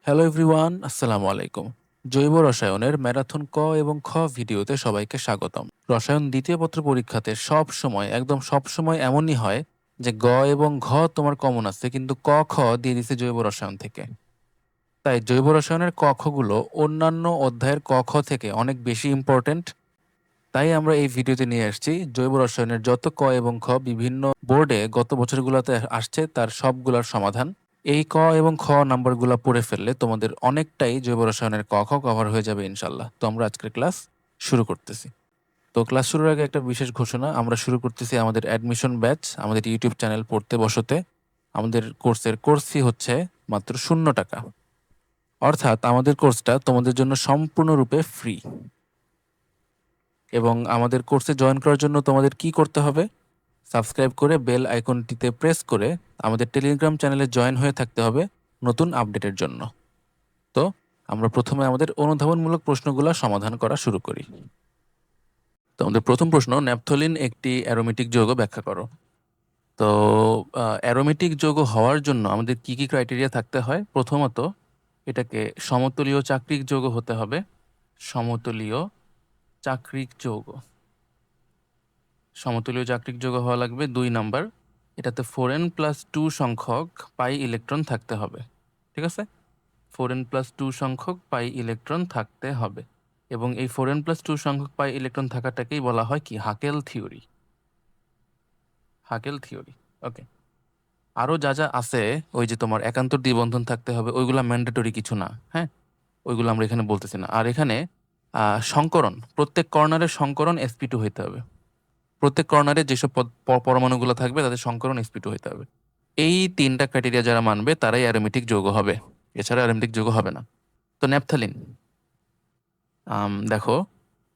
Hello everyone, আসসালামু আলাইকুম। জৈব রসায়নের ম্যারাথন ক এবং খ ভিডিওতে সবাইকে স্বাগতম। রসায়ন দ্বিতীয় পত্র পরীক্ষাতে একদম সব সময় এমনই হয় যে গ এবং ঘ তোমার কমন আছে, কিন্তু ক খ দিয়ে দিছে জৈব রসায়ন থেকে। তাই জৈব রসায়নের ক খ গুলো অন্যান্য অধ্যায়ের ক খ থেকে অনেক বেশি ইম্পর্টেন্ট। তাই আমরা এই ভিডিওতে নিয়ে আসছি জৈব রসায়নের যত ক এবং খ বিভিন্ন বোর্ডে গত বছরগুলোতে আসছে তার সবগুলোর সমাধান। এই ক এবং খ নাম্বারগুলো পড়ে ফেললে তোমাদের অনেকটাই জৈব রসায়নের ক খ কভার হয়ে যাবে ইনশাল্লাহ। তো আমরা আজকের ক্লাস শুরু করতেছি। তো ক্লাস শুরুর আগে একটা বিশেষ ঘোষণা, আমরা শুরু করতেছি আমাদের অ্যাডমিশন ব্যাচ, আমাদের ইউটিউব চ্যানেল পড়তে বসতে। আমাদের কোর্স ফি হচ্ছে মাত্র 0 টাকা, অর্থাৎ আমাদের কোর্সটা তোমাদের জন্য সম্পূর্ণরূপে ফ্রি। এবং আমাদের কোর্সে জয়েন করার জন্য তোমাদের কি করতে হবে? সাবস্ক্রাইব করে বেল আইকনটিতে প্রেস করে আমাদের টেলিগ্রাম চ্যানেলে জয়েন হয়ে থাকতে হবে নতুন আপডেটের জন্য। তো আমরা প্রথমে আমাদের অনুধাবনমূলক প্রশ্নগুলো সমাধান করা শুরু করি। তো আমাদের প্রথম প্রশ্ন, ন্যাপথলিন একটি অ্যারোমেটিক যৌগ, ব্যাখ্যা করো। তো অ্যারোমেটিক যৌগ হওয়ার জন্য আমাদের কি কি ক্রাইটেরিয়া থাকতে হয়? প্রথমত, এটাকে সমতলীয় চাক্রিক যৌগ হতে হবে। সমতলীয় চাক্রিক যৌগ, সমতলীয় চাক্রিক যৌগ হওয়া লাগবে। 2 নাম্বার, এটাতে 4n+2 সংখ্যক পাই ইলেকট্রন থাকতে হবে। ঠিক আছে, 4n+2 সংখ্যক পাই ইলেকট্রন থাকতে হবে। এবং এই 4n+2 সংখ্যক পাই ইলেকট্রন থাকাটাকেই বলা হয় কি? Haeckel theory. Haeckel theory. Okay. আরও যা যা আছে, ওই যে তোমার একান্তর দ্বিবন্ধন থাকতে হবে, ওইগুলা ম্যান্ডেটরি কিছু না। হ্যাঁ, ওইগুলো আমরা এখানে বলতেছি না। আর এখানে সংকরণ, প্রত্যেক কর্নারের সংকরণ sp2 হইতে হবে। প্রত্যেক কর্নারে যেসব পরমাণুগুলো থাকবে তাদের সংকরণ sp2 হইতে হবে। এই 3টা ক্রাইটেরিয়া যারা মানবে তারাই অ্যারোমেটিক যৌগ হবে, এছাড়া অ্যারোমেটিক যৌগ হবে না। তো ন্যাপথালিন, দেখো,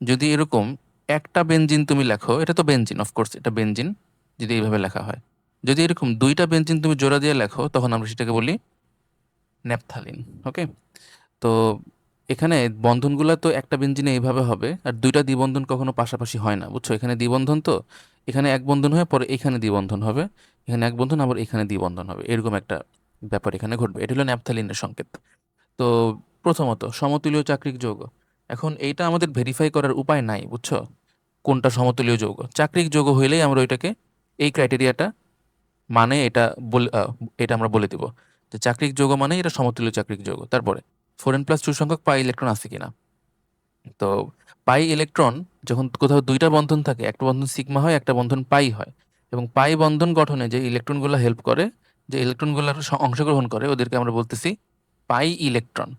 যদি এরকম একটা বেনজিন তুমি লেখো, এটা তো বেনজিন, অফকোর্স এটা বেনজিন যদি এইভাবে লেখা হয়। যদি এরকম 2টা বেনজিন তুমি জোড়া দিয়ে লেখো, তখন আমরা সেটাকে বলি ন্যাপথালিন। ওকে। তো এখানে বন্ধনগুলো তো একটা বেনজিনে এইভাবে হবে, আর 2টা দ্বিবন্ধন কখনো পাশাপাশি হয় না, বুঝছো? এখানে দ্বিবন্ধন, তো এখানে এক বন্ধন হয়ে পরে এখানে দ্বিবন্ধন হবে, এখানে এক বন্ধন আবার এখানে দ্বিবন্ধন হবে, এরকম একটা ব্যাপার এখানে ঘটবে। এটা হলো ন্যাপথালিনের সংকেত। তো প্রথমত সমতুল্য চাক্রিক যৌগ, এখন এইটা আমাদের ভেরিফাই করার উপায় নাই, বুঝছো? কোনটা সমতুল্য যৌগ? চাক্রিক যৌগ হইলেই আমরা ওইটাকে, এই ক্রাইটেরিয়াটা মানে এটা আমরা বলে দিব যে চাক্রিক যৌগ মানে এটা সমতুল্য চাক্রিক যৌগ। তারপরে 4n+2 সংখ্যক পাই ইলেকট্রন আছে কিনা। তো পাই ইলেকট্রন যখন কোথাও 2টা বন্ধন থাকে, একটা বন্ধন সিগমা হয়, একটা বন্ধন পাই হয়, এবং পাই বন্ধন গঠনে যে ইলেকট্রনগুলো হেল্প করে, যে ইলেকট্রনগুলো অংশগ্রহণ করে, ওদেরকে আমরা বলতেছি পাই ইলেকট্রন।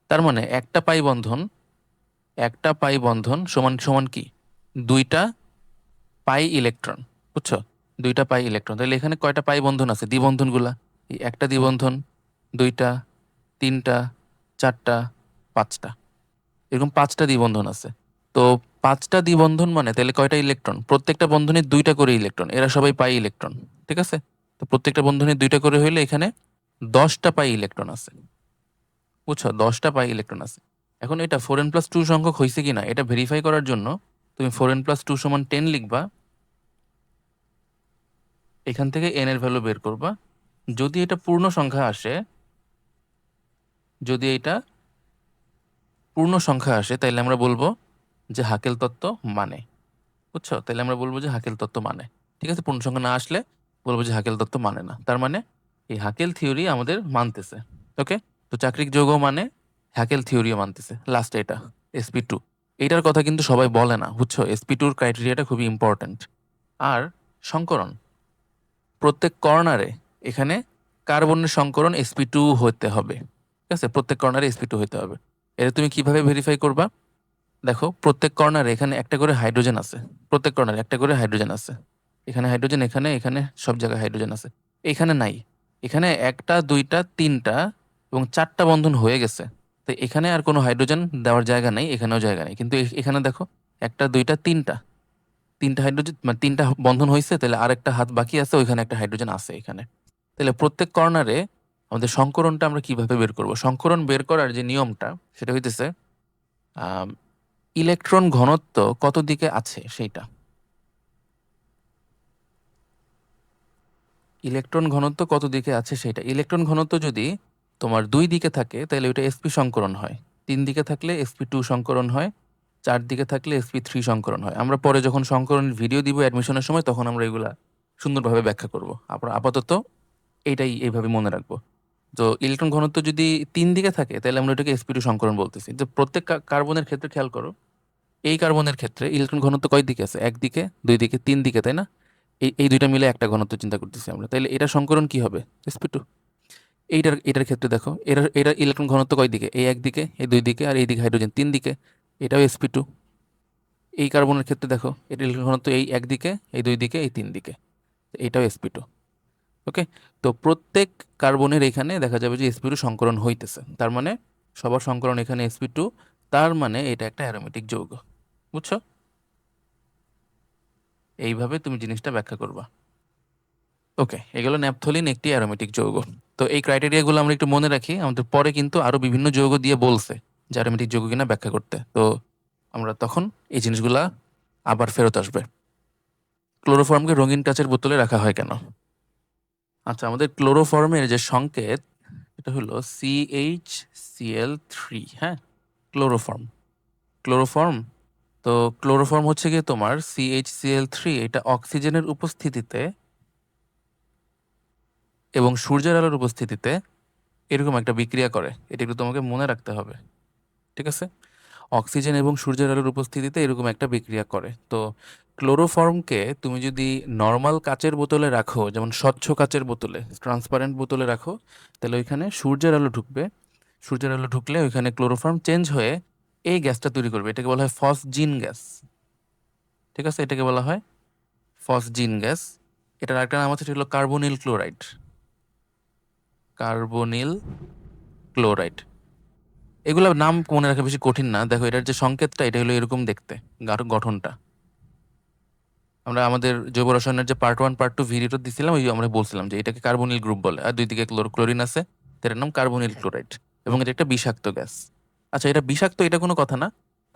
তার মানে একটা পাই বন্ধন সমান সমান কি? 2টা পাই ইলেকট্রন, বুঝছো? 2টা পাই ইলেকট্রন। তাহলে এখানে কয়টা পাই বন্ধন আছে? দ্বিবন্ধনগুলা, এই একটা দ্বিবন্ধন, 2টা, 3টা, 4টা, 5টা, এরকম 5টা দ্বিবন্ধন আছে। তো 5টা দ্বিবন্ধন মানে তাহলে কয়টা ইলেকট্রন? প্রত্যেকটা বন্ধনে 2টা করে ইলেকট্রন, এরা সবাই পাই ইলেকট্রন। ঠিক আছে, তো প্রত্যেকটা বন্ধনে 2টা করে হইলে এখানে 10টা পাই ইলেকট্রন আছে, বুঝছো? 10টা পাই ইলেকট্রন আছে। এখন এটা 4n+2 সংখ্যক হয়েছে কিনা এটা ভেরিফাই করার জন্য তুমি 4n+2 সমান 10 লিখবা, এখান থেকে n এর ভ্যালু বের করবা। যদি এটা পূর্ণ সংখ্যা আসে, যদি এটা পূর্ণ সংখ্যা আসে, তাইলে আমরা বলবো যে হাকেল তত্ত্ব মানে, বুঝছো? তাহলে আমরা বলবো যে হাকেল তত্ত্ব মানে। ঠিক আছে, পূর্ণ সংখ্যা না আসলে বলবো যে হাকেল তত্ত্ব মানে না। তার মানে এই হাকেল থিওরি আমাদের মানতেছে। ওকে, তো চাক্রিক যৌগ মানে হাকেল থিওরিও মানতেছে। লাস্টে এটা sp2, এইটার কথা কিন্তু সবাই বলে না, বুঝছো? sp2 এর ক্রাইটেরিয়াটা খুবই ইম্পর্ট্যান্ট। আর সংকরণ, প্রত্যেক কর্নারে এখানে কার্বনের সংকরণ sp2 হতে হবে। ঠিক আছে, প্রত্যেক কর্নারে sp2 হতে হবে। এটা তুমি কিভাবে ভেরিফাই করবা? দেখো, প্রত্যেক কর্নারে এখানে একটা করে হাইড্রোজেন আছে, প্রত্যেক কর্নারে একটা করে হাইড্রোজেন আছে। এখানে হাইড্রোজেন, এখানে এখানে সব জায়গায় হাইড্রোজেন আছে। এখানে নাই, এখানে একটা, 2টা, 3টা এবং 4টা বন্ধন হয়ে গেছে। তো এখানে আর কোনো হাইড্রোজেন দেওয়ার জায়গা নেই, এখানেও জায়গা নেই। কিন্তু এখানে দেখো, একটা, 2টা, 3টা, 3টা হাইড্রোজেন, মানে 3টা বন্ধন হয়েছে, তাহলে আরেকটা হাত বাকি আছে, ওইখানে একটা হাইড্রোজেন আছে এখানে। তাহলে প্রত্যেক কর্নারে আমাদের সংকরণটা আমরা কিভাবে বের করব? সংকরণ বের করার যে নিয়মটা সেটা হইতেছে ইলেকট্রন ঘনত্ব কত দিকে আছে সেইটা। ইলেকট্রন ঘনত্ব কত দিকে আছে সেইটা। ইলেকট্রন ঘনত্ব যদি তোমার 2 দিকে থাকে তাহলে ওইটা sp সংকরণ হয়, 3 দিকে থাকলে sp2 সংকরণ হয়, 4 দিকে থাকলে sp3 সংকরণ হয়। আমরা পরে যখন সংকরণের ভিডিও দিব অ্যাডমিশনের সময় তখন আমরা এগুলা সুন্দরভাবে ব্যাখ্যা করব। আপাতত এইটাই এইভাবে মনে রাখবো। তো ইলেকট্রন ঘনত্ব যদি 3 দিকে থাকে তাহলে আমরা এটাকে sp2 সংকরণ বলতেছি। যে প্রত্যেক কার্বনের ক্ষেত্রে খেয়াল করো, এই কার্বনের ক্ষেত্রে ইলেকট্রন ঘনত্ব কয় দিকে আছে? 1 দিকে, 2 দিকে, 3 দিকে, তাই না? এই দুইটা মিলে একটা ঘনত্ব চিন্তা করতেছি আমরা, তাইলে এটা সংকরণ কি হবে? sp2। এটার ক্ষেত্রে দেখো, এটা ইলেকট্রন ঘনত্ব কয় দিকে? এই 1 দিকে, এই 2 দিকে, আর এই দিকে হাইড্রোজেন 3 দিকে, এটাও sp2। এই কার্বনের ক্ষেত্রে দেখো, এটা ইলেকট্রন ঘনত্ব এই 1 দিকে, এই 2 দিকে, এই 3 দিকে, এটাও sp2। ওকে, তো প্রত্যেক কার্বনের এখানে দেখা যাবে যে sp2 সংকরণ হইতেছে, তার মানে সবার সংকরণ এখানে sp2, তার মানে এটা একটা অ্যারোমেটিক যৌগ। বুঝছো? এইভাবে তুমি জিনিসটা ব্যাখ্যা করবা। ওকে, এগুলো ন্যাপথলিন একটি অ্যারোমেটিক যৌগ। তো এই ক্রাইটেরিয়াগুলো আমরা একটু মনে রাখি, আমাদের পরে কিন্তু আরো বিভিন্ন যৌগ দিয়ে বলছে যে অ্যারোমেটিক যৌগ কিনা ব্যাখ্যা করতে, তো আমরা তখন এই জিনিসগুলা আবার ফেরত আসবে। ক্লোরোফর্মকে রঙিন কাচের বোতলে রাখা হয় কেন? আচ্ছা, আমাদের ক্লোরোফর্মের যে সংকেত এটা হলো CH Cl3। হ্যাঁ, ক্লোরোফর্ম ক্লোরোফর্ম তো ক্লোরোফর্ম হচ্ছে গিয়ে তোমার CH Cl3, এটা অক্সিজেনের উপস্থিতিতে এবং সূর্যের আলোর উপস্থিতিতে এরকম একটা বিক্রিয়া করে। এটা একটু তোমাকে মনে রাখতে হবে, ঠিক আছে? অক্সিজেন এবং সূর্যের আলোর উপস্থিতিতে এরকম একটা বিক্রিয়া করে। তো ক্লোরোফর্মকে তুমি যদি নর্মাল কাচের বোতলে রাখো, যেমন স্বচ্ছ কাচের বোতলে, ট্রান্সপারেন্ট বোতলে রাখো, তাহলে ওইখানে সূর্যের আলো ঢুকবে। সূর্যের আলো ঢুকলে ওইখানে ক্লোরোফর্ম চেঞ্জ হয়ে এই গ্যাসটা তৈরি করবে, এটাকে বলা হয় ফসজিন গ্যাস। ঠিক আছে, এটাকে বলা হয় ফসজিন গ্যাস। এটার আরেকটা নাম হচ্ছে, হলো কার্বনিল ক্লোরাইড। কার্বনিল ক্লোরাইড, এগুলো নাম মনে রাখা বেশি কঠিন না। দেখো, এটার যে সংকেতটা এটা হলো এরকম দেখতে, গঠনটা। আমরা আমাদের জৈব রসায়নের যে পার্ট 1 পার্ট 2 ভিডিওটা দিছিলাম, ওই আমরা বলছিলাম যে এটাকে কার্বনিল গ্রুপ বলে, আর 2 দিকে ক্লোরিন আছে, এটার নাম কার্বনিল ক্লোরাইড, এবং এটা একটা বিষাক্ত গ্যাস। আচ্ছা, এটা বিষাক্ত এটা কোনো কথা না,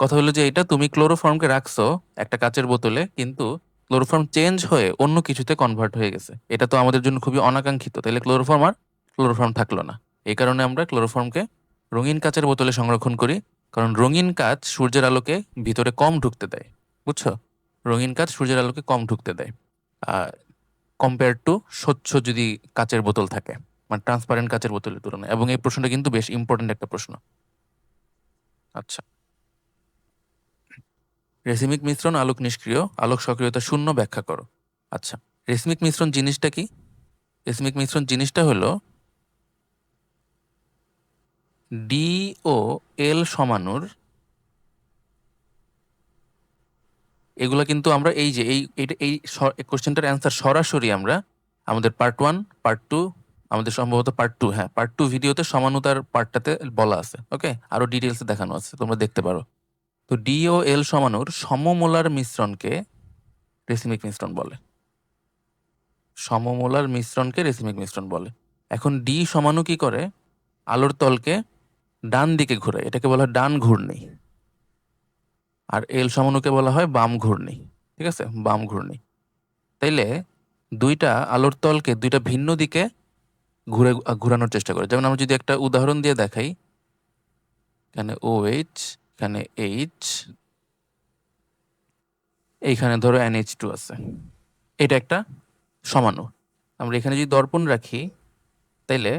কথা হলো যে এটা তুমি ক্লোরোফর্মকে রাখছো একটা কাচের বোতলে, কিন্তু ক্লোরোফর্ম চেঞ্জ হয়ে অন্য কিছুতে কনভার্ট হয়ে গেছে, এটা তো আমাদের জন্য খুবই অনাকাঙ্ক্ষিত, তাহলে ক্লোরোফর্ম আর ক্লোরোফর্ম থাকলো না। এই কারণে আমরা ক্লোরোফর্মকে রঙিন কাচের বোতলে সংরক্ষণ করি, কারণ রঙিন কাচ সূর্যের আলোকে ভিতরে কম ঢুকতে দেয়। বুঝছো? রঙিন কাচ সূর্যের আলোকে কম ঢুকতে দেয় কম্পেয়ার টু স্বচ্ছ যদি কাচের বোতল থাকে, মানে ট্রান্সপারেন্ট কাচের বোতলের তুলনায়। এবং এই প্রশ্নটা কিন্তু বেশ ইম্পর্টেন্ট একটা প্রশ্ন। আচ্ছা, রেসিমিক মিশ্রণ আলোক নিষ্ক্রিয়, আলোক সক্রিয়তা শূন্য ব্যাখ্যা করো। আচ্ছা, রেসিমিক মিশ্রণ জিনিসটা কি? রেসিমিক মিশ্রণ জিনিসটা হলো ডি ও এল সমানুর, এগুলো কিন্তু আমরা এই যে এই কোশ্চেনটার অ্যান্সার সরাসরি আমরা আমাদের পার্ট 1 পার্ট 2, আমাদের সম্ভবত পার্ট 2, হ্যাঁ পার্ট 2 ভিডিওতে সমানুতার পার্টটাতে বলা আছে। ওকে, আরো ডিটেলসে দেখানো আছে, তোমরা দেখতে পারো। তো ডি ও এল সমানুর সমমোলার মিশ্রণকে রেসিমিক মিশ্রণ বলে। সমমোলার মিশ্রণকে রেসিমিক মিশ্রণ বলে। এখন ডি সমাণু কি করে? আলোর তলকে ডান দিকে ঘুরে, এটাকে বলা হয় ডান ঘূর্ণি। আর এল সমাণুকে বলা হয় বাম ঘূর্ণি। ঠিক আছে, বাম ঘূর্ণি। তাইলে দুইটা আলোর তলকে দুইটা ভিন্ন দিকে ঘুরানোর চেষ্টা করে। যেমন আমরা যদি একটা উদাহরণ দিয়ে দেখাই, এখানে OH, এখানে H, এইখানে ধরো NH2 আছে, এটা একটা সমাণু। আমরা এখানে যদি দর্পণ রাখি, তাইলে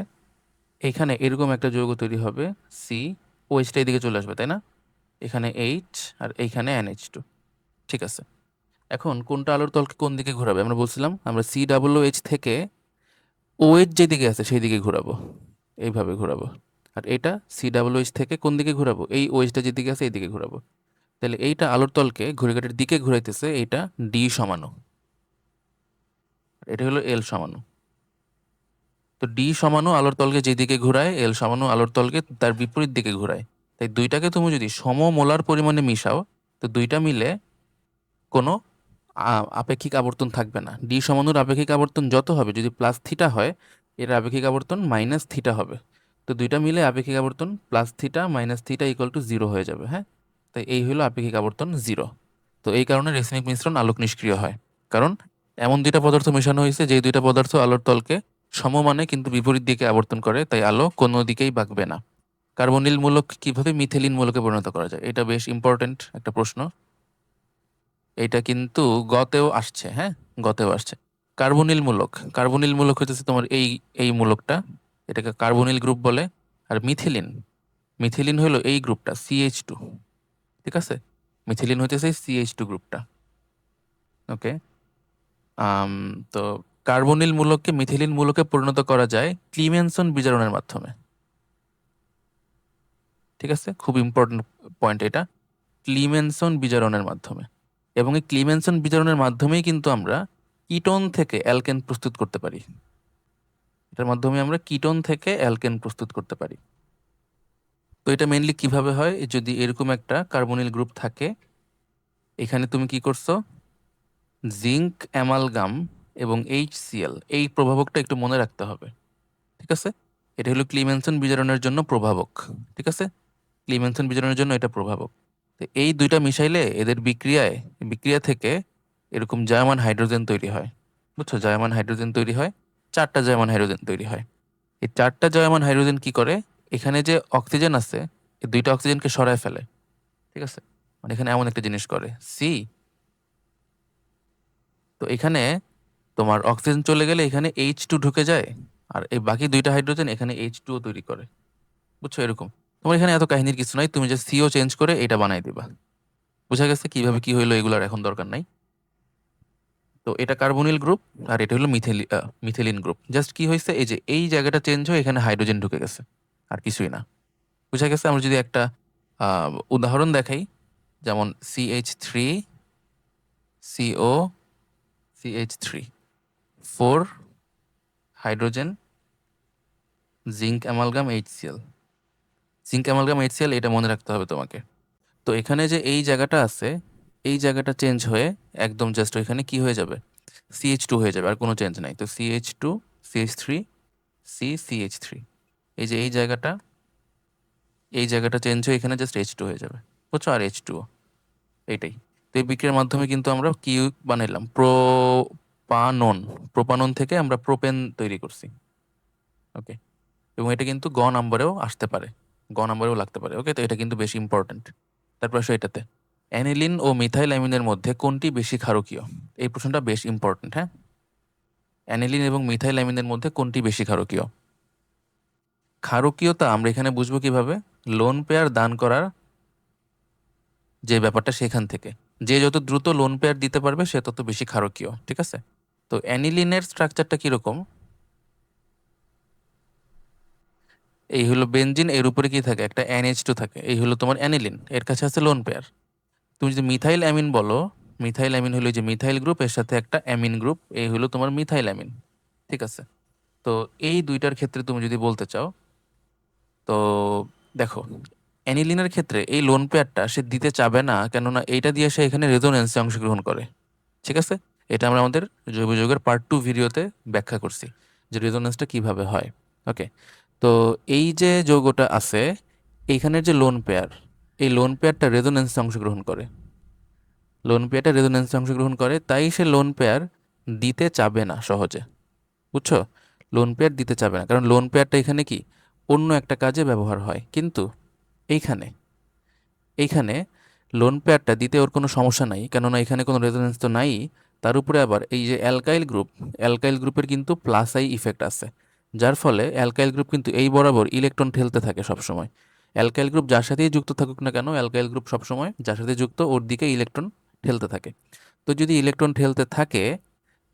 এখানে এরকম একটা যৌগ তৈরি হবে সি, OH টা এদিকে চলে আসবে, তাই না? এখানে H আর এইখানে NH2। ঠিক আছে, এখন কোনটা আলোর তলকে কোন দিকে ঘোরাবে? আমরা বলছিলাম আমরা COOH থেকে OH যেদিকে আছে সেই দিকে ঘোরাবো, এইভাবে ঘোরাবো। আর এটা COOH থেকে কোন দিকে ঘোরাবো? এই OH টা যেদিকে আছে এইদিকে ঘোরাবো। তাহলে এইটা আলোর তলকে ঘড়িকাঁটার দিকে ঘুরাইতেছে, এইটা ডি সমাণু, এটা হলো এল সমাণু। তো ডি সমাণু আলোর তলকে যেদিকে ঘুরায়, এল সমাণু আলোর তলকে তার বিপরীত দিকে ঘুরায়। তাই দুইটাকে তুমি যদি সমমোলার পরিমাণে মিশাও, তো দুইটা মিলে কোনো আপেক্ষিক আবর্তন থাকবে না। ডি সমাণুর আপেক্ষিক আবর্তন যত হবে, যদি প্লাস থিটা হয়, এর আপেক্ষিক আবর্তন মাইনাস থিটা হবে। তো দুইটা মিলে আপেক্ষিক আবর্তন plus theta minus theta equal to 0 হয়ে যাবে। হ্যাঁ, তাই এই হলো আপেক্ষিক আবর্তন 0। তো এই কারণে রেসিমিক মিশ্রণ আলোক নিষ্ক্রিয় হয়, কারণ এমন দুইটা পদার্থ মেশানো হয়েছে যে দুইটা পদার্থ আলোর তলকে সম মানে কিন্তু বিপরীত দিকে আবর্তন করে, তাই আলো কোনো দিকেই বাঁকবে না। কার্বনিল মূলক কিভাবে মিথেলিন মূলকে পরিণত করা যায়? এটা বেশ ইম্পর্টেন্ট একটা প্রশ্ন। এটা কিন্তু গতেও আসছে, হ্যাঁ, গতেও আসছে। কার্বনিল মূলক হচ্ছে তোমার এই মূলকটা, এটাকে কার্বনিল গ্রুপ বলে। আর মিথিলিন, মিথিলিন হলো এই গ্রুপটা CH2, ঠিক আছে? মিথিলিন হইতেছে CH2 গ্রুপটা। ওকে। আম, তো কার্বনিল মূলককে মিথিলিন মূলকে পরিণত করা যায় ক্লিমেনসন বিজারণের মাধ্যমে। ঠিক আছে, খুব ইম্পর্টেন্ট পয়েন্ট এটা, ক্লিমেনসন বিজারণের মাধ্যমে। এবং এই ক্লিমেনসন বিজারণের মাধ্যমেই কিন্তু আমরা কিটোন থেকে অ্যালকেন প্রস্তুত করতে পারি। এটার মাধ্যমে আমরা কিটোন থেকে অ্যালকেন প্রস্তুত করতে পারি। তো এটা মেইনলি কিভাবে হয়, যদি এরকম একটা কার্বনিল গ্রুপ থাকে, এখানে তুমি কি করছো, জিঙ্ক অ্যামালগাম এবং HCl, এই প্রভাবকটা একটু মনে রাখতে হবে। ঠিক আছে, এটা হলো ক্লিমেনসন বিজারণের জন্য প্রভাবক। ঠিক আছে, ক্লিমেনসন বিজারণের জন্য এটা প্রভাবক। তো এই দুইটা মিশাইলে এদের বিক্রিয়া থেকে এরকম জায়মান হাইড্রোজেন তৈরি হয়। বুঝছো, জায়মান হাইড্রোজেন তৈরি হয়, 4টা জায়মান হাইড্রোজেন তৈরি হয়। এই 4টা জায়মান হাইড্রোজেন কি করে, এখানে যে অক্সিজেন আছে এই 2টা অক্সিজেনকে সরায় ফেলে। ঠিক আছে, মানে এখানে এমন একটা জিনিস করে সি। তো এখানে তোমার অক্সিজেন চলে গেলে এখানে H2 ঢুকে যায়, আর এই বাকি 2টা হাইড্রোজেন এখানে H2O তৈরি করে। বুঝছো, এরকম। তোমার এখানে এত কাহিনীর কিছু নাই, তুমি যে CO চেঞ্জ করে এটা বানাই দিবা। বুঝা গেছে কিভাবে কি হইলো, এগুলোর এখন দরকার নাই। তো এটা কার্বনিল গ্রুপ, আর এটা হলো মিথিলিন গ্রুপ। জাস্ট কি হয়েছে, এই যে এই জায়গাটা চেঞ্জ হয়ে এখানে হাইড্রোজেন ঢুকে গেছে, আর কিছুই না। বুঝা গেছে। আমরা যদি একটা উদাহরণ দেখাই, যেমন CH3CO CH3, 4 hydrogen, zinc amalgam HCl। Zinc amalgam HCl, এটা মনে রাখতে হবে তোমাকে। তো এখানে যে এই জায়গাটা আছে, এই জায়গাটা চেঞ্জ হয়ে একদম জাস্ট ওইখানে কি হয়ে যাবে, CH2 হয়ে যাবে, আর কোনো চেঞ্জ নাই। তো CH2, CH3, CH3, এই যে এই জায়গাটা চেঞ্জ হয়ে এখানে জাস্ট H2 হয়ে যাবে। বুঝছো, আর H2O, এইটাই। তো এই বিক্রিয়ার মাধ্যমে কিন্তু আমরা কি বানাইলাম, প্রোপানন থেকে আমরা প্রোপেন তৈরি করছি। ওকে। এবং এটা কিন্তু নাম্বারেও আসতে পারে, নাম্বারেও লাগতে পারে। ওকে, তো এটা কিন্তু বেশি ইম্পর্ট্যান্ট। তারপর আসো এটাতে, অ্যানিলিন ও মিথাইল অ্যামিনের মধ্যে কোনটি বেশি ক্ষারকীয়? এই প্রশ্নটা বেশ ইম্পর্ট্যান্ট, হ্যাঁ। অ্যানিলিন এবং মিথাইল অ্যামিনের মধ্যে কোনটি বেশি ক্ষারকীয়? ক্ষারকীয়তা আমরা এখানে বুঝবো কিভাবে, লোন পেয়ার দান করার যে ব্যাপারটা সেখান থেকে, যে যত দ্রুত লোন পেয়ার দিতে পারবে সে তত বেশি ক্ষারকীয়। ঠিক আছে, তো অ্যানিলিনের স্ট্রাকচারটা কিরকম, এই হলো বেনজিন, এর উপরে কি থাকে, একটা NH2 থাকে, এই হলো তোমার অ্যানিলিন, এর কাছে আছে লোন পেয়ার। তুমি যদি মিথাইল অ্যামিন বলো, মিথাইল অ্যামিন হলো যে মিথাইল গ্রুপ, এর সাথে একটা অ্যামিন গ্রুপ, এই হলো তোমার মিথাইল অ্যামিন। ঠিক আছে, তো এই দুইটার ক্ষেত্রে তুমি যদি বলতে চাও, তো দেখো, অ্যানিলিনের ক্ষেত্রে এই লোন পেয়ারটা সে দিতে চাবে না, কেননা এইটা দিয়ে সে এখানে রেজোনেন্সে অংশগ্রহণ করে। ঠিক আছে, এটা আমরা আমাদের জৈব যৌগের পার্ট 2 ভিডিওতে ব্যাখ্যা করছি যে রেজোনেন্সটা কিভাবে হয়। ওকে, তো এই যে যৌগটা আছে, এইখানের যে লোন পেয়ার, এই লোন পেয়ারটা রেজোনেন্সে অংশগ্রহণ করে, লোন পেয়ারটা রেজোনেন্সে অংশগ্রহণ করে, তাই সে লোন পেয়ার দিতে চাবে না সহজে। বুঝছো, লোন পেয়ার দিতে চাবে না, কারণ লোন পেয়ারটা এখানে কি অন্য একটা কাজে ব্যবহার হয়। কিন্তু এইখানে এইখানে লোন পেয়ারটা দিতে ওর কোনো সমস্যা নাই, কেননা এখানে কোনো রেজোনেন্স তো নাই। তার উপরে আবার এই যে অ্যালকাইল গ্রুপের কিন্তু প্লাস আই ইফেক্ট আছে, যার ফলে অ্যালকাইল গ্রুপ কিন্তু এই বরাবর ইলেকট্রন ঠেলতে থাকে সবসময়। অ্যালকাইল গ্রুপ যার সাথেই যুক্ত থাকুক না কেন, অ্যালকাইল গ্রুপ সবসময় যার সাথে যুক্ত ওর দিকে ইলেকট্রন ঠেলতে থাকে। তো যদি ইলেকট্রন ঠেলতে থাকে,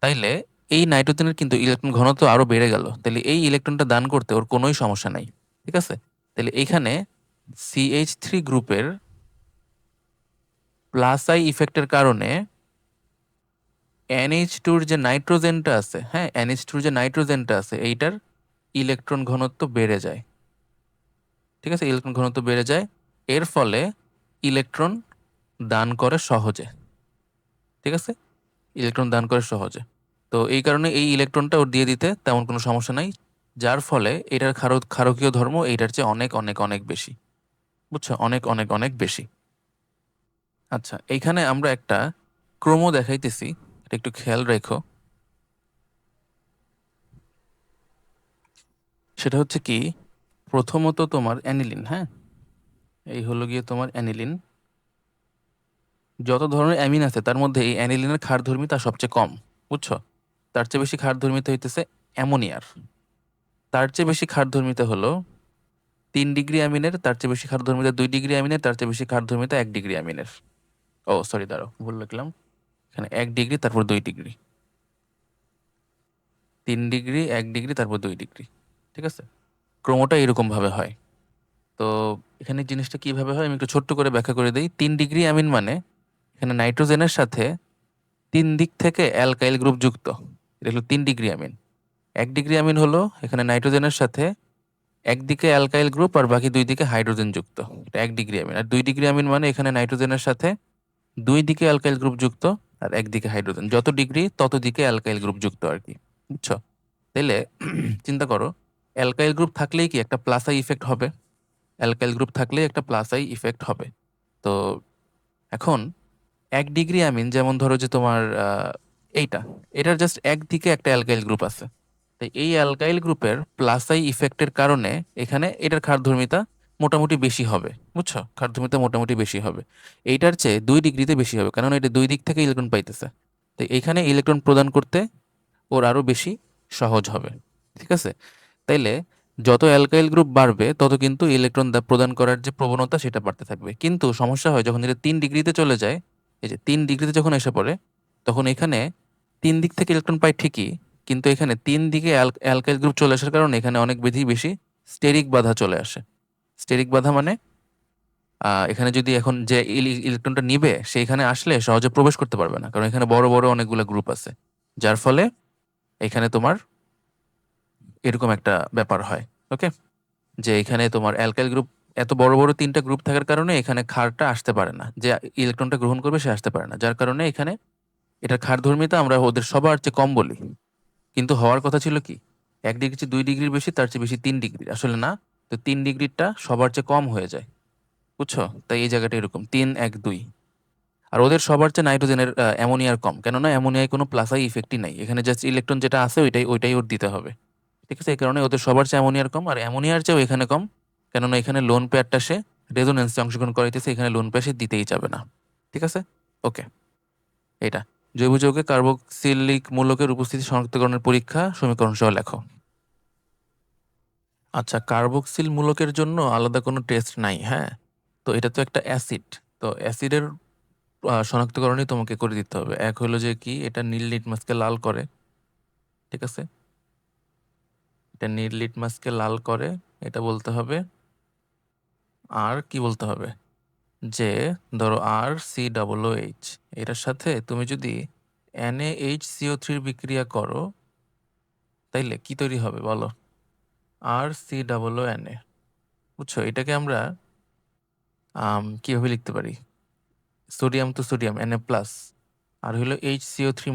তাইলে এই নাইট্রোজেনের কিন্তু ইলেকট্রন ঘনত্ব আরো বেড়ে গেল, তাহলে এই ইলেকট্রনটা দান করতে ওর কোনোই সমস্যা নাই। ঠিক আছে, তাহলে এইখানে CH3 গ্রুপের প্লাস আই ইফেক্টের কারণে NH2-র যে নাইট্রোজেনটা আছে, হ্যাঁ, NH2-র যে নাইট্রোজেনটা আছে, এইটার ইলেকট্রন ঘনত্ব বেড়ে যায়। ঠিক আছে, ইলেকট্রন ঘনত্ব বেড়ে যায়, এর ফলে ইলেকট্রন দান করে সহজে। ঠিক আছে, ইলেকট্রন দান করে সহজে। তো এই কারণে এই ইলেকট্রনটা ওর দিয়ে দিতে তেমন কোনো সমস্যা নাই, যার ফলে এটার ক্ষারকীয় ধর্ম এইটার চেয়ে অনেক অনেক অনেক বেশি। বুঝছো, অনেক অনেক অনেক বেশি। আচ্ছা, এইখানে আমরা একটা ক্রম দেখাইতেছি, এটা একটু খেয়াল রেখো। সেটা হচ্ছে কি, প্রথমত তোমার অ্যানিলিন, হ্যাঁ, এই হলো গিয়ে তোমার অ্যানিলিন। যত ধরনের অ্যামিন আছে তার মধ্যে এই অ্যানিলিনের ক্ষারধর্মিতা সবচেয়ে কম, বুঝছো? তার চেয়ে বেশি ক্ষারধর্মিতা হইতেছে অ্যামোনিয়ার। তার চেয়ে বেশি ক্ষারধর্মিতা হলো 3 ডিগ্রি অ্যামিনের, তার চেয়ে বেশি ক্ষারধর্মিতা 2 ডিগ্রি অ্যামিনের, তার চেয়ে বেশি ক্ষারধর্মিতা 1 ডিগ্রি অ্যামিনের। ও সরি, দাঁড়াও, ভুল লিখলাম। এখানে 1 ডিগ্রি, তারপর 2 ডিগ্রি, 3 ডিগ্রি, 1 ডিগ্রি, তারপর 2 ডিগ্রি। ঠিক আছে, ক্রমটা এরকম ভাবে হয়। তো এখানে জিনিসটা কিভাবে হয় আমি একটু ছোট্ট করে ব্যাখ্যা করে দিই। 3 ডিগ্রি অ্যামিন মানে এখানে নাইট্রোজেনের সাথে 3 দিক থেকে অ্যালকাইল গ্রুপ যুক্ত, এটা হলো 3 ডিগ্রি অ্যামিন। 1 ডিগ্রি অ্যামিন হলো এখানে নাইট্রোজেনের সাথে একদিকে অ্যালকাইল গ্রুপ আর বাকি 2 দিকে হাইড্রোজেন যুক্ত, এটা 1 ডিগ্রি অ্যামিন। আর 2 ডিগ্রি অ্যামিন মানে এখানে নাইট্রোজেনের সাথে 2 দিকে অ্যালকাইল গ্রুপ যুক্ত আর একদিকে হাইড্রোজেন, যত ডিগ্রি তত দিকে অ্যালকাইল গ্রুপ যুক্ত আর কি, বুঝছো? তাইলে চিন্তা করো, অ্যালকাইল গ্রুপ থাকলেই কি একটা প্লাস আই ইফেক্ট হবে, অ্যালকাইল গ্রুপ থাকলেই একটা প্লাস আই ইফেক্ট হবে। তো এখন 1 ডিগ্রি অ্যামিন যেমন ধরো যে তোমার এইটা, এটার জাস্ট একদিকে একটা অ্যালকাইল গ্রুপ আছে। তাই এই অ্যালকাইল গ্রুপের প্লাস আই ইফেক্টের কারণে এখানে এটার ক্ষারধর্মিতা মোটামুটি বেশি হবে, বুঝছো? ক্ষারধর্মিতা মোটামুটি বেশি হবে, এইটার চেয়ে 2 ডিগ্রিতে বেশি হবে, কারণ এটা 2 দিক থেকে ইলেকট্রন পাইতেছে। তাই এখানে ইলেকট্রন প্রদান করতে ওর আরও বেশি সহজ হবে। ঠিক আছে, তাইলে যত অ্যালকাইল গ্রুপ বাড়বে তত কিন্তু ইলেকট্রন প্রদান করার যে প্রবণতা সেটা বাড়তে থাকবে। কিন্তু সমস্যা হয় যখন এটা 3 ডিগ্রিতে চলে যায়, এই যে 3 ডিগ্রিতে যখন এসে পড়ে, তখন এখানে 3 দিক থেকে ইলেকট্রন পাই ঠিকই, কিন্তু এখানে 3 দিকে অ্যালকাইল গ্রুপ চলে আসার কারণে এখানে অনেক বেশি স্টেরিক বাধা চলে আসে। স্টেরিক বাধা মানে এখানে যদি এখন যে ইলেকট্রনটা নিবে সেইখানে আসলে সহজে প্রবেশ করতে পারবে না, কারণ এখানে বড় বড় অনেকগুলো গ্রুপ আছে, যার ফলে এখানে তোমার এরকম একটা ব্যাপার হয়। ওকে, যে এখানে তোমার অ্যালকাইল গ্রুপ এত বড় বড় 3টা গ্রুপ থাকার কারণে এখানে ক্ষারটা আসতে পারে না, যে ইলেকট্রনটা গ্রহণ করবে সে আসতে পারে না, যার কারণে এখানে এটার ক্ষারধর্মিতা আমরা ওদের সবার চেয়ে কম বলি। কিন্তু হওয়ার কথা ছিল কি, 1 ডিগ্রি চেয়ে 2 ডিগ্রির বেশি, তার চেয়ে বেশি 3 ডিগ্রি, আসলে না। তো 3 ডিগ্রিটা সবার চেয়ে কম হয়ে যায়, বুঝছো? তাই এই জায়গাটা এরকম 3 1 2। আর ওদের সবার চেয়ে নাইট্রোজেনের অ্যামোনিয়ার কম, কেননা অ্যামোনিয়ায় কোনো প্লাস আই ইফেক্টই নাই, এখানে জাস্ট ইলেকট্রন যেটা আছে ওইটাই ওর দিতে হবে। ঠিক আছে, এই কারণে ওদের সবার চেয়ে অ্যামোনিয়ার কম, আর অ্যামোনিয়ার চেয়েও এখানে কম, কেননা এখানে লোন পেয়ারটা সে রেজোনেন্সে অংশগ্রহণ করাইতেছে, এখানে লোন পেয়ার সে দিতেই যাবে না। ঠিক আছে, ওকে। এটা জৈব যৌগে কার্বক্সিলিক মূলকের উপস্থিতি শনাক্তকরণের পরীক্ষা সমীকরণ সহ লেখো। আচ্ছা, কার্বক্সিল মূলকের জন্য আলাদা কোনো টেস্ট নাই, হ্যাঁ। তো এটা তো একটা অ্যাসিড, তো অ্যাসিডের শনাক্তকরণই তোমাকে করে দিতে হবে। এক হলো যে কি, এটা নীল লিটমাসকে লাল করে। ঠিক আছে, এটা নীল লিটমাসকে লাল করে, এটা বলতে হবে। আর কি বলতে হবে, যে ধরো RCOOH, এটার সাথে তুমি যদি NaHCO3 বিক্রিয়া করো তাইলে কি তৈরি হবে বলো? RCOONA, বুঝছো? এটাকে আমরা কিভাবে লিখতে পারি? সোডিয়াম তো সোডিয়াম Na+, আর হলো HCO3-,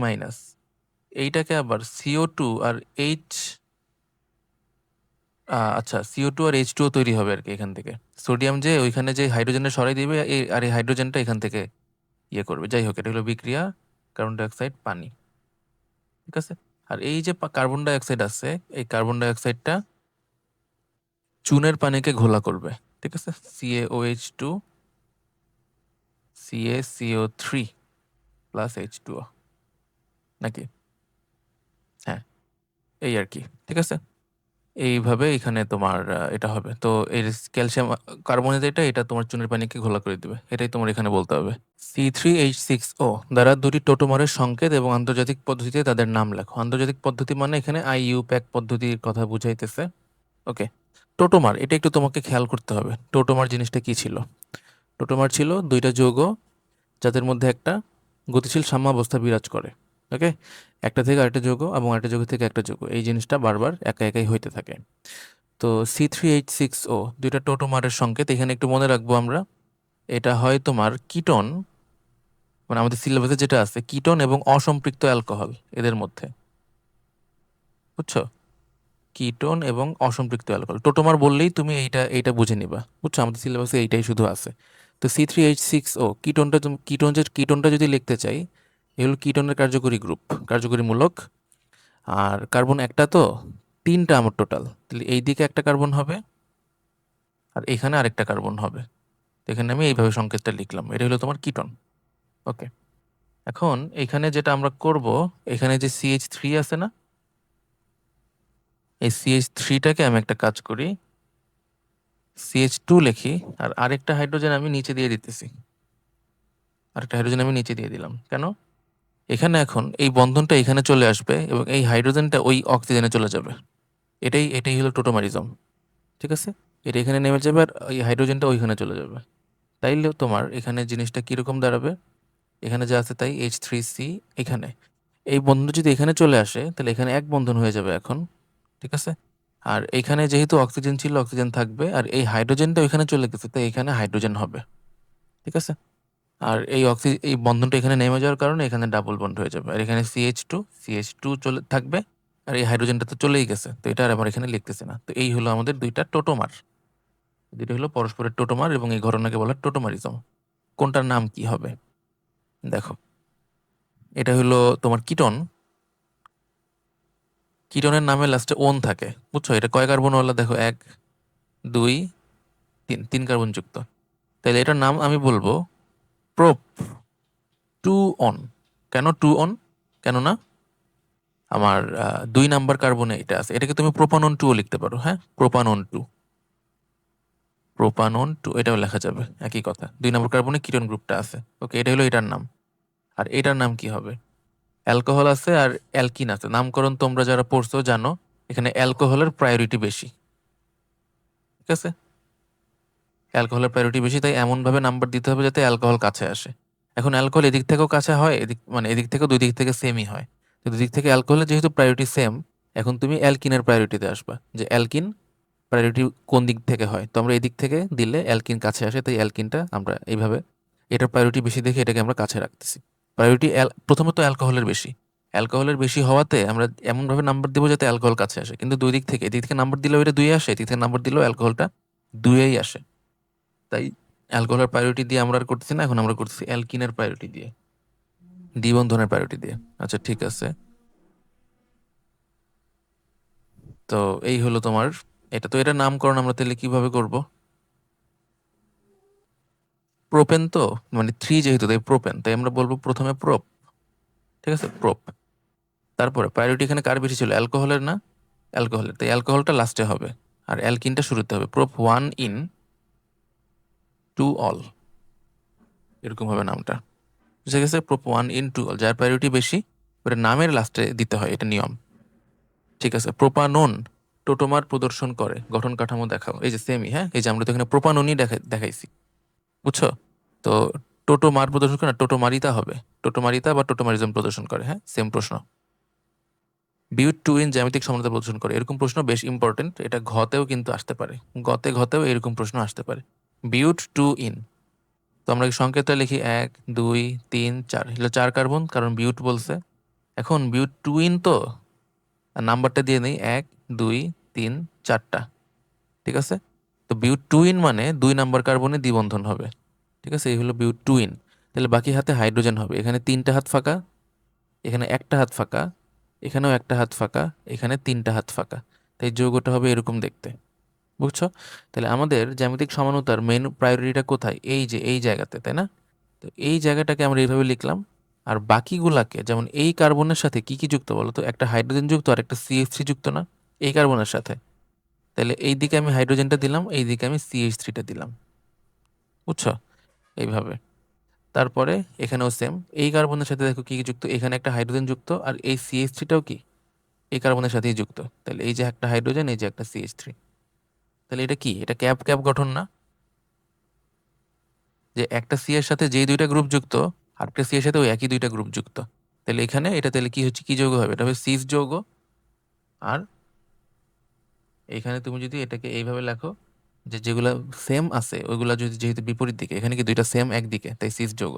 এইটাকে আবার CO2 আর H, আচ্ছা CO2 আর H2O তৈরি হবে আর কি এখান থেকে। সোডিয়াম যে ওইখানে যে হাইড্রোজেনটা সরাই দিবে, আর এই হাইড্রোজেনটা এখান থেকে ইয়ে করবে। যাই হোক, এটা হলো বিক্রিয়া কার্বন ডাইঅক্সাইড পানি। ঠিক আছে, আর এই যে কার্বন ডাইঅক্সাইড আছে, এই কার্বন ডাইঅক্সাইডটা চুনের পানিকে ঘোলা করবে। ঠিক আছে, CaOH2 CaCO3 প্লাস H2O, নাকি? হ্যাঁ, এই আর কি। ঠিক আছে, এইভাবে এখানে তোমার এটা হবে। তো এর ক্যালসিয়াম কার্বনেট এটা তোমার চুনের পানিকে ঘোলা করে দিবে, এটাই তোমার এখানে বলতে হবে। C3H6O দ্বারা দুটি টোটোমারের সংকেত এবং আন্তর্জাতিক পদ্ধতিতে তাদের নাম লেখো। আন্তর্জাতিক পদ্ধতি মানে এখানে IUPAC পদ্ধতির কথা বুঝাইতেছে। ওকে, টোটোমার এটা একটু তোমাকে খেয়াল করতে হবে। টোটোমার জিনিসটা কি ছিল? টোটোমার ছিল 2টা যৌগ যাদের মধ্যে একটা গতিশীল সাম্যাবস্থা বিরাজ করে। ওকে, একটা থেকে আরেকটা যৌগ এবং আরেকটা যৌগ থেকে একটা যৌগ, এই জিনিসটা বারবার একাই হইতে থাকে। তো C3H6O 2টা টোটোমারের সংকেত এখানে একটু মনে রাখবো আমরা। এটা হয় তোমার কিটোন, মানে আমাদের সিলেবাসে যেটা আছে কিটোন এবং অসম্পৃক্ত অ্যালকোহল এদের মধ্যে, বুঝছো? কিটোন এবং অসম্পৃক্ত অ্যালকোহল, টোটোমার বললেই তুমি এইটা বুঝে নিবা, বুঝছো? আমাদের সিলেবাসে এইটাই শুধু আছে। তো C3H6O কিটোনটা, তুমি কিটোনটা যদি লিখতে চাই, এগুলো কিটোনের কার্যকরী গ্রুপ, কার্যকরী মূলক। আর কার্বন একটা তো, 3টা আমার টোটাল। তাহলে এই দিকে একটা কার্বন হবে আর এখানে আরেকটা কার্বন হবে। তো এখানে আমি এইভাবে সংকেতটা লিখলাম, এটা হলো তোমার কিটন। ওকে, এখন এখানে যেটা আমরা করব, এখানে যে CH3 আছে না, এই CH3টাকে আমি একটা কাজ করি, CH2 লিখি, আর আরেকটা হাইড্রোজেন আমি নিচে দিয়ে দিতেছি। আরেকটা হাইড্রোজেন আমি নিচে দিয়ে দিলাম কেন? এখানে এখন এই বন্ধনটা এখানে চলে আসবে এবং এই হাইড্রোজেনটা ওই অক্সিজেনে চলে যাবে। এটাই হলো টোটোমারিজম। ঠিক আছে, এটা এখানে নেমে যাবে আর এই হাইড্রোজেনটা ওইখানে চলে যাবে। তাইলে তোমার এখানে জিনিসটা কিরকম দাঁড়াবে, এখানে যা আছে তাই H3C, এখানে এই বন্ধন যদি এখানে চলে আসে তাহলে এখানে এক বন্ধন হয়ে যাবে এখন। ঠিক আছে, আর এখানে যেহেতু অক্সিজেন ছিল অক্সিজেন থাকবে, আর এই হাইড্রোজেনটা ওইখানে চলে গেছে তাই এখানে হাইড্রোজেন হবে। ঠিক আছে, আর এই বন্ধনটা এখানে নেমে যাওয়ার কারণে এখানে ডাবল বন্ড হয়ে যাবে, আর এখানে CH2 চলে থাকবে, আর এই হাইড্রোজেনটা তো চলেই গেছে, তো এটা আর আমার এখানে লিখতেছি না। তো এই হলো আমাদের দুইটা টোটোমার, দুইটা হলো পরস্পরের টোটোমার এবং এই ঘটনাকে বলা টোটোমারিজম। কোনটার নাম কি হবে দেখো, এটা হলো তোমার কিটন। কিটনের নামে লাস্টে ওন থাকে, বুঝছো? এটা কয় কার্বন ওয়ালা দেখো, 1 2 3 কার্বন যুক্ত। তাহলে এটার নাম আমি বলবো প্রোপ 2 অন। কেন 2 অন? কেননা আমার 2 নাম্বার কার্বনে এটা আছে, এটাকে তুমি প্রোপানন 2ও লিখতে পারো। হ্যাঁ, প্রোপানন 2 এটাও লেখা যাবে, একই কথা। 2 নাম্বার কার্বনে কিটন গ্রুপটা আছে। ওকে, এটা হলো এটার নাম। আর এটার নাম কি হবে? অ্যালকোহল আছে আর অ্যালকিন আছে, নামকরণ তোমরা যারা পড়ছো জানো, এখানে অ্যালকোহলের প্রায়োরিটি বেশি। ঠিক আছে, অ্যালকোহলের প্রায়োরিটি বেশি, তাই এমনভাবে নাম্বার দিতে হবে যাতে অ্যালকোহল কাছে আসে। এখন অ্যালকোহল এদিক থেকেও কাছে হয়, এদিক থেকেও, দুই দিক থেকে সেমই হয়। তো দুই দিক থেকে অ্যালকোহলের যেহেতু প্রায়োরিটি সেম, এখন তুমি অ্যালকিনের প্রায়োরিটিতে আসবা, যে অ্যালকিন প্রায়োরিটি কোন দিক থেকে হয়। তো আমরা এদিক থেকে দিলে অ্যালকিন কাছে আসে, তাই অ্যালকিনটা আমরা এইভাবে, এটার প্রায়োরিটি বেশি দেখে এটাকে আমরা কাছে রাখতেছি। প্রায়োরিটি প্রথমত অ্যালকোহলের বেশি, অ্যালকোহলের বেশি হওয়াতে আমরা এমনভাবে নাম্বার দেবো যাতে অ্যালকোহল কাছে আসে, কিন্তু দুই দিক থেকে, এদিক থেকে নাম্বার দিলেও এটা 2 আসে, এদিক থেকে নাম্বার দিলেও অ্যালকোহলটা 2 আসে। তাই অ্যালকোহলের প্রায়োরিটি দিয়ে আমরা আর করতেছি না, এখন আমরা করতেছি অ্যালকিনের প্রায়োরিটি দিয়ে, দ্বিবন্ধনের প্রায়োরিটি দিয়ে। আচ্ছা ঠিক আছে, তো এই হলো তোমার এটা। তো এটা নামকরণ আমরা তাহলে কিভাবে করব? প্রোপেন তো, মানে 3 যেহেতু, তাই প্রোপেন, তাই আমরা বলবো প্রথমে প্রোপ। ঠিক আছে, প্রোপ। তারপরে প্রায়োরিটি এখানে কার বেশি ছিল? অ্যালকোহলের না? অ্যালকোহলের, তাই অ্যালকোহলটা লাস্টে হবে আর অ্যালকিনটা শুরুতে হবে। প্রোপ 1 in 2 all, এরকম হবে নামটা। বুঝে গেছে? প্রোপ 1 in 2 all, যার প্রায়োরিটি বেশি ওটা নামের লাস্টে দিতে হয়, এটা নিয়ম। ঠিক আছে, প্রোপানন টোটোমার প্রদর্শন করে, গঠন কাঠামো দেখাও। এই যে সেমই, হ্যাঁ, এই যে আমরা তো এখানে প্রোপাননই দেখাইছি, বুঝছো? তো টোটোমার প্রদর্শন করে না, টোটোমারিতা হবে। টোটোমারিতা বা টোটোমারিজম প্রদর্শন করে, হ্যাঁ, সেম প্রশ্ন। বিউট 2 in জ্যামিতিক সমানতা প্রদর্শন করে, এরকম প্রশ্ন বেশ ইম্পর্টেন্ট, এটা ঘতেও কিন্তু আসতে পারে, ঘতেও এরকম প্রশ্ন আসতে পারে। বিউট 2 in, তো আমরা এই সংকেতটা লিখি 1 2 3 4, হলো 4 কার্বন, কারণ বিউট বলছে। এখন বিউট 2 in তো, আর নাম্বারটা দিয়ে নেই 1 2 3 4টা। ঠিক আছে, তো বিউট 2 in মানে 2 নাম্বার কার্বনে দ্বিবন্ধন হবে। ঠিক আছে, এই হলো বিউট 2 in। তাহলে বাকি হাতে হাইড্রোজেন হবে, এখানে 3টা হাত ফাঁকা, এখানে একটা হাত ফাঁকা, এখানেও একটা হাত ফাঁকা, এখানে 3টা হাত ফাঁকা, তাই যৌগটা হবে এরকম দেখতে। বুঝছো? তাহলে আমাদের জ্যামিতিক সমানতার মেন প্রায়োরিটিটা কোথায়? এই যে এই জায়গাতে, তাই না? তো এই জায়গাটাকে আমরা এইভাবে লিখলাম। আর বাকিগুলাকে, যেমন এই কার্বনের সাথে কি কি যুক্ত বলো তো? একটা হাইড্রোজেন যুক্ত আর একটা CH3 যুক্ত না এই কার্বনের সাথে? তাহলে এই দিকে আমি হাইড্রোজেনটা দিলাম, এই দিকে আমি CH3টা দিলাম। বুঝছো? এইভাবে। তারপরে এখানেও সেম, এই কার্বনের সাথে দেখো কি কি যুক্ত, এখানে একটা হাইড্রোজেন যুক্ত আর এই CH3টাও কি এই কার্বনের সাথেই যুক্ত। তাহলে এই যে একটা হাইড্রোজেন, এই যে একটা CH3, তাহলে এটা কি? এটা ক্যাপ ক্যাপ গঠন না? যে একটা সি এর সাথে যেই 2টা গ্রুপ যুক্ত, আরেকটা সি এর সাথে ওই একই 2টা গ্রুপ যুক্ত। তাহলে এখানে এটা তাহলে কি হচ্ছে, কি যৌগ হবে? এটা হবে সিস যৌগ। আর এখানে তুমি যদি এটাকে এইভাবে লেখো, যে যেগুলা সেম আছে ওইগুলা যদি যেহেতু বিপরীত দিকে, এখানে কি 2টা সেম একদিকে, তাই সিস যৌগ।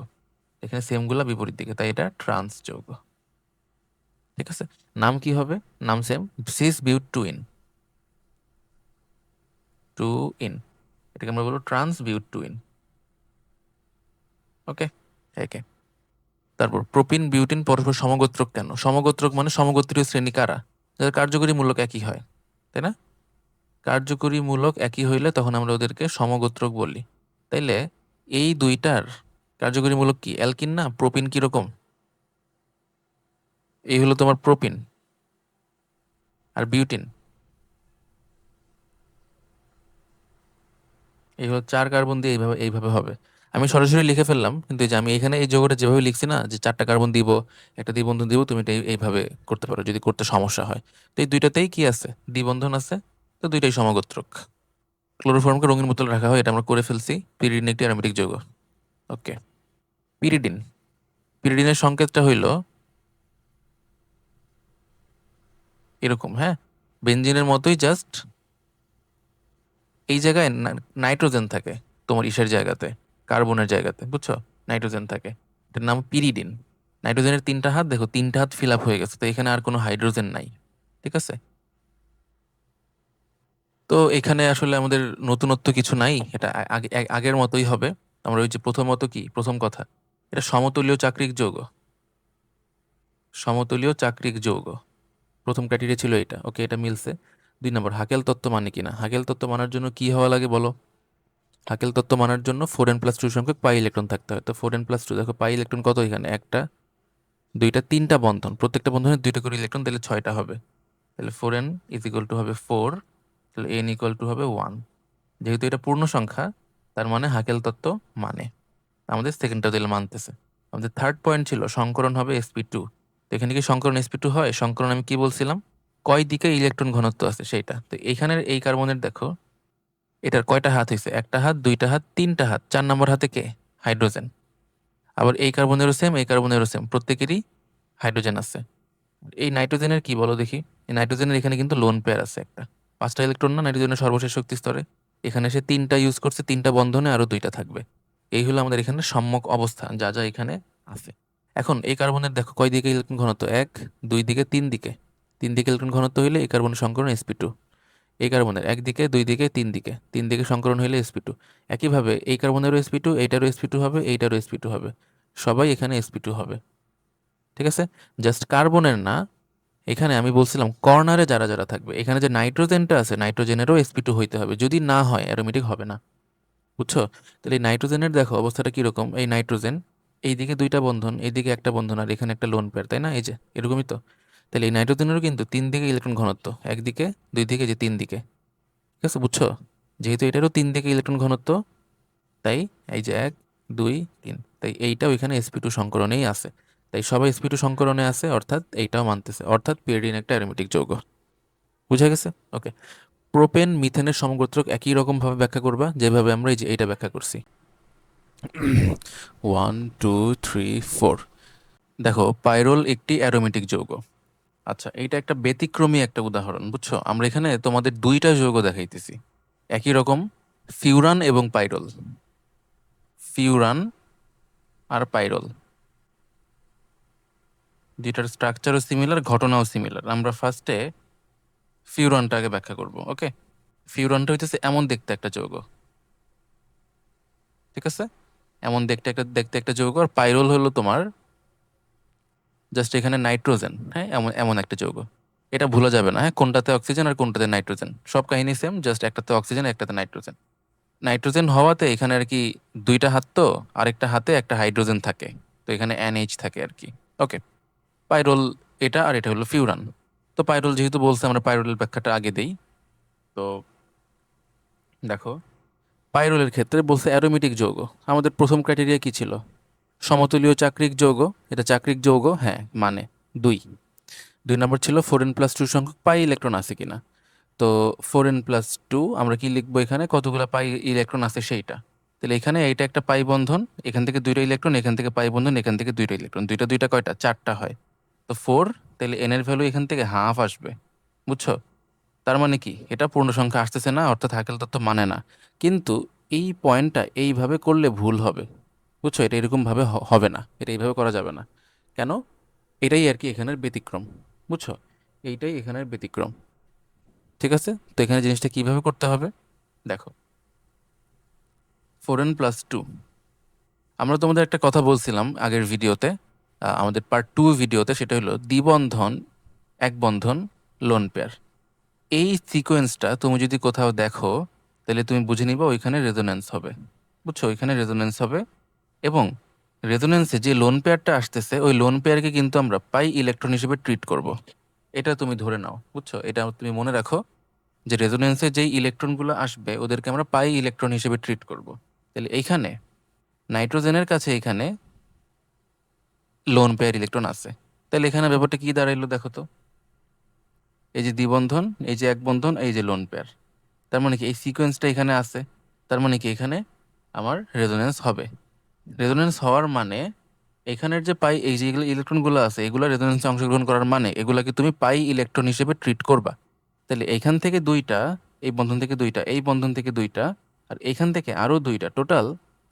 এখানে সেম গুলা বিপরীত দিকে, তাই এটা ট্রান্স যৌগ। ঠিক আছে, নাম কি হবে? নাম সেম, সিস বিউট 2 in, এটাকে আমরা বলবো ট্রান্স বিউট 2 in। ওকে, একে। তারপর প্রোপিন বিউটিন পরস্পর সমগোত্রক কেন? সমগোত্রক মানে সমগোত্রীয় শ্রেণী কারা? যাদের কার্যকরী মূলক একই হয়। তাই না? কার্যকরী মূলক একই হইলে তখন আমরা ওদেরকে সমগোত্রক বলি। তাইলে এই দুইটার কার্যকরী মূলক কি? অ্যালকিন না? প্রোপিন কিরকম? এই হলো তোমার প্রোপিন, আর বিউটিন এই হলো 4 কার্বন দিয়ে এইভাবে এইভাবে হবে। আমি সরাসরি লিখে ফেললাম, কিন্তু এই যে আমি এখানে এই যৌগটা যেভাবে লিখছি না, যে 4টা কার্বন দিব, একটা দ্বিবন্ধন দিব, তুমি এটা এইভাবে করতে পারো যদি করতে সমস্যা হয়। তো এই দুইটাতেই কি আছে? দ্বিবন্ধন আছে, তো দুইটাই সমগোত্রক। ক্লোরোফর্মকে রঙিন বোতলে রাখা হয়, এটা আমরা করে ফেলছি। পিরিডিন একটি অ্যারোমেটিক যৌগ। ওকে, পিরিডিন। পিরিডিনের সংকেতটা হইল এরকম, হ্যাঁ, বেনজিনের মতোই, জাস্ট এই জায়গায় নাইট্রোজেন থাকে, তোমার ইসের জায়গাতে, কার্বনের জায়গাতে, বুঝছো? নাইট্রোজেন থাকে, এটার নাম পিরিডিন। নাইট্রোজেনের 3টা হাত, দেখো 3টা হাত ফিল আপ হয়ে গেছে, তো এখানে আর কোনো হাইড্রোজেন নাই। ঠিক আছে, তো এখানে আসলে আমাদের নতুনত্ব কিছু নাই, এটা আগের মতোই হবে। আমরা ওই যে প্রথমত কি, প্রথম কথা, এটা সমতলীয় চাক্রিক যৌগ। সমতলীয় চাক্রিক যৌগ, প্রথম ক্রাইটেরিয়া ছিল এটা। ওকে, এটা মিলছে। 2 নম্বর, হাকেল তত্ত্ব মানে কিনা। হাকেল তত্ত্ব মানার জন্য কি হওয়া লাগে বলো? হাকেল তত্ত্ব মানার জন্য 4n+2 সংখ্যক পাই ইলেকট্রন থাকতে হয়। তো 4n+2, দেখো পাই ইলেকট্রন কত এখানে? একটা, দুইটা, 3টা বন্ধন, প্রত্যেকটা বন্ধনে 2টা করে ইলেকট্রন, তাহলে 6টা হবে। তাহলে 4n হবে 4, তাহলে n হবে 1। যেহেতু এটা পূর্ণ সংখ্যা, তার মানে হাকেল তত্ত্ব মানে। আমাদের সেকেন্ডটা দিলে মানতেছে। আমাদের থার্ড পয়েন্ট ছিল সংকরণ হবে sp2। তো এখানে কি সংকরণ sp2 হয়? সংকরণ আমি কি বলছিলাম? কয় দিকে ইলেকট্রন ঘনত্ব আছে সেইটা। তো এইখানের এই কার্বনের দেখো, এটার কয়টা হাত হয়েছে? একটা হাত, দুইটা হাত, 3টা হাত। 4 নম্বর হাতে কে? হাইড্রোজেন। আবার এই কার্বনেরও সেম, এই কার্বনেরও সেম, প্রত্যেকেরই হাইড্রোজেন আছে। এই নাইট্রোজেনের কি বলো দেখি? এই নাইট্রোজেনের এখানে কিন্তু লোন পেয়ার আছে একটা, 5টা ইলেকট্রন না নাইট্রোজেনের সর্বশেষ শক্তি স্তরে। এখানে সে 3টা ইউজ করছে, 3টা বন্ধনে আরো 2টা থাকবে। এই হলো আমাদের এখানে সম্যক অবস্থা, যা যা এখানে আছে। এখন এই কার্বনের দেখো কয় দিকে ইলেকট্রন ঘনত্ব? 1, 2 দিকে, 3 দিকে। 3 দিকে ইলেকট্রন ঘনত্ব হইলে এই কার্বনের সংকরণ sp2। এই কার্বনের 1 দিকে, 2 দিকে, 3 দিকে, 3 দিকে সংকরণ হইলে sp2। একইভাবে এই কার্বনেরও sp2, এইটারও sp2 হবে, এইটারও sp2 হবে, সবাই এখানে sp2 হবে। ঠিক আছে, জাস্ট কার্বনের না, এখানে আমি বলছিলাম কর্নারে যারা যারা থাকবে, এখানে যে নাইট্রোজেনটা আছে, নাইট্রোজেনেরও sp2 হইতে হবে, যদি না হয় অ্যারোমেটিক হবে না। বুঝছো? তাহলে এই নাইট্রোজেনের দেখো অবস্থাটা কিরকম। এই নাইট্রোজেন, এইদিকে 2টা বন্ধন, এইদিকে একটা বন্ধন, আর এখানে একটা লোন পেয়ার, তাই না? এই যে এরকমই তো। তাহলে এই নাইট্রোজেনেরও কিন্তু 3 দিকে ইলেকট্রন ঘনত্ব, একদিকে, 2 দিকে, যে 3 দিকে। ঠিক আছে, বুঝছো? যেহেতু এটারও 3 দিকে ইলেকট্রন ঘনত্ব, তাই এই যে 1, 2, 3, তাই এইটা ওইখানে sp2 সংকরণেই আছে। তাই সবাই sp2 সংকরণে আছে, অর্থাৎ এইটাও মানতেছে, অর্থাৎ পিরিডিন একটা অ্যারোমেটিক যৌগ। বুঝা গেছে? ওকে। প্রোপেন মিথেনের সমগোত্রক একই রকম ভাবে ব্যাখ্যা করবা যেভাবে আমরা এই যে এইটা ব্যাখ্যা করছি। 1, 2, 3, 4। দেখো পাইরোল একটি অ্যারোমেটিক যৌগ। আচ্ছা, এইটা একটা ব্যতিক্রমী একটা উদাহরণ, বুঝছো? আমরা এখানে তোমাদের 2টা যৌগ দেখাইতেছি একই রকম, ফিউরান এবং পাইরোল। ফিউরান আর পাইরোল, যেটার স্ট্রাকচারও সিমিলার, ঘটনাও সিমিলার। আমরা ফার্স্টে ফিউরানটাকে ব্যাখ্যা করব। ওকে, ফিউরানটা হইতেছে এমন দেখতে একটা যৌগ। ঠিক আছে, এমন দেখতে একটা যৌগ। আর পাইরোল হলো তোমার জাস্ট এখানে নাইট্রোজেন, হ্যাঁ, এমন এমন একটা যৌগ। এটা ভুলা যাবে না, হ্যাঁ, কোনটাতে অক্সিজেন আর কোনটাতে নাইট্রোজেন, সব কাহিনী সেম, জাস্ট একটাতে অক্সিজেন, একটাতে নাইট্রোজেন। নাইট্রোজেন হওয়াতে এখানে আর কি 2টা হাত, তো আরেকটা হাতে একটা হাইড্রোজেন থাকে, তো এখানে NH থাকে আর কি। ওকে, পাইরোল এটা, আর এটা হলো ফিউরান। তো পাইরোল যেহেতু বলছে, আমরা পাইরোলের ব্যাখ্যাটা আগে দেই। তো দেখো, পাইরোলের ক্ষেত্রে বলছে অ্যারোমেটিক যৌগ। আমাদের প্রথম ক্রাইটেরিয়া কি ছিল? সমতুলীয় চাক্রিক যৌগ। এটা চাক্রিক যৌগ, হ্যাঁ, মানে 2। 2 নম্বর ছিল 4n+2 সংখ্যক পাই ইলেকট্রন আছে কিনা। তো 4n+2 আমরা কি লিখবো? এখানে কতগুলো পাই ইলেকট্রন আছে সেইটা। তাহলে এখানে এইটা একটা পাই বন্ধন, এখান থেকে 2টা ইলেকট্রন, এখান থেকে পাই বন্ধন, এখান থেকে 2টা ইলেকট্রন, 2টা 2টা কয়টা? 4টা হয়। তো 4, তাহলে n এর ভ্যালু এখান থেকে হাফ আসবে। বুঝছো? তার মানে কি, এটা পূর্ণ সংখ্যা আসতেছে না, অর্থাৎ হাকেল তত্ত্ব মানে না। কিন্তু এই পয়েন্টটা এইভাবে করলে ভুল হবে। বুঝছো? এটা এরকমভাবে হবে না, এটা এইভাবে করা যাবে না। কেন? এটাই আর কি এখানের ব্যতিক্রম। বুঝছো? এইটাই এখানের ব্যতিক্রম। ঠিক আছে, তো এখানে জিনিসটা কিভাবে করতে হবে দেখো। 4n+2, আমরা তোমাদের একটা কথা বলছিলাম আগের ভিডিওতে, আমাদের পার্ট 2 ভিডিওতে, সেটা হলো দ্বিবন্ধন, এক বন্ধন, লোন পেয়ার। এই সিকোয়েন্সটা তুমি যদি কোথাও দেখো তাহলে তুমি বুঝে নিবা ওইখানে রেজোন্যান্স হবে, বুঝছো? ওইখানে রেজোন্যান্স হবে এবং রেজোন্যান্সে যে লোন পেয়ারটা আসতেছে ওই লোন পেয়ারকে কিন্তু আমরা পাই ইলেকট্রন হিসেবে ট্রিট করব। এটা তুমি ধরে নাও, বুঝছো? এটা তুমি মনে রাখো যে রেজোন্যান্সে যেই ইলেকট্রনগুলো আসবে ওদেরকে আমরা পাই ইলেকট্রন হিসেবে ট্রিট করব। তাহলে এইখানে নাইট্রোজেনের কাছে এখানে লোন পেয়ার ইলেকট্রন আছে। তাহলে এখানে ব্যাপারটা কি দাঁড়াইলো দেখো তো, এই যে দ্বিবন্ধন, এই যে এক বন্ধন, এই যে লোন পেয়ার, তার মানে কি এই সিকোয়েন্সটা এখানে আছে, তার মানে কি এখানে আমার রেজোন্যান্স হবে। রেজোন্যান্স হওয়ার মানে এখানের যে পাই এই যে ইলেকট্রনগুলো আছে এগুলো রেজোন্যান্সে অংশগ্রহণ করার মানে এগুলাকে তুমি পাই ইলেকট্রন হিসেবে ট্রিট করবা। তাহলে এইখান থেকে দুইটা, এই বন্ধন থেকে দুইটা, এই বন্ধন থেকে দুইটা, আর এইখান থেকে আরও দুইটা, টোটাল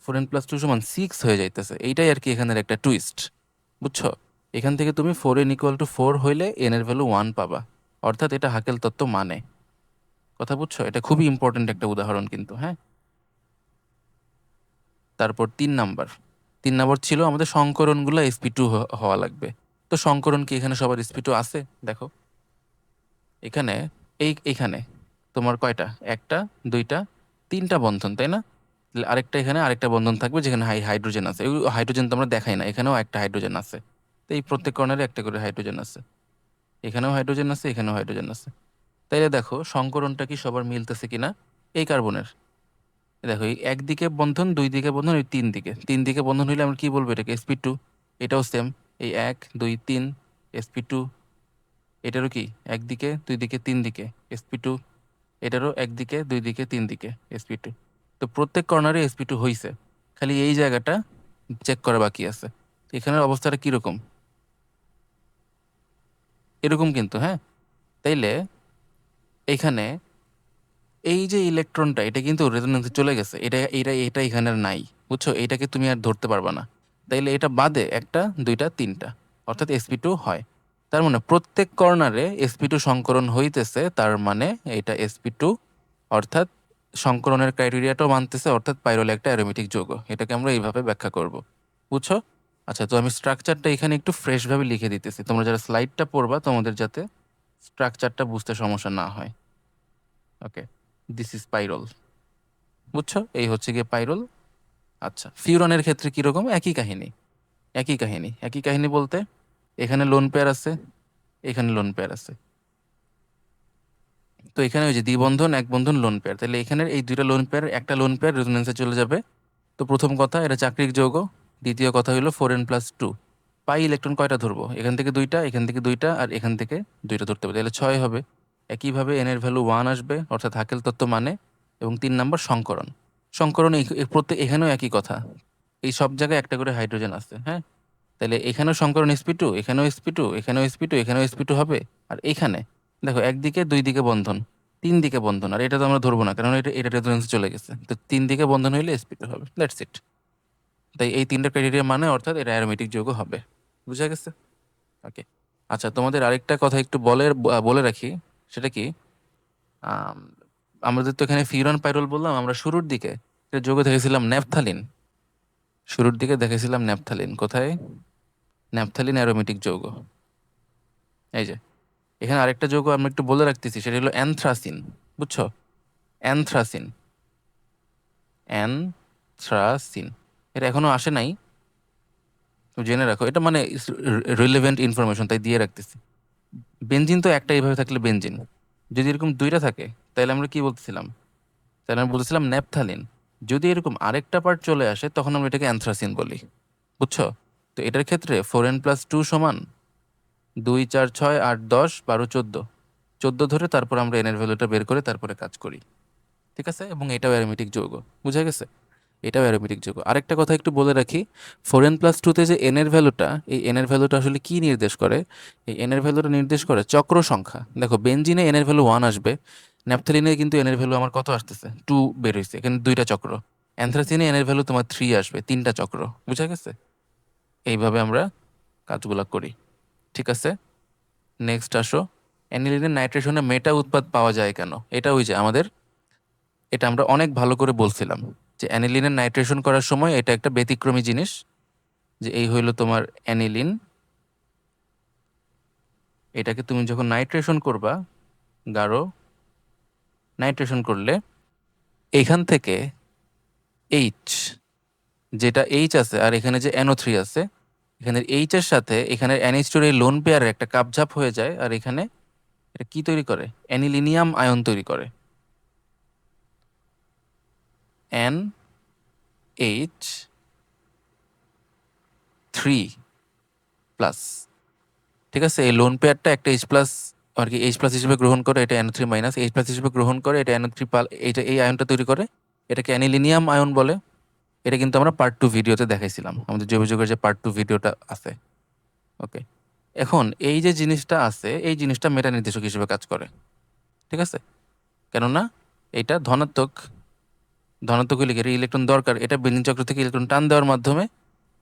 4n+2 = 6 হয়ে যাইতেছে। এইটাই আর কি এখানের একটা টুইস্ট, বুঝছো? এখান থেকে তুমি 4n = 4 হইলে n এর ভ্যালু 1 পাবা, অর্থাৎ এটা হাকেল তত্ত্ব মানে। কথা বুঝছো? এটা খুবই ইম্পর্টেন্ট একটা উদাহরণ কিন্তু, হ্যাঁ। তারপর 3 নাম্বার ছিল আমাদের সংকরণগুলো sp2 হওয়া লাগবে। তো সংকরণ কি এখানে সবার sp2 আছে? দেখো এখানে, এইখানে তোমার কয়টা, একটা, দুইটা, তিনটা বন্ধন, তাই না? তাহলে আরেকটা এখানে আরেকটা বন্ধন থাকবে যেখানে হাইড্রোজেন আছে। ওই হাইড্রোজেন তো আমরা দেখাই না, এখানেও একটা হাইড্রোজেন আছে। তো এই প্রত্যেক কর্নারে একটা করে হাইড্রোজেন আছে, এখানেও হাইড্রোজেন আছে, এখানেও হাইড্রোজেন আছে। তাইলে দেখো সংকরণটা কি সবার মিলতেছে কিনা। এই কার্বনের দেখো এই একদিকে বন্ধন, দুই দিকে বন্ধন, এই তিন দিকে বন্ধন হইলে আমরা কি বলবো, এটাকে sp2। এটাও সেম, এই 1 2 3 sp2। এটারও কি একদিকে দুই দিকে তিন দিকে sp2, এটারও একদিকে দুই দিকে তিন দিকে sp2। তো প্রত্যেক কর্নারে sp2 হইছে, খালি এই জায়গাটা চেক করা বাকি আছে। এখানের অবস্থাটা কিরকম, এরকম কিন্তু, হ্যাঁ। তাইলে এখানে এই যে ইলেকট্রনটা এটা কিন্তু রেজোন্যান্সে চলে গেছে, এটা এখানে আর নাই, বুঝছো? এটাকে তুমি আর ধরতে পারবা না। তাইলে এটা বাদে একটা, দুইটা, তিনটা, অর্থাৎ sp2 হয়। তার মানে প্রত্যেক কর্নারে sp2 সংকরণ হইতেছে, তার মানে এটা sp2, অর্থাৎ সংকরণের ক্রাইটেরিয়াটাও মানতেছে, অর্থাৎ পাইরোল একটা অ্যারোমেটিক যৌগ। এটাকে আমরা এইভাবে ব্যাখ্যা করব, বুঝছো? আচ্ছা, তো আমি স্ট্রাকচারটা এখানে একটু ফ্রেশভাবে লিখে দিতেছি, তোমরা যারা স্লাইডটা পড়বা তোমাদের যাতে স্ট্রাকচারটা বুঝতে সমস্যা না হয়। ওকে, দিস ইজ পাইরোল, বুঝছো? এই হচ্ছে গিয়ে পাইরোল। আচ্ছা, ফিউরনের ক্ষেত্রে কিরকম? একই কাহিনী বলতে এখানে লোন পেয়ার আছে, এখানে লোন পেয়ার আছে। তো এখানে ওই যে দ্বিবন্ধন, এক বন্ধন, লোন পেয়ার, তাহলে এখানের এই দুইটা লোন পেয়ার, একটা লোন পেয়ার রেজোন্যান্সে চলে যাবে। তো প্রথম কথা এটা চাকরিক যৌগ, দ্বিতীয় কথা হলো 4n+2। পাই ইলেকট্রন কয়টা ধরবো? এখান থেকে দুইটা, এখান থেকে দুইটা, আর এখান থেকে দুইটা ধরতে হবে, তাহলে 6 হবে। একইভাবে n এর ভ্যালু 1 আসবে, অর্থাৎ হাকেল তত্ত্ব মানে। এবং 3 নাম্বার সংকরণ। সংকরণ প্রত্যেক এখানেও একই কথা, এই সব জায়গায় একটা করে হাইড্রোজেন আছে, হ্যাঁ। তাহলে এখানেও সংকরণ sp2, এখানেও sp2, এখানেও sp2, এখানেও sp2 হবে। আর এখানে দেখো একদিকে দুই দিকে বন্ধন, তিন দিকে বন্ধন, আর এটা তো আমরা ধরবো না কারণ এটা এটা রেজোনেন্সে চলে গেছে। তো তিন দিকে বন্ধন হইলে sp2 হবে, দ্যাটস ইট। তাই এই তিনটা ক্রাইটেরিয়া মানে, অর্থাৎ এটা অ্যারোমেটিক যৌগ হবে। বুঝা গেছে? ওকে। আচ্ছা, তোমাদের আরেকটা কথা একটু বলে রাখি, সেটা কি, আম, আমাদের তো এখানে ফিউরান পাইরোল বললাম, আমরা শুরুর দিকে একটা যৌগ দেখেছিলাম ন্যাপথালিন। শুরুর দিকে দেখেছিলাম ন্যাপথালিন, কোথায়? ন্যাপথালিন অ্যারোমেটিক যৌগ। এই যে এখানে আরেকটা যৌগ আমরা একটু বলে রাখতেছি, সেটা হলো অ্যানথ্রাসিন, বুঝছো? অ্যানথ্রাসিন, অ্যানথ্রাসিন, এটা এখনো আসে নাই, তুমি জেনে রাখো, এটা মানে রিলেভেন্ট ইনফরমেশন, তাই দিয়ে রাখতেছি। বেনজিন তো একটা এইভাবে থাকলে বেনজিন, যদি এরকম দুইটা থাকে তাহলে আমরা কি বলতেছিলাম? তাহলে আমরা বলতেছিলাম ন্যাপথালিন। যদি এরকম আরেকটা পার্ট চলে আসে তখন আমরা এটাকে অ্যানথ্রাসিন বলি, বুঝছো? তো এটার ক্ষেত্রে 4n+2 সমান 2 4 6 8 10 12 14, 14 ধরে তারপর আমরা এনের ভ্যালুটা বের করে তারপরে কাজ করি, ঠিক আছে? এবং এটাও অ্যারোমেটিক যৌগ, বুঝা গেছে? এটাও অ্যারোমেটিক যৌগ। আরেকটা কথা একটু বলে রাখি, 4n+2-তে যে এনের ভ্যালুটা, এই এনের ভ্যালুটা আসলে কি নির্দেশ করে? এই এনের ভ্যালুটা নির্দেশ করে চক্র সংখ্যা। দেখো বেনজিনে এনের ভ্যালু 1 আসবে, ন্যাপথালিনে কিন্তু এনের ভ্যালু আমার কত আসতেছে? 2 বের হয়েছে, এখানে দুইটা চক্র। অ্যানথ্রাসিনে এনের ভ্যালু তোমার 3 আসবে, তিনটা চক্র, বুঝা গেছে? এইভাবে আমরা কাজগুলা করি, ঠিক আছে? নেক্সট আসো, অ্যানিলিনের নাইট্রেশনে মেটা উৎপাদ পাওয়া যায় কেন? এটা ওই যে আমাদের, এটা আমরা অনেক ভালো করে বলছিলাম যে অ্যানিলিনের নাইট্রেশন করার সময় এটা একটা ব্যতিক্রমী জিনিস, যে এই হইলো তোমার অ্যানিলিন, এটাকে তুমি যখন নাইট্রেশন করবা গাঢ় নাইট্রেশন করলে এইখান থেকে এইচ, যেটা এইচ আছে আর এখানে যে NO3 আছে, এখানের এইচ এর সাথে এখানে NH2 এই লোন পেয়ারের একটা কাপঝাপ হয়ে যায়, আর এখানে এটা কি তৈরি করে? অ্যানিলিনিয়াম আয়ন তৈরি করে, NH3+। ঠিক আছে, এই লোন পেয়ারটা একটা H প্লাস আর কি H প্লাস হিসেবে গ্রহণ করে, এটা NO3 মাইনাস, H প্লাস হিসেবে গ্রহণ করে, এটা NO3 এটা এই আয়নটা তৈরি করে, এটাকে অ্যানিলিনিয়াম আয়ন বলে। এটা কিন্তু আমরা পার্ট 2 ভিডিওতে দেখাইছিলাম, আমাদের জৈব যৌগের যে পার্ট 2 ভিডিওটা আছে। ওকে, এখন এই যে জিনিসটা আছে, এই জিনিসটা মেটা নির্দেশক হিসেবে কাজ করে। ঠিক আছে, কেননা এটা ধনাত্মক লিখে ইলেকট্রন দরকার, এটা বেঞ্জিন চক্র থেকে ইলেকট্রন টান দেওয়ার মাধ্যমে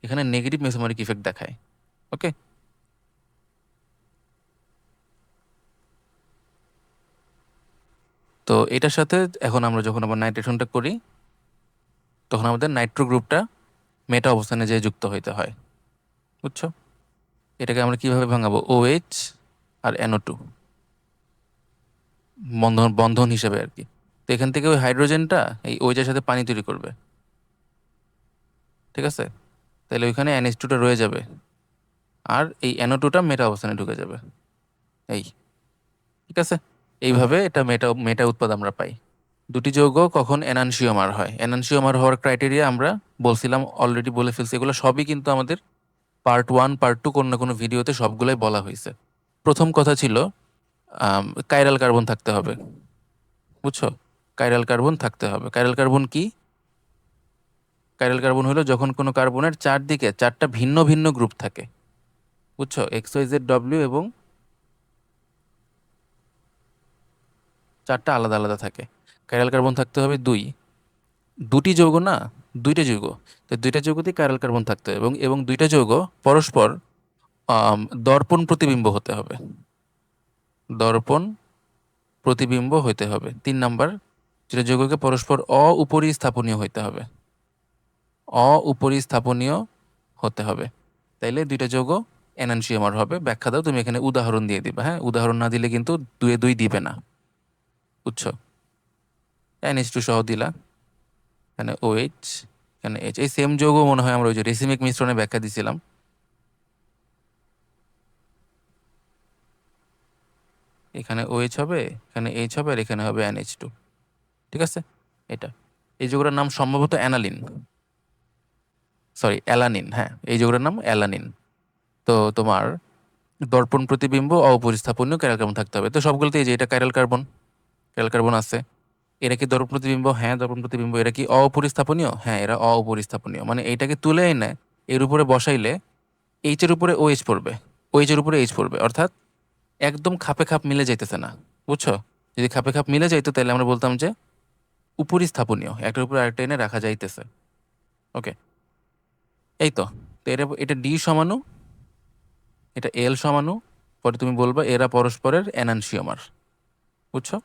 এখানে নেগেটিভ মেসোমারিক ইফেক্ট দেখায়। ওকে, তো এটার সাথে এখন আমরা যখন আবার নাইট্রেশনটা করি, তখন আমাদের নাইট্রো গ্রুপটা মেটা অবস্থানে যেয়ে যুক্ত হইতে হয়। বুঝছো? এটাকে আমরা কিভাবে ভাঙাবো? OH আর NO2 বন্ধন হিসেবে আর কি। তো এখান থেকে ওই হাইড্রোজেনটা এই OH এর সাথে পানি তৈরি করবে। ঠিক আছে, তাহলে ওইখানে NH2টা রয়ে যাবে, আর এই NO2টা মেটা অবস্থানে ঢুকে যাবে। এই, ঠিক আছে, এইভাবে এটা মেটা মেটা উৎপাদ আমরা পাই। দুটি যৌগ কখন এনানসিওমার হয়? এনানসিওমার হওয়ার ক্রাইটেরিয়া আমরা বলছিলাম, অলরেডি বলে ফেলছি। এগুলো সবই কিন্তু আমাদের পার্ট 1 পার্ট 2 কোনো না কোনো ভিডিওতে সবগুলোই বলা হয়েছে। প্রথম কথা ছিল কাইরাল কার্বন থাকতে হবে। বুঝছো? কাইরাল কার্বন থাকতে হবে। কাইরাল কার্বন কি? কাইরাল কার্বন হলো যখন কোনো কার্বনের চারদিকে চারটা ভিন্ন ভিন্ন গ্রুপ থাকে। বুঝছো? XYZW এবং চারটা আলাদা আলাদা থাকে। কাইরাল কার্বন থাকতে হবে দুটি যৌগ না, দুইটা যৌগ। তো দুইটা যৌগতেই কাইরাল কার্বন থাকতে হবে, এবং এবং দুইটা যৌগ পরস্পর দর্পণ প্রতিবিম্ব হতে হবে। দর্পণ প্রতিবিম্ব হইতে হবে। 3 নাম্বার, যেটা যৌগকে পরস্পর অউপরিস্থাপনীয় হইতে হবে। অউপরিস্থাপনীয় হতে হবে। তাইলে দুইটা যৌগ এনানসিওমার হবে। ব্যাখ্যা দাও, তুমি এখানে উদাহরণ দিয়ে দিবা। হ্যাঁ, উদাহরণ না দিলে কিন্তু 2 দিবে না। বুঝছো? NH2 সহ দিলা, এখানে OH, এখানে H। এই সেম যৌগ মনে হয় আমরা ওই যে রেসিমিক মিশ্রণে ব্যাখ্যা দিছিলাম। এখানে OH হবে, এখানে H হবে, আর এখানে হবে NH2। ঠিক আছে, এটা এই যৌগটার নাম সম্ভবত অ্যানালিন, সরি অ্যালানিন। হ্যাঁ, এই যৌগটার নাম অ্যালানিন। তো তোমার দর্পণ প্রতিবিম্ব অপরিস্থাপনীয় কাইরাল কার্বন থাকতে হবে। তো সবগুলোতে এই যে এটা কাইরাল কার্বন আছে। এরা কি দর্পণ প্রতিবিম্ব? হ্যাঁ, দর্পণ প্রতিবিম্ব। এরা কি অপরিস্থাপনীয়? হ্যাঁ, এরা অপরিস্থাপনীয়। মানে এইটাকে তুলে এনে এর উপরে বসাইলে এইচ এর উপরে OH পড়বে, OH এর উপরে H পড়বে, অর্থাৎ একদম খাপে খাপ মিলে যাইতেছে না। বুঝছো? যদি খাপে খাপ মিলে যাইতো তাহলে আমরা বলতাম যে উপরিস্থাপনীয়, একটার উপরে আরেকটা এনে রাখা যাইতেছে। ওকে, এই তো। তো এটা এটা D সমাণু, এটা L সমাণু। পরে তুমি বলবা এরা পরস্পরের এনানসিওমার। বুঝছো?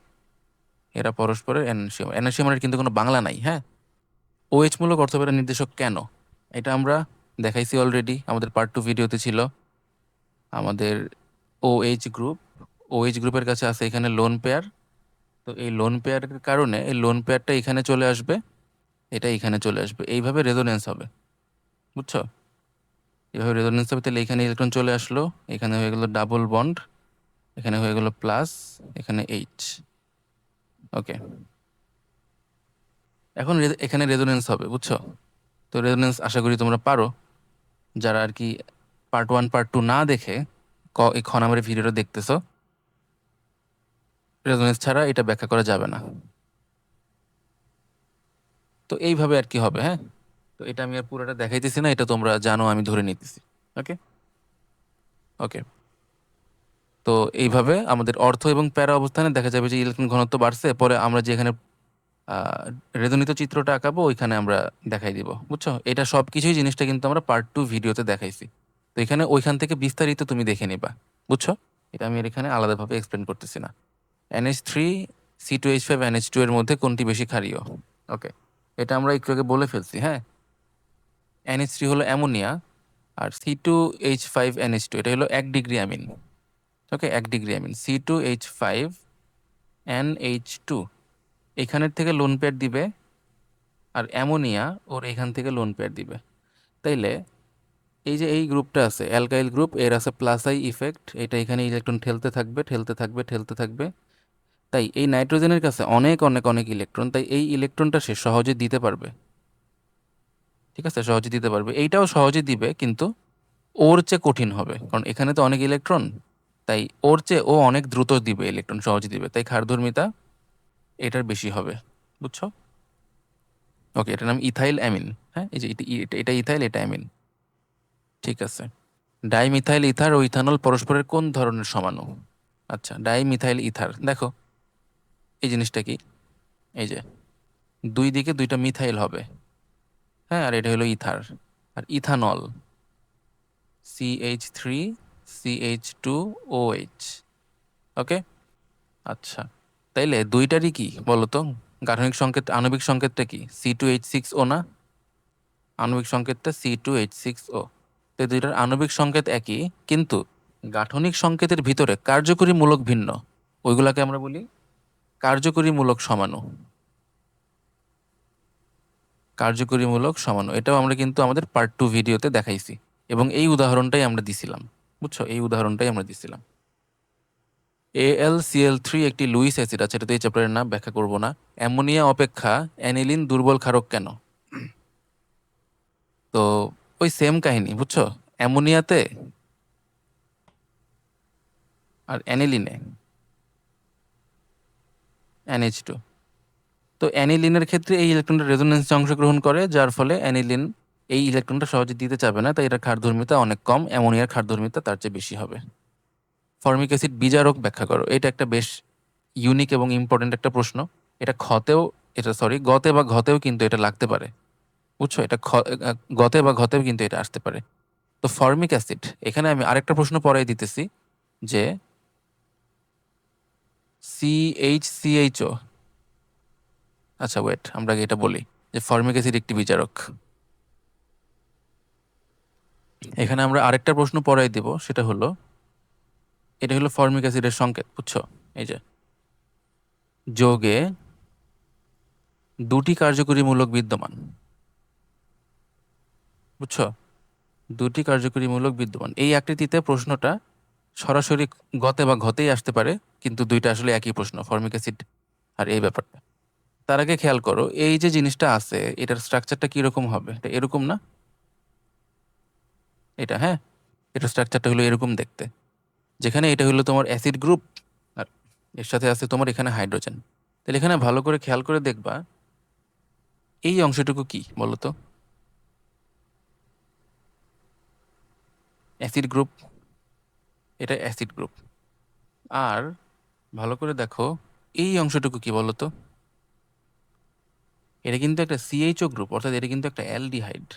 এরা পরস্পরের এনানসিওমার। এনানসিওমারের কিন্তু কোনো বাংলা নাই। হ্যাঁ, OH মূলক অর্থপেরা নির্দেশক কেন? এটা আমরা দেখাইছি অলরেডি, আমাদের পার্ট 2 ভিডিওতে ছিল। আমাদের OH গ্রুপ, OH গ্রুপের কাছে আছে এখানে লোন পেয়ার। তো এই লোন পেয়ারের কারণে এই লোন পেয়ারটা এখানে চলে আসবে, এটা এখানে চলে আসবে, এইভাবে রেজোনেন্স হবে। বুঝছো? এইভাবে রেজোনেন্স হবে। তাহলে এখানে ইলেকট্রন চলে আসলো, এখানে হয়ে গেল ডাবল বন্ড, এখানে হয়ে গেল প্লাস, এখানে H। ওকে, এখন এখানে রেজোনেন্স হবে। বুঝছো? তো রেজোনেন্স আশা করি তোমরা পারো, যারা আর কি পার্ট 1 পার্ট 2 না দেখে এই নাম্বারের ভিডিওটা দেখতেছো। রেজোনেন্স ছাড়া এটা ব্যাখ্যা করা যাবে না। তো এইভাবে আর কি হবে। হ্যাঁ, তো এটা আমি আর পুরোটা দেখাইতেছি না, এটা তোমরা জানো, আমি ধরে নিতেছি। ওকে, ওকে। তো এইভাবে আমাদের অর্থ এবং প্যারা অবস্থানে দেখা যাবে যে ইলেকট্রন ঘনত্ব বাড়ছে, পরে আমরা যে এখানে রেজনিত চিত্রটা আঁকাবো ওইখানে আমরা দেখাই দিব। বুঝছো? এটা সব কিছুই জিনিসটা কিন্তু আমরা পার্ট 2 ভিডিওতে দেখাইছি। তো এখানে ওইখান থেকে বিস্তারিত তুমি দেখে নিবা। বুঝছো? এটা আমি আর এখানে আলাদাভাবে এক্সপ্লেন করতেছি না। NH3 C2H5 NH2 এর মধ্যে কোনটি বেশি ক্ষারীয়? ওকে, এটা আমরা একটু আগে বলে ফেলছি। হ্যাঁ, NH3 হলো অ্যামোনিয়া, আর C2H5 NH2 এটা হলো 1 ডিগ্রি অ্যামিন। ওকে, 1 ডিগ্রি অ্যামিন। C2H5 NH2 এখানের থেকে লোন পেয়ার দিবে, আর অ্যামোনিয়া ওর এখান থেকে লোন পেয়ার দিবে। তাইলে এই যে এই গ্রুপটা আছে অ্যালকাইল গ্রুপ, এর আছে প্লাস আই ইফেক্ট, এটা এখানে ইলেকট্রন ঠেলতে থাকবে ঠেলতে থাকবে ঠেলতে থাকবে। তাই এই নাইট্রোজেনের কাছে অনেক অনেক অনেক ইলেকট্রন, তাই এই ইলেকট্রনটা সে সহজে দিতে পারবে। ঠিক আছে, সহজে দিতে পারবে। এইটাও সহজে দিবে, কিন্তু ওর চেয়ে কঠিন হবে, কারণ এখানে তো অনেক ইলেকট্রন। তাই ওর চেয়ে ও অনেক দ্রুত দিবে, ইলেকট্রন সহজে দিবে, তাই ক্ষারধর্মিতা এটার বেশি হবে। বুঝছো? ওকে, এটার নাম ইথাইল অ্যামিন। হ্যাঁ, এই যে এটা ইথাইল, এটা অ্যামিন। ঠিক আছে। ডাইমিথাইল ইথার ও ইথানল পরস্পরের কোন ধরনের সমাণু? আচ্ছা, ডাইমিথাইল ইথার দেখো, এই জিনিসটা কি, এই যে দুই দিকে দুইটা মিথাইল হবে। হ্যাঁ, আর এটা হলো ইথার। আর ইথানল CH3 CH2OH। ওকে, আচ্ছা। তাইলে দুইটারই কি বলতো গাঠনিক সংকেত, আণবিক সংকেতটা কি? C2H6O না? আণবিক সংকেতটা C2H6O। তো দুইটার আণবিক সংকেত একই, কিন্তু গাঠনিক সংকেতের ভিতরে কার্যকরী মূলক ভিন্ন। ওইগুলাকে আমরা বলি কার্যকরী মূলক সমাণু। কার্যকরী মূলক সমাণু, এটাও আমরা কিন্তু আমাদের পার্ট 2 ভিডিওতে দেখাইছি, এবং এই উদাহরণটাই আমরা দিছিলাম। বুঝছো, এই উদাহরণটাই আমরা দিছিলাম। AlCl3 একটি লুইস অ্যাসিড আছে, এটা তো এই চ্যাপ্টারের নাম, ব্যাখ্যা করব না। অ্যামোনিয়া অপেক্ষা অ্যানিলিন দুর্বল ক্ষারক কেন? তো ওই সেম কাহিনী, বুঝছো। অ্যামোনিয়াতে আর অ্যানিলিনে NH2। তো অ্যানিলিনের ক্ষেত্রে এই ইলেকট্রনটা রেজোনেন্সে অংশগ্রহণ করে, যার ফলে অ্যানিলিন এই ইলেকট্রনটা সহজে দিতে চাবে না, তাই এটার ক্ষারধর্মিতা অনেক কম, অ্যামোনিয়ার ক্ষারধর্মিতা তার চেয়ে বেশি হবে। ফর্মিক অ্যাসিড বিজারক ব্যাখ্যা করো। এটা একটা বেশ ইউনিক এবং ইম্পর্টেন্ট একটা প্রশ্ন। এটা খতেও, এটা সরি গতে বা ঘতেও কিন্তু এটা লাগতে পারে। বুঝছো, এটা গতে বা ঘতেও কিন্তু এটা আসতে পারে। তো ফর্মিক অ্যাসিড, এখানে আমি আরেকটা প্রশ্ন পরে দিতেছি, যে CHCHO, আচ্ছা ওয়েট, আমরা আগে এটা বলি যে ফর্মিক অ্যাসিড একটি বিজারক। এখানে আমরা আরেকটা প্রশ্ন পরে দেব, সেটা হলো, এটা হলো ফর্মিক অ্যাসিডের সংকেত। বুঝছো, এই যে যৌগে দুটি কার্যকরী মূলক বিদ্যমান। বুঝছো, দুটি কার্যকরী মূলক বিদ্যমান, এই আকৃতিতে প্রশ্নটা সরাসরি গতে বা ঘতেই আসতে পারে, কিন্তু দুইটা আসলে একই প্রশ্ন, ফর্মিক অ্যাসিড আর এই ব্যাপারটা। তার আগে খেয়াল করো, এই যে জিনিসটা আছে এটার স্ট্রাকচারটা কিরকম হবে? এটা এরকম না? এটা, হ্যাঁ, এটার স্ট্রাকচারটা হলো এরকম দেখতে, যেখানে এটা হলো তোমার অ্যাসিড গ্রুপ, আর এর সাথে আছে তোমার এখানে হাইড্রোজেন। তাহলে এখানে ভালো করে খেয়াল করে দেখবা, এই অংশটুকু কি বলতো? অ্যাসিড গ্রুপ, এটা অ্যাসিড গ্রুপ। আর ভালো করে দেখো, এই অংশটুকু কি বলতো? এটা কিন্তু একটা CHO গ্রুপ, অর্থাৎ এটা কিন্তু একটা অ্যালডিহাইড।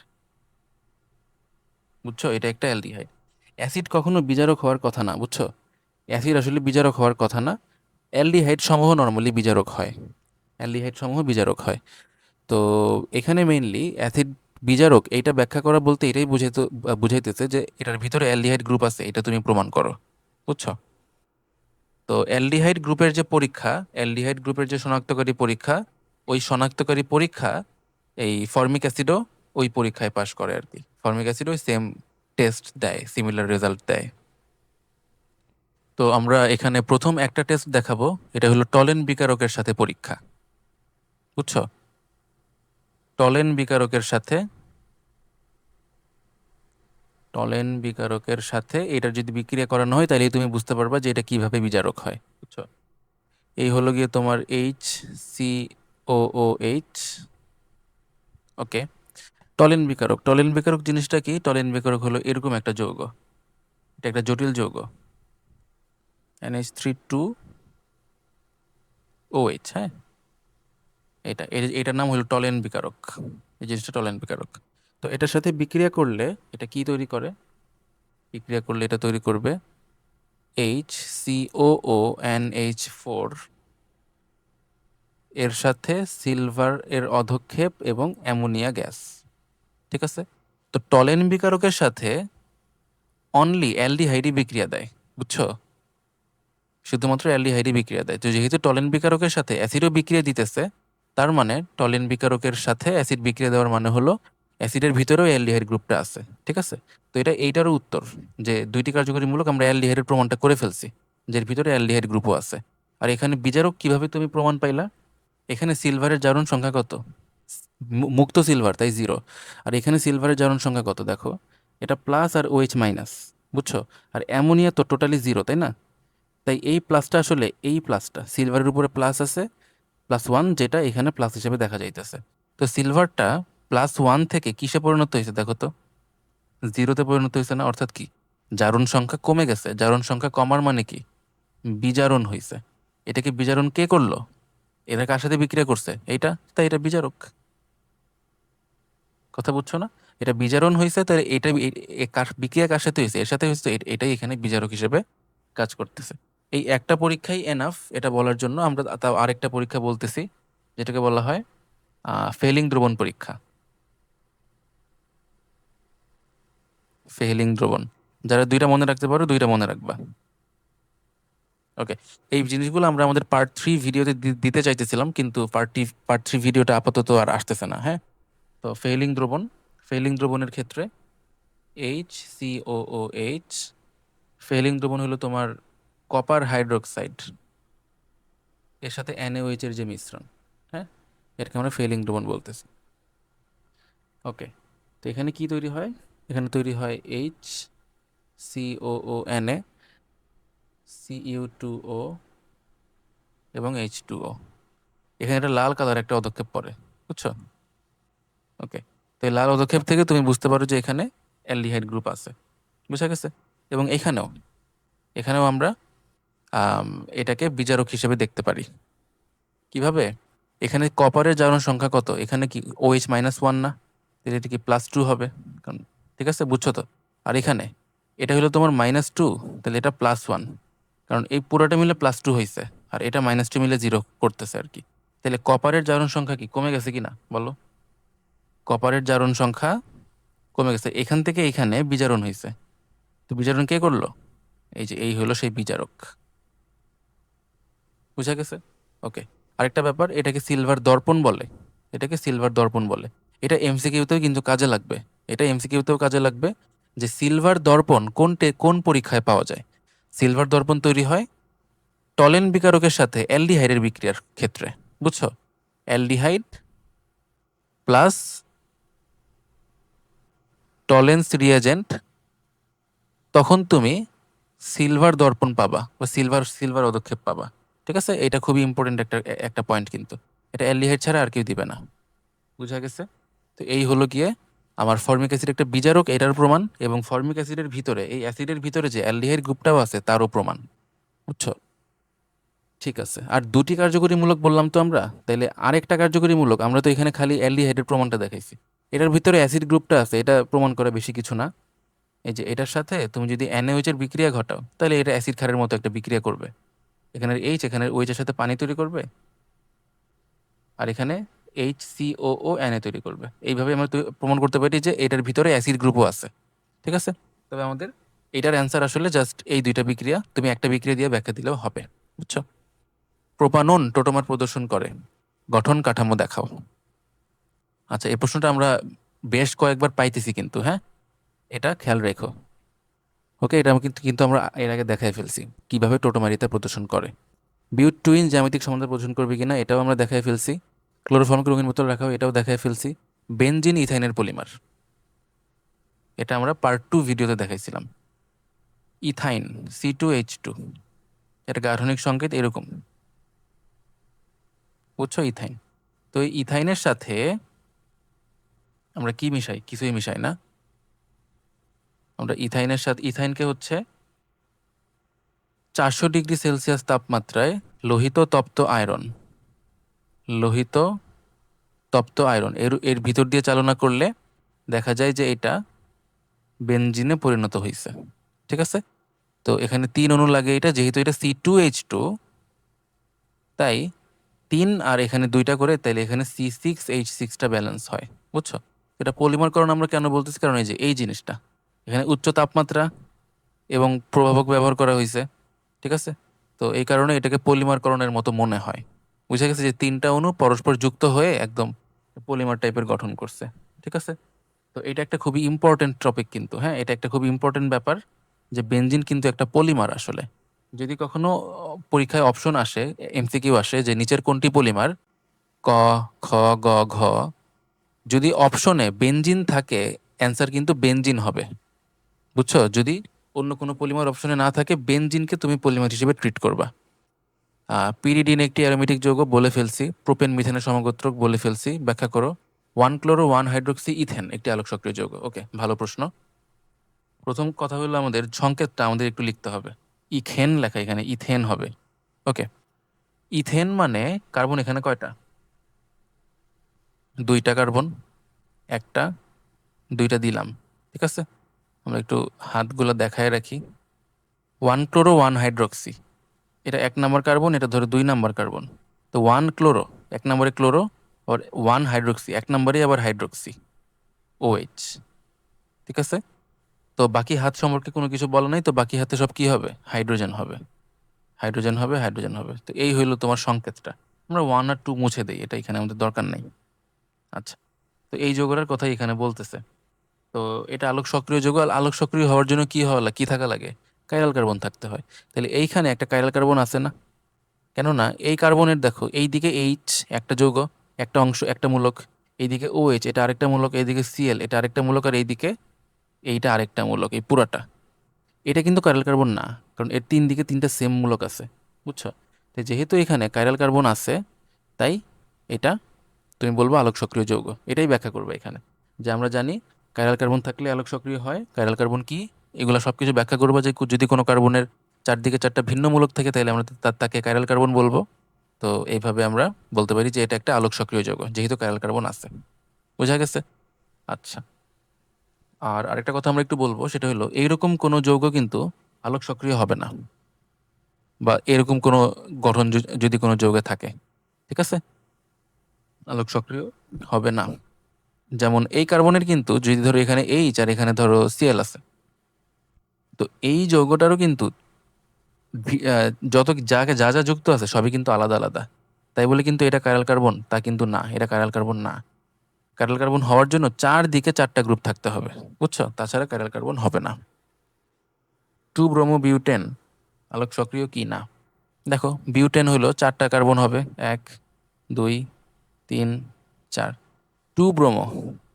বুঝছো, এটা একটা অ্যালডিহাইড। অ্যাসিড কখনো বিজারক হওয়ার কথা না, বুঝছো। অ্যাসিড আসলে বিজারক হওয়ার কথা না, অ্যালডিহাইড সমূহ নর্মালি বিজারক হয়, অ্যালডিহাইড সমূহ বিজারক হয়। তো এখানে মেইনলি অ্যাসিড বিজারক এইটা ব্যাখ্যা করা বলতে এটাই বুঝাইতেছে যে এটার ভিতরে অ্যালডিহাইড গ্রুপ আছে, এটা তুমি প্রমাণ করো। বুঝছো? তো অ্যালডিহাইড গ্রুপের যে পরীক্ষা, অ্যালডিহাইড গ্রুপের যে শনাক্তকারী পরীক্ষা, ওই শনাক্তকারী পরীক্ষা এই ফর্মিক অ্যাসিডও ওই পরীক্ষায় পাশ করে আর কি। ফর্মিক অ্যাসিড ওই সেম টেস্ট দেয়, সিমিলার রেজাল্ট দেয়। তো আমরা এখানে প্রথম একটা টেস্ট দেখাবো, এটা হলো টলেন বিকারকের সাথে পরীক্ষা। বুঝছো, টলেন বিকারকের সাথে, টলেন বিকারকের সাথে এটার যদি বিক্রিয়া করানো হয়, তাহলে তুমি বুঝতে পারবা যে এটা কিভাবে বিজারক হয়। বুঝছো, এই হলো গিয়ে তোমার HCOOH। ওকে, টলেন বিকারক, টলেন বিকারক জিনিসটা কি? টলেন বিকারক হলো এরকম একটা যৌগ, এটা একটা জটিল যৌগ, NH3 2OH। হ্যাঁ, এটার নাম হলো টলেন বিকারক, এই জিনিসটা টলেন বিকারক। তো এটার সাথে বিক্রিয়া করলে এটা কি তৈরি করে? বিক্রিয়া করলে এটা তৈরি করবে HCOONH4, এর সাথে সিলভার এর অধক্ষেপ এবং অ্যামোনিয়া গ্যাস। ঠিক আছে, তো টলেন বিকারকের সাথে অনলি অ্যালডিহাইডই বিক্রিয়া দেয়। বুঝছো, শুধুমাত্র অ্যালডিহাইডই বিক্রিয়া দেয়। তো যেহেতু টলেন বিকারকের সাথে অ্যাসিডও বিক্রিয়া দিতেছে, তার মানে টলেন বিকারকের সাথে অ্যাসিড বিক্রিয়া দেওয়ার মানে হলো অ্যাসিডের ভিতরেও অ্যালডিহাইড গ্রুপটা আছে। ঠিক আছে? তো এইটারও উত্তর যে দুইটি কার্যকরী মূলক আমরা অ্যালডিহাইডের প্রমাণটা করে ফেলছি, যে এর ভিতরে অ্যালডিহাইড গ্রুপও আছে। আর এখানে বিজারক কিভাবে তুমি প্রমাণ পাইলা? এখানে সিলভারের জারণ সংখ্যা কত? মুক্ত সিলভার, তাই 0। আর এখানে সিলভারের জারণ সংখ্যা কত দেখো, এটা প্লাস আর OH মাইনাস, বুঝছো? আর অ্যামোনিয়া তো টোটালি 0, তাই না? তাই এই প্লাসটা আসলে এই প্লাসটা সিলভারের উপরে প্লাস আছে +1, যেটা এখানে প্লাস হিসেবে দেখা যাইতেছে। তো সিলভারটা +1 থেকে কিসে পরিণত হয়েছে দেখো তো? 0তে পরিণত হয়েছে না? অর্থাৎ কি, জারণ সংখ্যা কমে গেছে। জারণ সংখ্যা কমার মানে কি? বিজারণ হয়েছে। এটাকে বিজারণ কে করলো? এরা কার সাথে বিক্রিয়া করছে? এইটা, তাই এটা বিজারক। কথা বুঝছো না? এটা বিজারণ হয়েছে, তাই এটা বিক্রিয়া কার সাথে হয়েছে? এর সাথে হয়েছে। এটাই এখানে বিজারক হিসেবে কাজ করতেছে। এই একটা পরীক্ষাই এনাফ এটা বলার জন্য। আমরা তাও আরেকটা পরীক্ষা বলতেছি, যেটাকে বলা হয় ফেলিং দ্রবণ পরীক্ষা। ফেলিং দ্রবণ, যারা 2টা মনে রাখতে পারো 2টা মনে রাখবা। ওকে, এই জিনিসগুলো আমরা আমাদের পার্ট 3 ভিডিওতে দিতে চাইতেছিলাম, কিন্তু পার্ট 3 ভিডিওটা আপাতত আর আসতেছে না। হ্যাঁ, তো ফেলিং দ্রবণের ক্ষেত্রে HCOOH, ফেলিং দ্রবণ হলো তোমার কপার হাইড্রোক্সাইড এর সাথে NaOH এর যে মিশ্রণ। হ্যাঁ, এটাকে আমরা ফেলিং দ্রবণ বলতেছি। ওকে, তো এখানে কি তৈরি হয়? এখানে তৈরি হয় HCOONA, Cu2O এবং H2O। এখানে একটা লাল কালার একটা পদক্ষেপ পড়ে, বুঝছো? ওকে, তো এই লাল পদক্ষেপ থেকে তুমি বুঝতে পারো যে এখানে অ্যালডিহাইড গ্রুপ আছে। বুঝা গেছে? এবং এখানেও আমরা এটাকে বিজারক হিসেবে দেখতে পারি। কিভাবে? এখানে কপারের জারণ সংখ্যা কত? এখানে কি OH-1 না? তাহলে এটা কি +2 হবে? কারণ, ঠিক আছে, বুঝছো তো? আর এখানে এটা হলো তোমার -2, তাহলে এটা +1, কারণ এই পুরোটা মিলে +2 হয়েছে, আর এটা -2 মিলে 0 করতেছে আর কি। তাহলে কপারের জারণ সংখ্যা কি কমে গেছে কিনা বলো? কপারের জারণ সংখ্যা কমে গেছে। এখান থেকে এখানে বিজারণ হয়েছে। তো বিজারণ কে করলো? এই হলো সেই বিজারক। বুঝা গেছে? ওকে, আরেকটা ব্যাপার, এটাকে সিলভার দর্পণ বলে। এটা এমসিকিউতেও কিন্তু কাজে লাগবে। কাজে লাগবে যে সিলভার দর্পণ কোন পরীক্ষায় পাওয়া যায়। সিলভার দর্পণ তৈরি হয় টলেন বিকারকের সাথে অ্যালডিহাইডের বিক্রিয়ার ক্ষেত্রে। বুঝছো? অ্যালডিহাইড প্লাস টলেন্স রিয়েজেন্ট, তখন তুমি সিলভার দর্পণ পাবা বা সিলভার পদক্ষেপ পাবা। ঠিক আছে, এটা খুবই ইম্পর্টেন্ট একটা পয়েন্ট, কিন্তু এটা অ্যালডিহাইড ছাড়া আর কেউ দিবে না। বুঝা গেছে? তো এই হলো গিয়ে আমার ফর্মিক অ্যাসিড একটা বিজারক, এটার প্রমাণ, এবং ফর্মিক অ্যাসিডের ভিতরে এই অ্যাসিডের ভিতরে যে অ্যালডিহাইড গ্রুপটাও আছে তারও প্রমাণ। বুঝছো? ঠিক আছে, আর 2টি কার্যকরী মূলক বললাম তো আমরা, তাইলে আরেকটা কার্যকরী মূলক, আমরা তো এখানে খালি অ্যালডিহাইডের প্রমাণটা দেখাইছি, এটার ভিতরে অ্যাসিড গ্রুপটা আছে, এটা প্রমাণ করা বেশি কিছু না। এই যে এটার সাথে তুমি যদি NaOH এর বিক্রিয়া ঘটাও, তাহলে এটা অ্যাসিড ক্ষারের মতো একটা বিক্রিয়া করবে। এখানে এখানে OH এর সাথে পানি তৈরি করবে, আর এখানে HCOONA তৈরি করবে। এইভাবে আমরা প্রমাণ করতে পারি যে এটার ভিতরে অ্যাসিড গ্রুপও আছে। ঠিক আছে, তবে আমাদের এটার অ্যান্সার আসলে জাস্ট এই 2টা বিক্রিয়া, তুমি একটা বিক্রিয়া দিয়ে ব্যাখ্যা দিলেও হবে। বুঝছো? প্রোপানন টোটোমার প্রদর্শন করে, গঠন কাঠামো দেখাও। আচ্ছা, এই প্রশ্নটা আমরা বেশ কয়েকবার পাইতেছি কিন্তু। হ্যাঁ, এটা খেয়াল রেখো। ওকে, এটা কিন্তু আমরা এর আগে দেখাই ফেলছি কিভাবে টোটোমারিতে প্রদর্শন করে। বিউট টুইন জ্যামিতিক সমান্তরাল প্রদর্শন করবে কিনা এটাও আমরা দেখাই ফেলছি। ক্লোরোফর্মকে রঙিন বোতল রাখাও, এটাও দেখাই ফেলছি। বেনজিন ইথাইনের পলিমার, এটা আমরা পার্ট 2 ভিডিওতে দেখাইছিলাম। ইথাইন C2H2, এর গাঠনিক সংকেত এরকম। বুঝছো? ইথাইন। তো এই ইথাইনের সাথে আমরা কি মিশাই? কিছুই মিশাই না। আমরা ইথাইনকে হচ্ছে 400 ডিগ্রি সেলসিয়াস তাপমাত্রায় লোহিত তপ্ত আয়রন এর ভিতর দিয়ে চালনা করলে দেখা যায় যে এটা বেনজিনে পরিণত হয়েছে। ঠিক আছে, তো এখানে 3 অণু লাগে। এটা যেহেতু এটা C2H2, তাই 3 আর এখানে 2টা করে, তাইলে এখানে C6H6টা ব্যালেন্স হয়। বুঝছো? এটা পলিমারকরণ আমরা কেন বলতেছি? কারণ এই জিনিসটা এখানে উচ্চ তাপমাত্রা এবং প্রভাবক ব্যবহার করা হয়েছে। ঠিক আছে, তো এই কারণে এটাকে পলিমারকরণের মতো মনে হয়। বুঝা গেছে যে 3টা অণু পরস্পর যুক্ত হয়ে একদম পলিমার টাইপের গঠন করছে। ঠিক আছে? তো এটা একটা খুবই ইম্পর্টেন্ট টপিক কিন্তু, হ্যাঁ? এটা একটা খুবই ইম্পর্টেন্ট ব্যাপার যে বেনজিন কিন্তু একটা পলিমার আসলে। যদি কখনো পরীক্ষায় অপশন আসে, এমসিকিউ আসে যে নিচের কোনটি পলিমার? ক, খ, গ, ঘ। যদি অপশনে বেনজিন থাকে, অ্যান্সার কিন্তু বেনজিন হবে। বুঝছো? যদি অন্য কোনো পলিমার অপশনে না থাকে, বেনজিনকে তুমি পলিমার হিসেবে ট্রিট করবা। পিরিডিন একটি অ্যারোমেটিক যৌগ, বলে ফেলছি। প্রোপেন মিথেনের সমগোত্রক, বলে ফেলছি। ব্যাখ্যা করো। 1 ক্লোরো 1 হাইড্রোক্সি ইথেন একটি আলোক সক্রিয় যৌগ। ওকে, ভালো প্রশ্ন। প্রথম কথা হলো আমাদের সংকেতটা আমাদের একটু লিখতে হবে। ইথেন লেখা, এখানে ইথেন হবে। ওকে, ইথেন মানে কার্বন এখানে কয়টা? 2টা কার্বন, একটা, 2টা দিলাম। ঠিক আছে, আমরা একটু হাতগুলো দেখায় রাখি। 1 ক্লোরো 1 হাইড্রোক্সি, এটা 1 নম্বর কার্বন, এটা ধরো 2 নম্বর কার্বন। তো 1 ক্লোরো, 1 নম্বরে ক্লোরো, আর 1 হাইড্রোক্সি, 1 নম্বরে আবার হাইড্রোক্সি, OH। ঠিক আছে, তো বাকি হাত সম্পর্কে কোনো কিছু বলা নাই, তো বাকি হাতে সব কি হবে? হাইড্রোজেন হবে, হাইড্রোজেন হবে, হাইড্রোজেন হবে। তো এই হইলো তোমার সংকেতটা। আমরা 1 আর 2 মুছে দিই, এটা এখানে আমাদের দরকার নেই। আচ্ছা, তো এই যৌগটার কথাই এখানে বলতেছে। তো এটা আলোক সক্রিয় যৌগ। আর আলোক সক্রিয় হওয়ার জন্য কি থাকা লাগে? কাইরাল কার্বন থাকতে হয়। তাহলে এইখানে একটা কাইরাল কার্বন আছে না? কেননা এই কার্বনের দেখো, এই দিকে এইচ একটা যৌগ, একটা অংশ, একটা মূলক। এইদিকে OH, এটা আরেকটা মূলক। এইদিকে Cl, এটা আরেকটা মূলক। আর এইদিকে এইটা আরেকটা মূলক, এই পুরাটা। এটা কিন্তু কাইরাল কার্বন না, কারণ এর 3 দিকে 3টা সেম মূলক আছে। বুঝছো? তো যেহেতু এখানে কাইরাল কার্বন আছে, তাই এটা তুমি বলবো আলোক সক্রিয় যৌগ। এটাই ব্যাখ্যা করবে এখানে, যে আমরা জানি কাইরাল কার্বন থাকলে আলোক সক্রিয় হয়। কাইরাল কার্বন কি, এগুলো সব কিছু ব্যাখ্যা করবো। যে যদি কোনো কার্বনের 4 দিকে 4টা ভিন্ন মূলক থাকে, তাহলে আমরা তাকে কাইরাল কার্বন বলবো। তো এইভাবে আমরা বলতে পারি যে এটা একটা আলোক সক্রিয় যৌগ, যেহেতু কাইরাল কার্বন আছে। বোঝা গেছে? আচ্ছা, আর আরেকটা কথা আমরা একটু বলবো, সেটা হলো এইরকম কোনো যৌগ কিন্তু আলোক সক্রিয় হবে না, বা এরকম কোনো গঠন যদি কোনো যৌগে থাকে, ঠিক আছে, আলোক সক্রিয় হবে না। যেমন এই কার্বনের কিন্তু যদি ধরো এখানে এইচ আর এখানে ধরো Cl আছে, তো এই যৌগটারও কিন্তু যত যা যা যা যুক্ত আছে সবই কিন্তু আলাদা আলাদা। তাই বলে কিন্তু এটা কাইরাল কার্বন তা কিন্তু না, এটা কাইরাল কার্বন না। কাইরাল কার্বন হওয়ার জন্য 4 দিকে 4টা গ্রুপ থাকতে হবে। বুঝছো? তাছাড়া কাইরাল কার্বন হবে না। 2 ব্রোমো বিউটেন আলোক সক্রিয় কি না? দেখো, বিউটেন হলো 4টা কার্বন হবে, 1, 2, 3, 4। 2 ব্রোমো,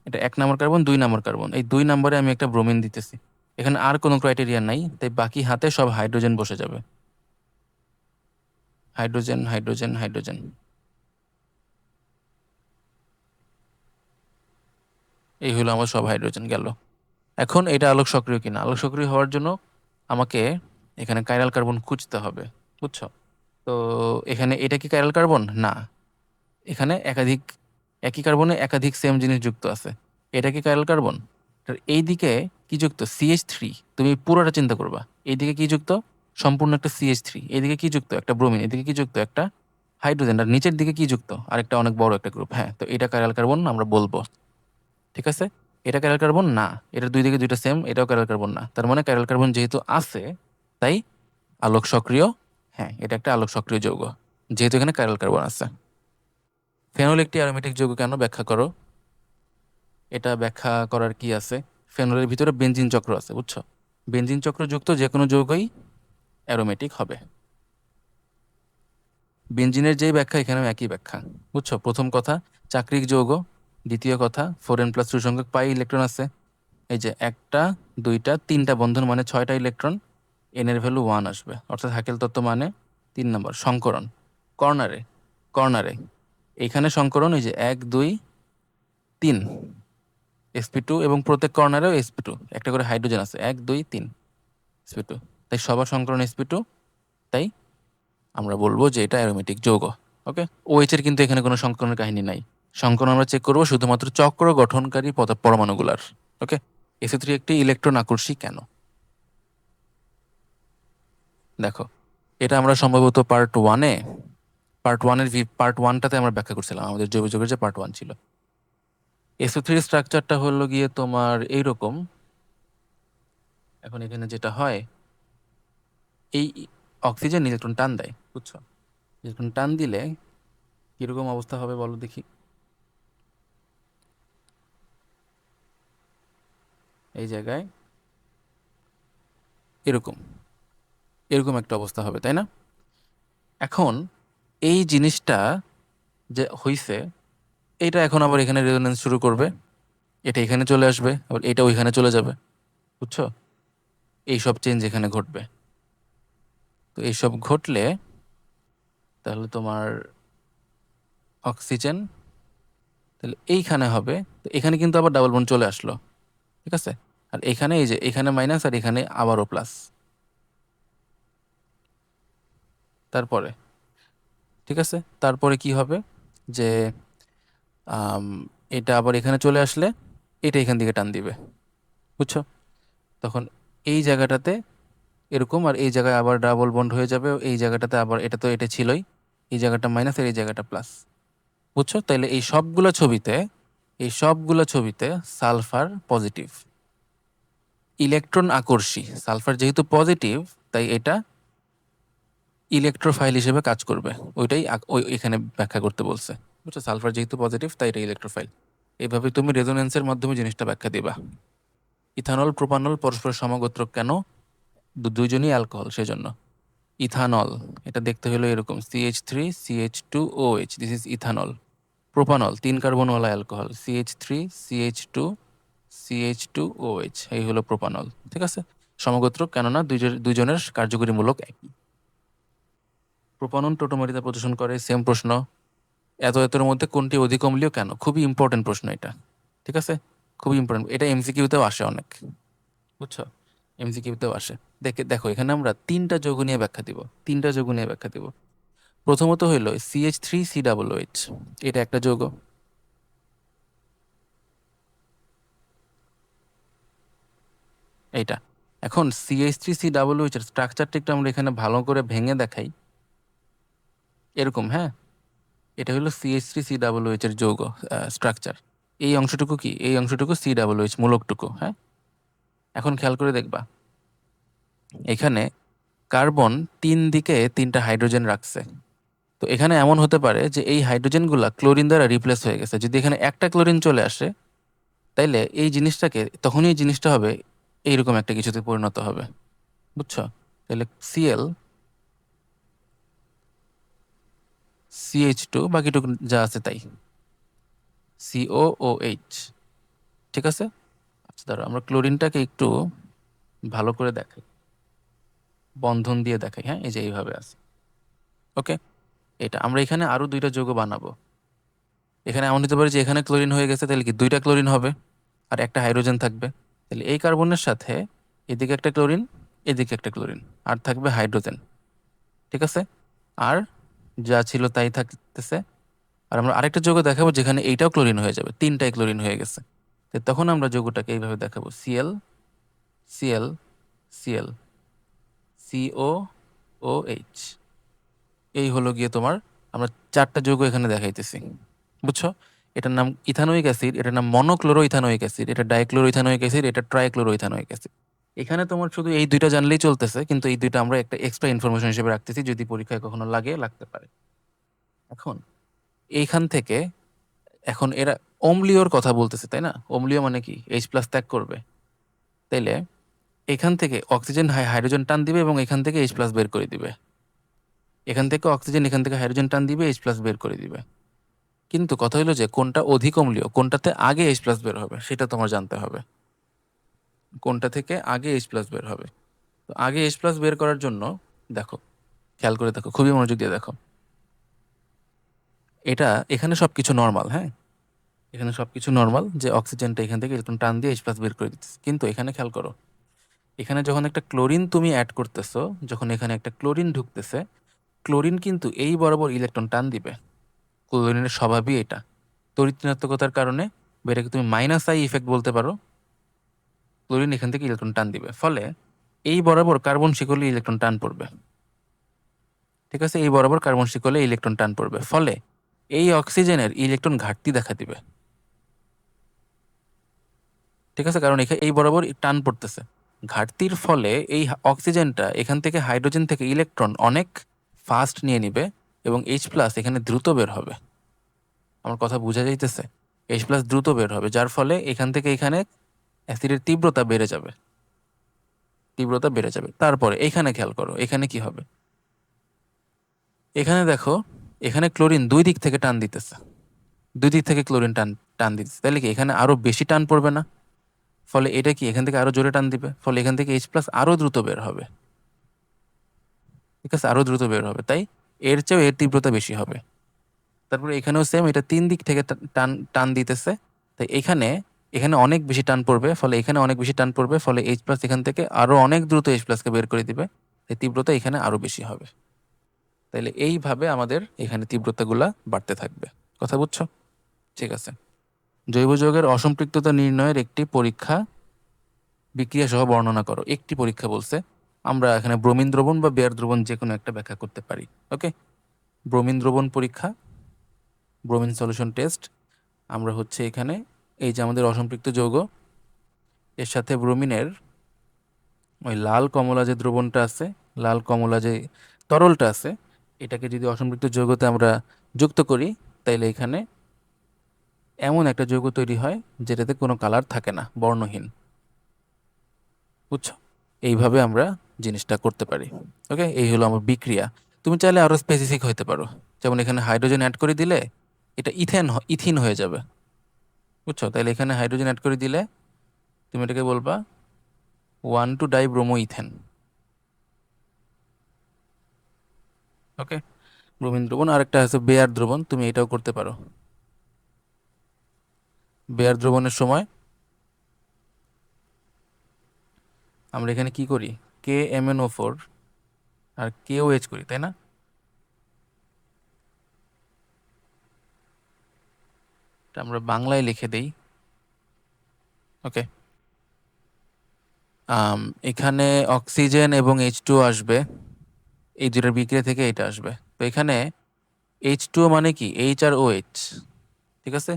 এটা 1 নম্বর কার্বন, 2 নম্বর কার্বন। এই 2 নম্বরে আমি একটা ব্রোমিন দিতেছি। এখানে আর কোনো ক্রাইটেরিয়া নাই, তাই বাকি হাতে সব হাইড্রোজেন বসে যাবে। Hydrogen, hydrogen, hydrogen. এই হলো আমার সব হাইড্রোজেন গেল। এখন এটা আলোক সক্রিয় কিনা? আলোক সক্রিয় হওয়ার জন্য আমাকে এখানে কাইরাল কার্বন খুঁজতে হবে। বুঝছো? তো এখানে এটা কি কাইরাল কার্বন না? এখানে একই কার্বনে একাধিক সেম জিনিস যুক্ত আছে। এটা কি কাইরাল কার্বন? এই দিকে কি যুক্ত? CH3। তুমি পুরোটা চিন্তা করবা। এইদিকে কি যুক্ত? সম্পূর্ণ একটা CH3। এইদিকে কি যুক্ত? একটা ব্রোমিন। এদিকে কি যুক্ত? একটা হাইড্রোজেন। আর নিচের দিকে কি যুক্ত? আরেকটা অনেক বড় একটা গ্রুপ। হ্যাঁ, তো এটা কাইরাল কার্বন আমরা বলবো। ঠিক আছে, এটা কাইরাল কার্বন না। এটার 2 দিকে 2টা সেম, এটাও কাইরাল কার্বন না। তার মানে কাইরাল কার্বন যেহেতু আছে, তাই আলোক সক্রিয়। হ্যাঁ, এটা একটা আলোক সক্রিয় যৌগ, যেহেতু এখানে কাইরাল কার্বন আছে। ফেনল একটি অ্যারোমেটিক যৌগ কেন? ব্যাখ্যা করো। এটা ব্যাখ্যা করার কি আছে? ফেনলের ভিতরে বেনজিন চক্র আছে। বুঝছো? বেনজিন চক্র যুক্ত যে কোনো যৌগই অ্যারোমেটিক হবে। বেনজিনের যেই ব্যাখ্যা, এখানেও একই ব্যাখ্যা। বুঝছো? প্রথম কথা চাক্রিক যৌগ, দ্বিতীয় কথা 4n+2 সংখ্যক পাই ইলেকট্রন আছে। এই যে 1টা 2টা 3টা বন্ধন মানে 6টা ইলেকট্রন। এন এর ভ্যালু 1 আসবে, অর্থাৎ হাকেল তত্ত্ব মানে 3 নম্বর সংকরণ। কর্নারে, কর্নারে এইখানে সংকরণ, এই যে 1, 2, 3 sp2, এবং প্রত্যেক কর্নারেও sp2 একটা করে হাইড্রোজেন আছে। 1, 2, 3 sp2, তাই সবার সংকরণ sp2। তাই আমরা বলবো যে এটা অ্যারোমেটিক যৌগ। ওকে, OH এর কিন্তু এখানে কোনো সংকরণের কাহিনী নাই। সংকরণ আমরা চেক করবো শুধুমাত্র চক্র গঠনকারী পরমাণুগুলার। ওকে, SO3 একটি ইলেকট্রন আকর্ষী কেন? দেখো, এটা আমরা সম্ভবত পার্ট ওয়ানটাতে আমরা ব্যাখ্যা করছিলাম, আমাদের জৈব যৌগের যে পার্ট 1 ছিল। SO3 স্ট্রাকচারটা হলো গিয়ে তোমার এইরকম। এখন এখানে যেটা হয়, এই অক্সিজেন ইলেকট্রন টান দেয়, বুঝছো? ইলেকট্রন টান দিলে কীরকম অবস্থা হবে বলো দেখি। এই জায়গায় এরকম এরকম একটা অবস্থা হবে, তাই না? এখন এই জিনিসটা যে হইছে, এটা এখন আবার এখানে রেজোনেন্স শুরু করবে, এটা এখানে চলে আসবে, আবার এটা ওইখানে চলে যাবে, বুঝছো? এইসব চেঞ্জ এখানে ঘটবে। তো এইসব ঘটলে তাহলে তোমার অক্সিজেন তাহলে এইখানে হবে, তো এখানে কিন্তু আবার ডাবল বন্ড চলে আসলো, ঠিক আছে? আর এখানে এই যে এখানে মাইনাস আর এখানে আবারও প্লাস। তারপরে ঠিক আছে, তারপরে কি হবে যে আম, এটা আবার এখানে চলে আসলে এটা এখান থেকে টান দিবে, বুঝছো? তখন এই জায়গাটাতে এরকম, আর এই জায়গায় আবার ডাবল বন্ড হয়ে যাবে, এই জায়গাটাতে আবার এটা তো এটা ছিলই, এই জায়গাটা মাইনাস আর এই জায়গাটা প্লাস, বুঝছো? তাইলে এই সবগুলো ছবিতে সালফার পজিটিভ, ইলেকট্রন আকর্ষী। সালফার যেহেতু পজিটিভ তাই এটা ইলেকট্রোফাইল হিসেবে কাজ করবে, ওইটাই ওই এখানে ব্যাখ্যা করতে বলছে, বুঝছো? সালফার যেহেতু পজিটিভ তাই এটা ইলেকট্রোফাইল। এইভাবে তুমি রেজোনেন্সের মাধ্যমে জিনিসটা ব্যাখ্যা দিবা। ইথানল প্রোপানল পরস্পর সমগোত্রক কেন? দুইজনই অ্যালকোহল, সেজন্য। ইথানল এটা দেখতে হলো এরকম, CH3CH2OH, this is ethanol. Propanol 3 কার্বনওয়ালা অ্যালকোহল, CH3CH2CH2OH, এই হলো প্রোপানল, ঠিক আছে? সমগোত্রক কেননা দুইজনের কার্যকরী মূলক একই। প্রোপানন টোটোমারিতা প্রদর্শন করে, সেম প্রশ্ন। এতের মধ্যে কোনটি অধিক অম্লীয় কেন? খুবই ইম্পর্টেন্ট প্রশ্ন এটা, ঠিক আছে? খুবই ইম্পর্টেন্ট, এটা এমসিকিউতেও আসে অনেক, বুঝছো? এমসিকিউতেও আসে। দেখো এখানে আমরা 3টা যৌগ নিয়ে ব্যাখ্যা দিব, 3টা যৌগ নিয়ে ব্যাখ্যা দিব। প্রথমত হইল CH3COOH, এটা একটা যৌগ। এইটা এখন CH3COOH এর স্ট্রাকচারটা একটু আমরা এখানে ভালো করে ভেঙে দেখাই, এরকম, হ্যাঁ? এটা হলো CH3COOH এর যৌগ স্ট্রাকচার। এই অংশটুকু কি? এই অংশটুকু COOH মূলকটুকু, হ্যাঁ? এখন খেয়াল করে দেখবা, এখানে কার্বন 3 দিকে 3টা হাইড্রোজেন রাখছে। তো এখানে এমন হতে পারে যে এই হাইড্রোজেনগুলা ক্লোরিন দ্বারা রিপ্লেস হয়ে গেছে। যদি এখানে একটা ক্লোরিন চলে আসে তাইলে এই জিনিসটাকে, তখনই এই জিনিসটা হবে এইরকম একটা কিছুতে পরিণত হবে, বুঝছো? তাহলে CH2, বাকিটুকু যা আছে তাই COOH, ঠিক আছে? আচ্ছা দাঁড়াও, আমরা ক্লোরিনটাকে একটু ভালো করে দেখাই, বন্ধন দিয়ে দেখাই, হ্যাঁ? এই যে এইভাবে আছে, ওকে? এটা আমরা এখানে আরো 2টা যৌগ বানাবো। এখানে এমন হতে পারে যে এখানে ক্লোরিন হয়ে গেছে, তাহলে কি 2টা ক্লোরিন হবে আর একটা হাইড্রোজেন থাকবে। তাহলে এই কার্বনের সাথে এদিকে একটা ক্লোরিন, এদিকে একটা ক্লোরিন, আর থাকবে হাইড্রোজেন, ঠিক আছে? আর যা ছিল তাই থাকতেছে। আর আমরা আরেকটা যৌগ দেখাবো যেখানে এইটাও ক্লোরিন হয়ে যাবে, 3টাই ক্লোরিন হয়ে গেছে। তো তখন আমরা যৌগটাকে এইভাবে দেখাবো, ClClClCOOH। এই হলো গিয়ে তোমার, আমরা 4টা যৌগ এখানে দেখাইতেছি, বুঝছো? এটার নাম ইথানোয়িক অ্যাসিড, এটার নাম মনোক্লোরো ইথানোয়িক অ্যাসিড, এটা ডাইক্লোরো ইথানোয়িক অ্যাসিড, এটা ট্রাইক্লোরো ইথানোয়িক অ্যাসিড। এখানে তোমার শুধু এই 2টা জানলেই চলতেছে, কিন্তু এই 2টা আমরা একটা এক্সট্রা ইনফরমেশন হিসেবে রাখতেছি, যদি পরীক্ষায় কখনো লাগতে পারে। এখন এইখান থেকে, এখন এরা অম্লীয়র কথা বলতেছে, তাই না? অম্লীয় মানে কি? H+ ত্যাগ করবে। তাইলে এখান থেকে অক্সিজেন হাইড্রোজেন টান দিবে এবং এখান থেকে H+ বের করে দিবে। এখান থেকে অক্সিজেন, এখান থেকে হাইড্রোজেন টান দিবে, H+ বের করে দিবে। কিন্তু কথা হলো যে কোনটা অধিক অম্লীয়, কোনটাতে আগে H+ বের হবে সেটা তোমার জানতে হবে। কোনটা থেকে আগে H+ বের হবে। তো আগে H+ বের করার জন্য দেখো, খেয়াল করে দেখো, খুবই মনোযোগ দিয়ে দেখো। এটা এখানে সবকিছু নর্মাল, হ্যাঁ? এখানে সবকিছু নর্মাল, যে অক্সিজেনটা এখান থেকে ইলেকট্রন টান দিয়ে H+ বের করে দিচ্ছে। কিন্তু এখানে খেয়াল করো, এখানে যখন একটা ক্লোরিন তুমি অ্যাড করতেছো, যখন এখানে একটা ক্লোরিন ঢুকতেছে, ক্লোরিন কিন্তু এই বরাবর ইলেকট্রন টান দিবে। ক্লোরিনের স্বভাবই এটা, তড়িৎ ঋণাত্মকতার কারণে, এটাকে তুমি -I ইফেক্ট বলতে পারো। ক্লোরিন এখান থেকে ইলেকট্রন টান দিবে, ফলে এই বরাবর কার্বন শিকলে ইলেকট্রন টান পড়বে, ঠিক আছে? এই বরাবর কার্বন শিকলে ইলেকট্রন টান পড়বে, ফলে এই অক্সিজেনের ইলেকট্রন ঘাটতি দেখা দিবে, ঠিক আছে? কারণ এই বরাবর টান পড়তেছে, ঘাটতির ফলে এই অক্সিজেনটা এখান থেকে হাইড্রোজেন থেকে ইলেকট্রন অনেক ফাস্ট নিয়ে নিবে এবং H+ এখানে দ্রুত বের হবে। আমার কথা বোঝা যাইতেছে? H+ দ্রুত বের হবে, যার ফলে এখান থেকে এখানে অ্যাসিডের তীব্রতা বেড়ে যাবে। তারপরে এখানে খেয়াল করো, এখানে কি হবে? এখানে দেখো, এখানে ক্লোরিন দুই দিক থেকে টান দিতেছে, ক্লোরিন টান দিতেছে, তাহলে কি এখানে আরো বেশি টান পড়বে না? ফলে এটা কি এখান থেকে আরো জোরে টান দিবে, ফলে এখান থেকে H+ আরো দ্রুত বের হবে। ঠিক আছে, আরো দ্রুত বের হবে, তাই এর চেয়েও এর তীব্রতা বেশি হবে। তারপরে এখানেও সেম, এটা 3 দিক থেকে টান দিতেছে, তাই এখানে অনেক বেশি টান পড়বে, ফলে এখানে অনেক বেশি টান পড়বে, ফলে H+ এখান থেকে আরো অনেক দ্রুত H+ কে বের করে দিবে, তাই তীব্রতা এখানে আরো বেশি হবে। তাইলে এইভাবে আমাদের এখানে তীব্রতাগুলা বাড়তে থাকবে। কথা বুঝছো? ঠিক আছে। জৈব যৌগের অসম্পৃক্ততা নির্ণয়ের একটি পরীক্ষা বিক্রিয়া সহ বর্ণনা করো। একটি পরীক্ষা বলছে, আমরা এখানে ব্রোমিন দ্রবণ বা বেয়ার দ্রবণ যে কোনো একটা ব্যাখ্যা করতে পারি। ওকে, ব্রোমিন দ্রবণ পরীক্ষা, ব্রোমিন সলিউশন টেস্ট। আমরা হচ্ছে এখানে এই যে আমাদের অসম্পৃক্ত যৌগ, এর সাথে ব্রোমিনের ওই লাল কমলা যে দ্রবণটা আছে, লাল কমলা যে তরলটা আছে, এটাকে যদি অসম্পৃক্ত যৌগতে আমরা যুক্ত করি, তাইলে এখানে এমন একটা যৌগ তৈরি হয় যেটাতে কোনো কালার থাকে না, বর্ণহীন। বুঝছো? এইভাবে আমরা জিনিসটা করতে পারি। ওকে, এই হলো আমার বিক্রিয়া। তুমি চাইলে আরো স্পেসিফিক হইতে পারো, যেমন এখানে হাইড্রোজেন অ্যাড করে দিলে এটা ইথিন হয়ে যাবে। বুঝছো? তাহলে এখানে হাইড্রোজেন অ্যাড করে দিলে তুমি এটাকে বলবা 1,2-ডাইব্রোমোইথেন। ওকে, ব্রোমিন দ্রবণ। আরেকটা আছে বেয়ার দ্রবণ, তুমি এটাও করতে পারো। বেয়ার দ্রবণের সময় আমরা এখানে কি করি, KMnO4 আর KOH করি, তাই না? এটা আমরা বাংলায় লিখে দেই। ওকে, এখানে অক্সিজেন এবং H2O আসবে, এই দুটার বিক্রিয়া থেকে এটা আসবে। তো এখানে H2O মানে কি, H আর OH, ঠিক আছে?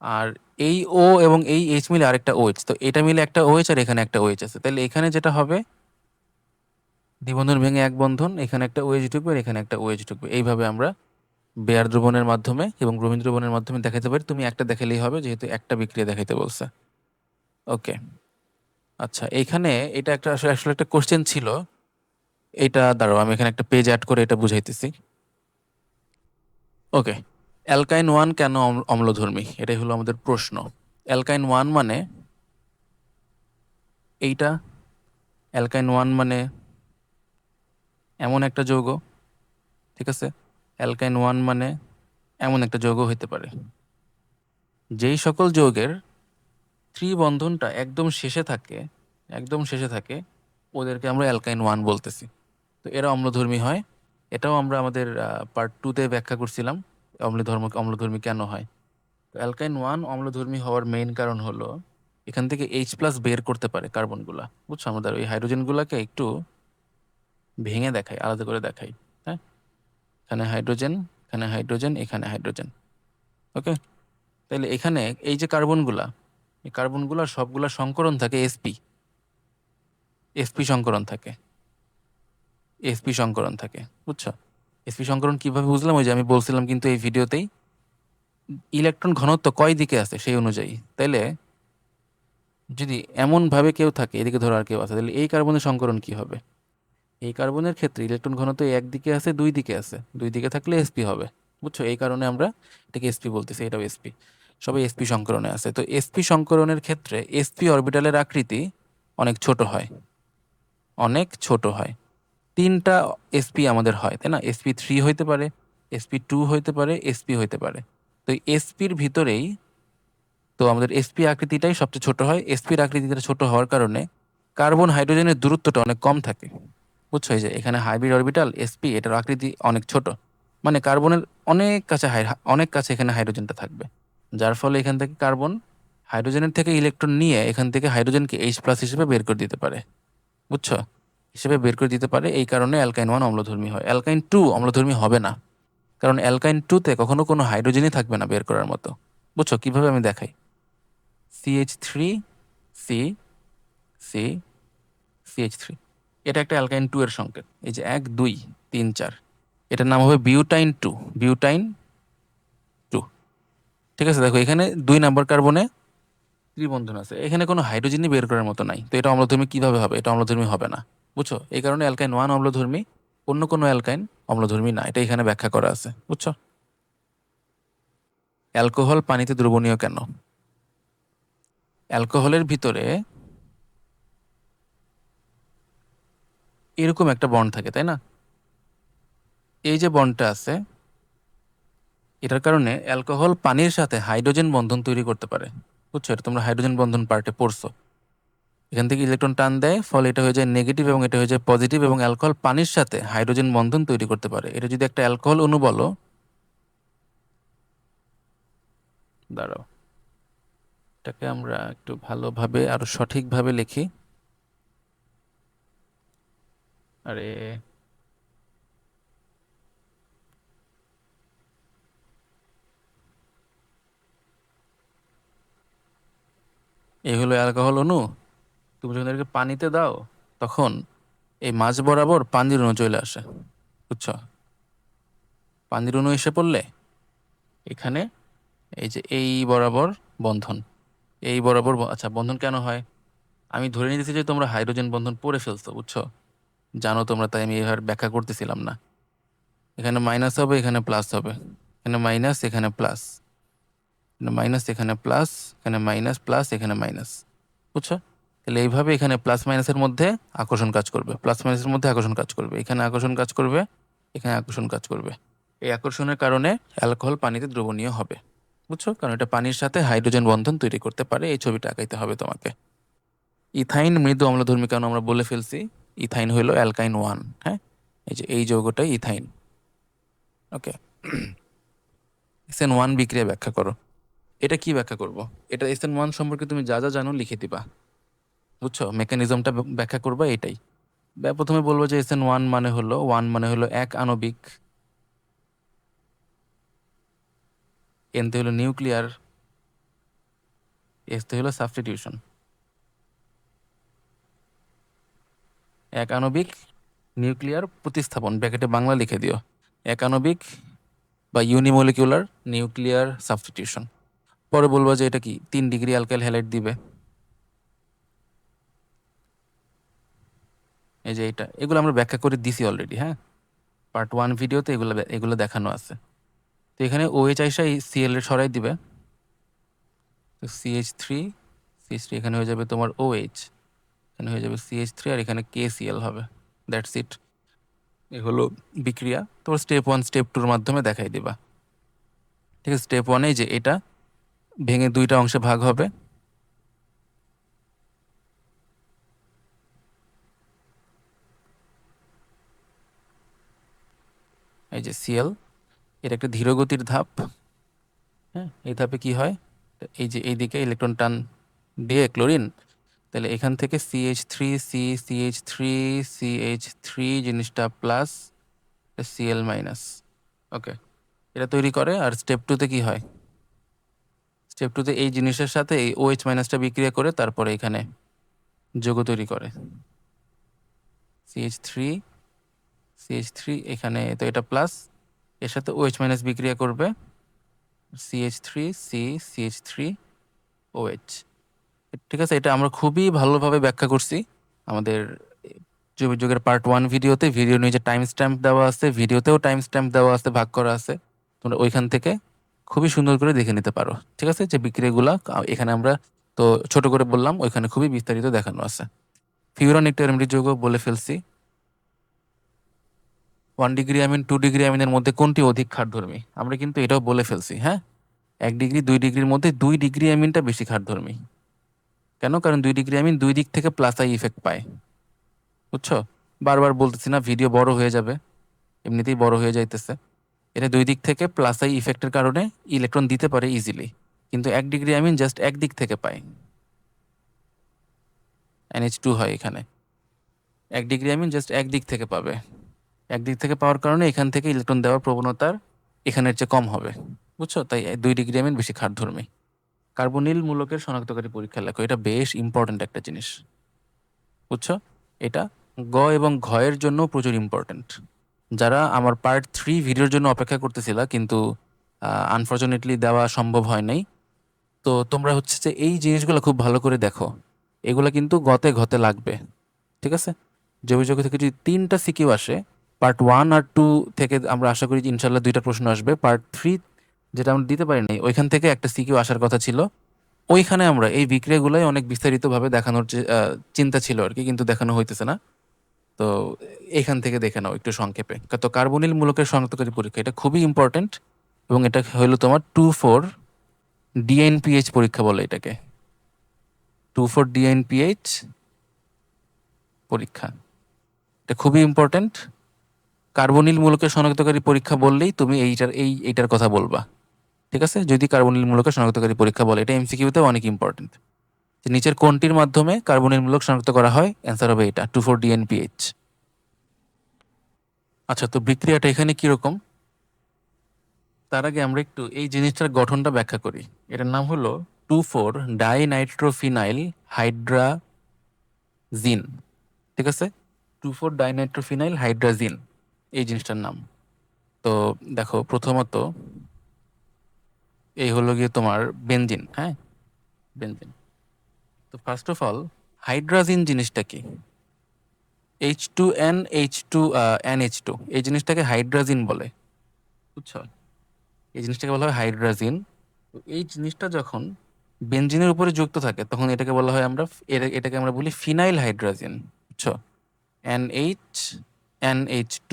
আর এই O এবং এই H মিলে আরেকটা OH, তো এটা মিলে একটা OH আর এখানে একটা OH আছে। তাহলে এখানে যেটা হবে, দ্বিবন্ধন ভেঙে এক বন্ধন, এখানে একটা OH ঢুকবে আর এখানে একটা OH ঢুকবে। এইভাবে আমরা বেয়ার দ্রবণের মাধ্যমে এবং ব্রোমিন দ্রবণের মাধ্যমে দেখাতে পারি। তুমি একটা দেখালেই হবে, যেহেতু একটা বিক্রিয়া দেখাইতে বলছে। ওকে, আচ্ছা, এইখানে এটা একটা আসলে একটা কোশ্চেন ছিল, এটা দাঁড়াও আমি এখানে একটা পেজ অ্যাড করে এটা বুঝাইতেছি। ওকে, অ্যালকাইন 1 কেন অম্লধর্মী, এটাই হলো আমাদের প্রশ্ন। অ্যালকাইন 1 মানে এইটা, অ্যালকাইন 1 মানে এমন একটা যৌগ, ঠিক আছে? অ্যালকাইন 1 মানে এমন একটা যৌগ হইতে পারে যেই সকল যৌগের ত্রিবন্ধনটা একদম শেষে থাকে, ওদেরকে আমরা অ্যালকাইন 1 বলতেছি। তো এরা অম্লধর্মী হয়। এটাও আমরা আমাদের পার্ট 2-তে ব্যাখ্যা করছিলাম, অম্লধর্মী কেন হয়। তো অ্যালকাইন 1 অম্লধর্মী হওয়ার মেইন কারণ হলো এখান থেকে H+ বের করতে পারে কার্বনগুলা। বুঝছো? আমাদের ওই হাইড্রোজেনগুলোকে একটু ভেঙে দেখাই, আলাদা করে দেখাই। হ্যাঁ, এখানে হাইড্রোজেন, এখানে হাইড্রোজেন, এখানে হাইড্রোজেন। ওকে, তাহলে এখানে এই যে কার্বনগুলা, এই কার্বনগুলার সবগুলা সংকরণ থাকে এসপি সংকরণ থাকে, বুঝছো? এসপি সংকরণ কিভাবে বুঝলাম, ওই যে আমি বলছিলাম কিন্তু এই ভিডিওতেই, ইলেকট্রন ঘনত্ব কয় দিকে আছে সেই অনুযায়ী। তাইলে যদি এমন ভাবে কেউ থাকে, এদিকে ধরো আর কেউ আছে, তাহলে এই কার্বনের সংকরণ কি হবে? এই কার্বনের ক্ষেত্রে ইলেকট্রন ঘনত্ব একদিকে আছে, দুই দিকে আছে, দুই দিকে থাকলে এসপি হবে। বুঝছো? এই কারণে আমরা এটাকে এসপি বলতেছি, এটাও এসপি, সবাই এসপি সংকরণে আছে। তো এসপি সংকরণের ক্ষেত্রে এসপি অরবিটালের আকৃতি অনেক ছোট হয়, অনেক ছোট হয়। 3টা এসপি আমাদের হয়, তাই না? sp3 হইতে পারে, sp2 হইতে পারে, sp হইতে পারে। তো এসপির ভিতরেই তো আমাদের এসপি আকৃতিটাই সবচেয়ে ছোট হয়। এসপির আকৃতিটা ছোট হওয়ার কারণে কার্বন হাইড্রোজেনের দূরত্বটা অনেক কম থাকে। বুঝছো? এই যে এখানে হাইব্রিড অরবিটাল এসপি, এটার আকৃতি অনেক ছোট, মানে কার্বনের অনেক কাছে এখানে হাইড্রোজেনটা থাকবে, যার ফলে এখান থেকে কার্বন হাইড্রোজেনের থেকে ইলেকট্রন নিয়ে এখান থেকে হাইড্রোজেনকে H+ হিসেবে বের করে দিতে পারে। বুঝছো? এই কারণে অ্যালকাইন 1 অম্লধর্মী হয়। অ্যালকাইন 2 অম্লধর্মী হবে না, কারণ অ্যালকাইন 2-তে কখনো কোনো হাইড্রোজেনই থাকবে না বের করার মতো। বুঝছো কিভাবে আমি দেখাই? CH3 C C CH3। এটা একটা অ্যালকাইন 2 এর সংকেত। এই যে 1 2 3 4, এটার নাম হবে বিউটাইন 2, বিউটাইন 2। ঠিক আছে, দেখো এখানে 2 নাম্বার কার্বনে ত্রিবন্ধন আছে, এখানে কোনো হাইড্রোজেনই বের করার মতো নাই, তো এটা অম্লধর্মী কিভাবে হবে? এটা অম্লধর্মী হবে না, বুঝছো? এই কারণে অ্যালকাইন 1 অম্লধর্মী, অন্য কোনো অ্যালকাইন অম্লধর্মী না, এটা এখানে ব্যাখ্যা করা আছে, বুঝছো? অ্যালকোহল পানিতে দ্রবণীয় কেন? অ্যালকোহলের ভিতরে এরকম একটা বন্ড থাকে, তাই না? এই যে বন্ডটা আছে, এটার কারণে অ্যালকোহল পানির সাথে হাইড্রোজেন বন্ধন তৈরি করতে পারে, বুঝছো? এটা তোমরা হাইড্রোজেন বন্ধন পার্টে পড়ছো। এখান থেকে ইলেকট্রন টান দেয়, ফলে এটা হয়ে যায় নেগেটিভ এবং এটা হয়ে যায় পজিটিভ, এবং অ্যালকোহল পানির সাথে হাইড্রোজেন বন্ধন তৈরি করতে পারে। এটা যদি একটা অ্যালকোহল অণু বলো, দাঁড়াও, এটাকে আমরা একটু ভালোভাবে আরো সঠিকভাবে লিখি। আরে, এই হলো অ্যালকোহল অণু। তুমি যখন এটাকে পানিতে দাও, তখন এই মাঝ বরাবর পানির অণু চলে আসে, বুঝছো? পানির অণু এসে পড়লে এখানে এই যে এই বরাবর বন্ধন, এই বরাবর আচ্ছা, বন্ধন কেন হয়? আমি ধরে নিতেছি যে তোমরা হাইড্রোজেন বন্ধন পড়ে ফেলছো, বুঝছো? জানো তোমরা, তাই আমি এভাবে ব্যাখ্যা করতেছিলাম না। এখানে মাইনাস হবে, এখানে প্লাস হবে, এখানে মাইনাস, এখানে প্লাস, এখানে মাইনাস, এখানে প্লাস, এখানে মাইনাস প্লাস, এখানে মাইনাস, বুঝছো? তাহলে এইভাবে এখানে প্লাস মাইনাসের মধ্যে আকর্ষণ কাজ করবে, প্লাস মাইনাসের মধ্যে আকর্ষণ কাজ করবে, এখানে আকর্ষণ কাজ করবে, এখানে আকর্ষণ কাজ করবে। এই আকর্ষণের কারণে অ্যালকোহল পানিতে দ্রবণীয় হবে, বুঝছো? কারণ এটা পানির সাথে হাইড্রোজেন বন্ধন তৈরি করতে পারে। এই ছবিটা আঁকাইতে হবে তোমাকে। ইথাইন মৃদু অম্লধর্মী কারণ আমরা বলে ফেলছি, ইথাইন হলো অ্যালকাইন 1। হ্যাঁ, এই যে এই যৌগটাই ইথাইন। ওকে, SN1 বিক্রিয়া ব্যাখ্যা করো। এটা কি ব্যাখ্যা করব? এটা SN1 সম্পর্কে তুমি যা যা জানো লিখে দিবা, বুঝছো? মেকানিজমটা ব্যাখ্যা করবা এটাই। প্রথমে বলবো যে SN1 মানে হলো, 1 মানে হলো এক আণবিক, N তে হলো নিউক্লিয়ার, S তে হলো সাবস্টিটিউশন। এক আণবিক নিউক্লিয়ার প্রতিস্থাপন, ব্র্যাকেটে বাংলা লিখে দিও, এক আণবিক বা ইউনিমলিকুলার নিউক্লিয়ার সাবস্টিটিউশন। পরে বলবো যে এটা কি 3 ডিগ্রি অ্যালকাইল হ্যালাইড দিবে, এই যে এটা, এগুলো আমরা ব্যাখ্যা করে দিছি অলরেডি। হ্যাঁ, পার্ট 1 ভিডিওতে এগুলো এগুলো দেখানো আছে। তো এখানে OH আইসা এই Cl এর সরাই দিবে, তো CH3, CH3 এখানে হয়ে যাবে তোমার OH, এখানে হয়ে যাবে CH3, আর এখানে KCl হবে। That's it. এ হলো বিক্রিয়া। তোমার স্টেপ 1 স্টেপ 2 এর মাধ্যমে দেখাই দিবা। ঠিক আছে, স্টেপ 1 যে এটা ভেঙে 2টা অংশে ভাগ হবে, এই যে Cl, এটা একটা ধীরগতির ধাপ। হ্যাঁ, এই ধাপে কি হয়, এই যে এইদিকে ইলেকট্রন টান দিয়ে ক্লোরিন, তাহলে এখান থেকে CH3 জিনিসটা প্লাস, Cl মাইনাস। ওকে, এটা তৈরি করে। আর স্টেপ 2তে কি হয়? স্টেপ 2তে এই জিনিসের সাথে এই OH মাইনাসটা বিক্রিয়া করে তারপরে এখানে যৌগ তৈরি করে CH3, এখানে তো এটা প্লাস, এর সাথে OH মাইনাস বিক্রিয়া করবে CH3, CH3OH। ঠিক আছে, এটা আমরা খুবই ভালোভাবে ব্যাখ্যা করছি আমাদের জৈব যুগের পার্ট 1 ভিডিওতে। ভিডিও নিয়ে যে টাইম স্ট্যাম্প দেওয়া আছে, ভিডিওতেও টাইম স্ট্যাম্প দেওয়া আছে, ভাগ করা আছে, তোমরা ওইখান থেকে খুবই সুন্দর করে দেখে নিতে পারো। ঠিক আছে, যে বিক্রিয়াগুলা এখানে আমরা তো ছোট করে বললাম, ওইখানে খুবই বিস্তারিত দেখানো আছে। ফিউরন একটা অ্যারোমেটিক যৌগ বলে ফেলছি। 1 ডিগ্রি অ্যামিন 2 ডিগ্রি অ্যামিনের মধ্যে কোনটি অধিক ক্ষারধর্মী? আমরা কিন্তু এটাও বলে ফেলছি। হ্যাঁ, 1 ডিগ্রি 2 ডিগ্রির মধ্যে 2 ডিগ্রি অ্যামিনটা বেশি ক্ষারধর্মী। কেন? কারণ 2 ডিগ্রি অ্যামিন 2 দিক থেকে প্লাস আই ইফেক্ট পায়, বুঝছো? বারবার বলতেছি না, ভিডিও বড় হয়ে যাবে, এমনিতেই বড় হয়ে যাইতেছে। এটা 2 দিক থেকে প্লাস আই ইফেক্টের কারণে ইলেকট্রন দিতে পারে ইজিলি, কিন্তু 1 ডিগ্রি অ্যামিন জাস্ট একদিক থেকে পায়, NH2 হয় এখানে। 1 ডিগ্রি অ্যামিন জাস্ট একদিক থেকে পাবে, একদিক থেকে পাওয়ার কারণে এখান থেকে ইলেকট্রন দেওয়ার প্রবণতার এখানের চেয়ে কম হবে, বুঝছো? তাই 2 ডিগ্রি অ্যামিন বেশি ক্ষারধর্মী। কার্বনিল মূলকের শনাক্তকারী পরীক্ষা লেখো, এটা বেশ ইম্পর্ট্যান্ট একটা জিনিস, বুঝছো? এটা গ এবং ঘ এর জন্য প্রচুর ইম্পর্টেন্ট। যারা আমার পার্ট 3 ভিডিওর জন্য অপেক্ষা করতেছিল কিন্তু আনফরচুনেটলি দেওয়া সম্ভব হয় নাই, তো তোমরা হচ্ছে যে এই জিনিসগুলো খুব ভালো করে দেখো, এগুলো কিন্তু গতে ঘতে লাগবে, ঠিক আছে? জৈব থেকে যদি 3টা সিকিউ আসে, পার্ট 1 আর 2 থেকে আমরা আশা করি যে ইনশাল্লাহ 2টা প্রশ্ন আসবে। পার্ট 3 যেটা আমরা দিতে পারিনি, ওইখান থেকে একটা সিকিউ আসার কথা ছিল। ওইখানে আমরা এই বিক্রিয়াগুলোই অনেক বিস্তারিতভাবে দেখানোর চিন্তা ছিল আর কি, কিন্তু দেখানো হইতেছে না। তো এখান থেকে দেখে নাও একটু সংক্ষেপে। তো কার্বনিল মূলকের শনাক্তকারী পরীক্ষা এটা খুবই ইম্পর্টেন্ট, এবং এটা হলো তোমার 2,4 ডিএনপিএইচ পরীক্ষা বলে এটাকে। 2,4 ডিএনপিএইচ পরীক্ষা, এটা খুবই ইম্পর্টেন্ট। কার্বনিল মূলকের শনাক্তকারী পরীক্ষা বললেই তুমি এইটার কথা বলবা, ঠিক আছে? যদি কার্বনিল মূলকের শনাক্তকারী পরীক্ষা বলে, এটা এমসিকিউতে অনেক ইম্পর্টেন্ট। যে নিচের কোনটির মাধ্যমে কার্বনিল মূলক শনাক্ত করা হয়? অ্যান্সার হবে এটা 2,4 ডিএনপিএইচ। আচ্ছা, তো বিক্রিয়াটা এখানে কিরকম? তার আগে আমরা একটু এই জিনিসটার গঠনটা ব্যাখ্যা করি। এটার নাম হলো 2,4 ডাইনাইট্রোফিনাইল হাইড্রাজিন, ঠিক আছে? 2,4 ডাইনাইট্রোফিনাইল হাইড্রাজিন এই জিনিসটার নাম। তো দেখো, প্রথমত এই হলো গিয়ে তোমার বেনজিন, হ্যাঁ, বেনজিন। তো ফার্স্ট অফ অল, হাইড্রাজিন জিনিসটা কি? H2N NH2 এই জিনিসটাকে হাইড্রাজিন বলে, বুঝছো? এই জিনিসটাকে বলা হয় হাইড্রাজিন। তো এই জিনিসটা যখন বেনজিনের উপরে যুক্ত থাকে তখন এটাকে বলা হয় এটাকে আমরা বলি ফিনাইল হাইড্রাজিন, বুঝছো? NH NH2,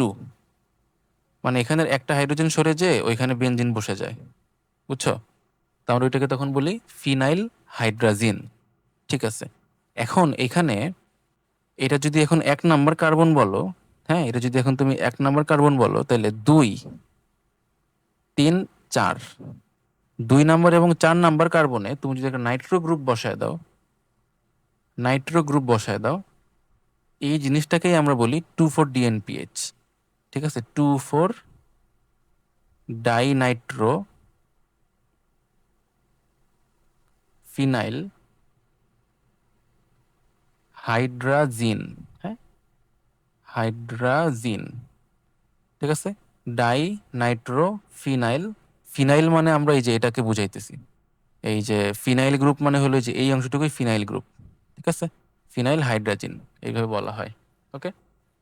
মানে এখানের একটা হাইড্রোজেন সরে যেয়ে ওইখানে বেনজিন বসে যায়, বুঝছো? তো আমরা ওইটাকে তখন বলি ফিনাইল হাইড্রাজিন, ঠিক আছে? এখন এখানে এটা যদি এখন 1 নাম্বার কার্বন বলো, হ্যাঁ, এটা যদি এখন তুমি 1 নাম্বার কার্বন বলো, তাহলে 2, 3, 4, 2 নাম্বার এবং 4 নাম্বার কার্বনে তুমি যদি একটা নাইট্রো গ্রুপ বসায় দাও, এই জিনিসটাকেই আমরা বলি 2,4 ডিএনপিএইচ, ঠিক আছে? 2,4 ডাইনাইট্রো ফিনাইল হাইড্রাজিন, হ্যাঁ, হাইড্রাজিন, ঠিক আছে? ডাই নাইট্রো ফিনাইল, ফিনাইল মানে আমরা এই যে এটাকে বুঝাইতেছি, এই যে ফিনাইল গ্রুপ মানে হলো যে এই অংশটুকুই ফিনাইল গ্রুপ, ঠিক আছে? ফিনাইল হাইড্রাজিন এইভাবে বলা হয়, ওকে?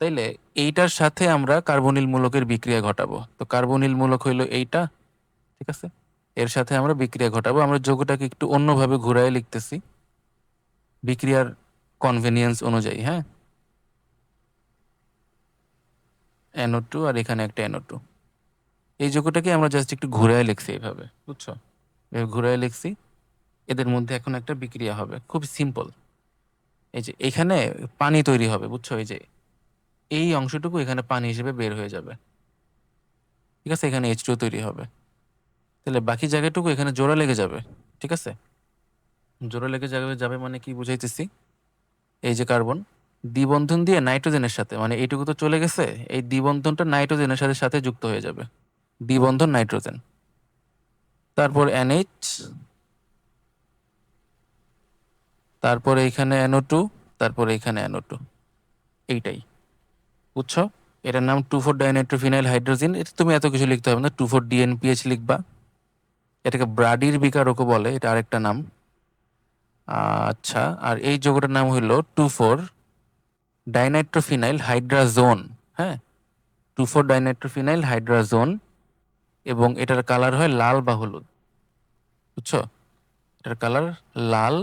তাইলে এইটার সাথে আমরা কার্বনিল মূলকের বিক্রিয়া ঘটাবো। তো কার্বনিল মূলক হইলো এইটা, ঠিক আছে? এর সাথে আমরা বিক্রিয়া ঘটাবো। আমরা যৌগটাকে একটু অন্যভাবে ঘুরায় লিখতেছি বিক্রিয়ার কনভেনিয়েন্স অনুযায়ী, হ্যাঁ। NO2 আর এখানে একটা NO2, এই যৌগটাকে আমরা জাস্ট একটু ঘুরায় লিখছি এইভাবে, বুঝছো? এভাবে ঘুরায় লিখছি। এদের মধ্যে এখন একটা বিক্রিয়া হবে, খুব সিম্পল। এই যে এখানে পানি তৈরি হবে, বুঝছো? এই যে এই অংশটুকু এখানে পানি হিসেবে বের হয়ে যাবে, ঠিক আছে? এখানে H2 তৈরি হবে। তাহলে বাকি জায়গাটুকু এখানে জোড়া লেগে যাবে, ঠিক আছে? জোড়া লেগে যাবে মানে কি বুঝাইতেছি? এই যে কার্বন দ্বিবন্ধন দিয়ে নাইট্রোজেনের সাথে, মানে এইটুকু তো চলে গেছে, এই দ্বিবন্ধনটা নাইট্রোজেনের সাথে সাথে যুক্ত হয়ে যাবে, দ্বিবন্ধন নাইট্রোজেন। তারপর NH, তারপরে এখানে NO2, তারপরে এখানে NO2, এইটাই, বুঝছো? এটার নাম 2,4 ডাইনাইট্রোফিনাইল হাইড্রোজেন। এটা তুমি এত কিছু লিখতে হবে না, 2,4 ডিএনপিএইচ লিখবা। এটাকে ব্রাডির বিকারকও বলে, এটা আরেকটা নাম। আচ্ছা, আর এই যৌগটার নাম হলো 2,4 ডাইনাইট্রোফিনাইল হাইড্রাজোন, হ্যাঁ, 2,4 ডাইনাইট্রোফিনাইল হাইড্রাজোন। এবং এটার কালার হয় লাল বা হলুদ, বুঝছো? এটার কালার লাল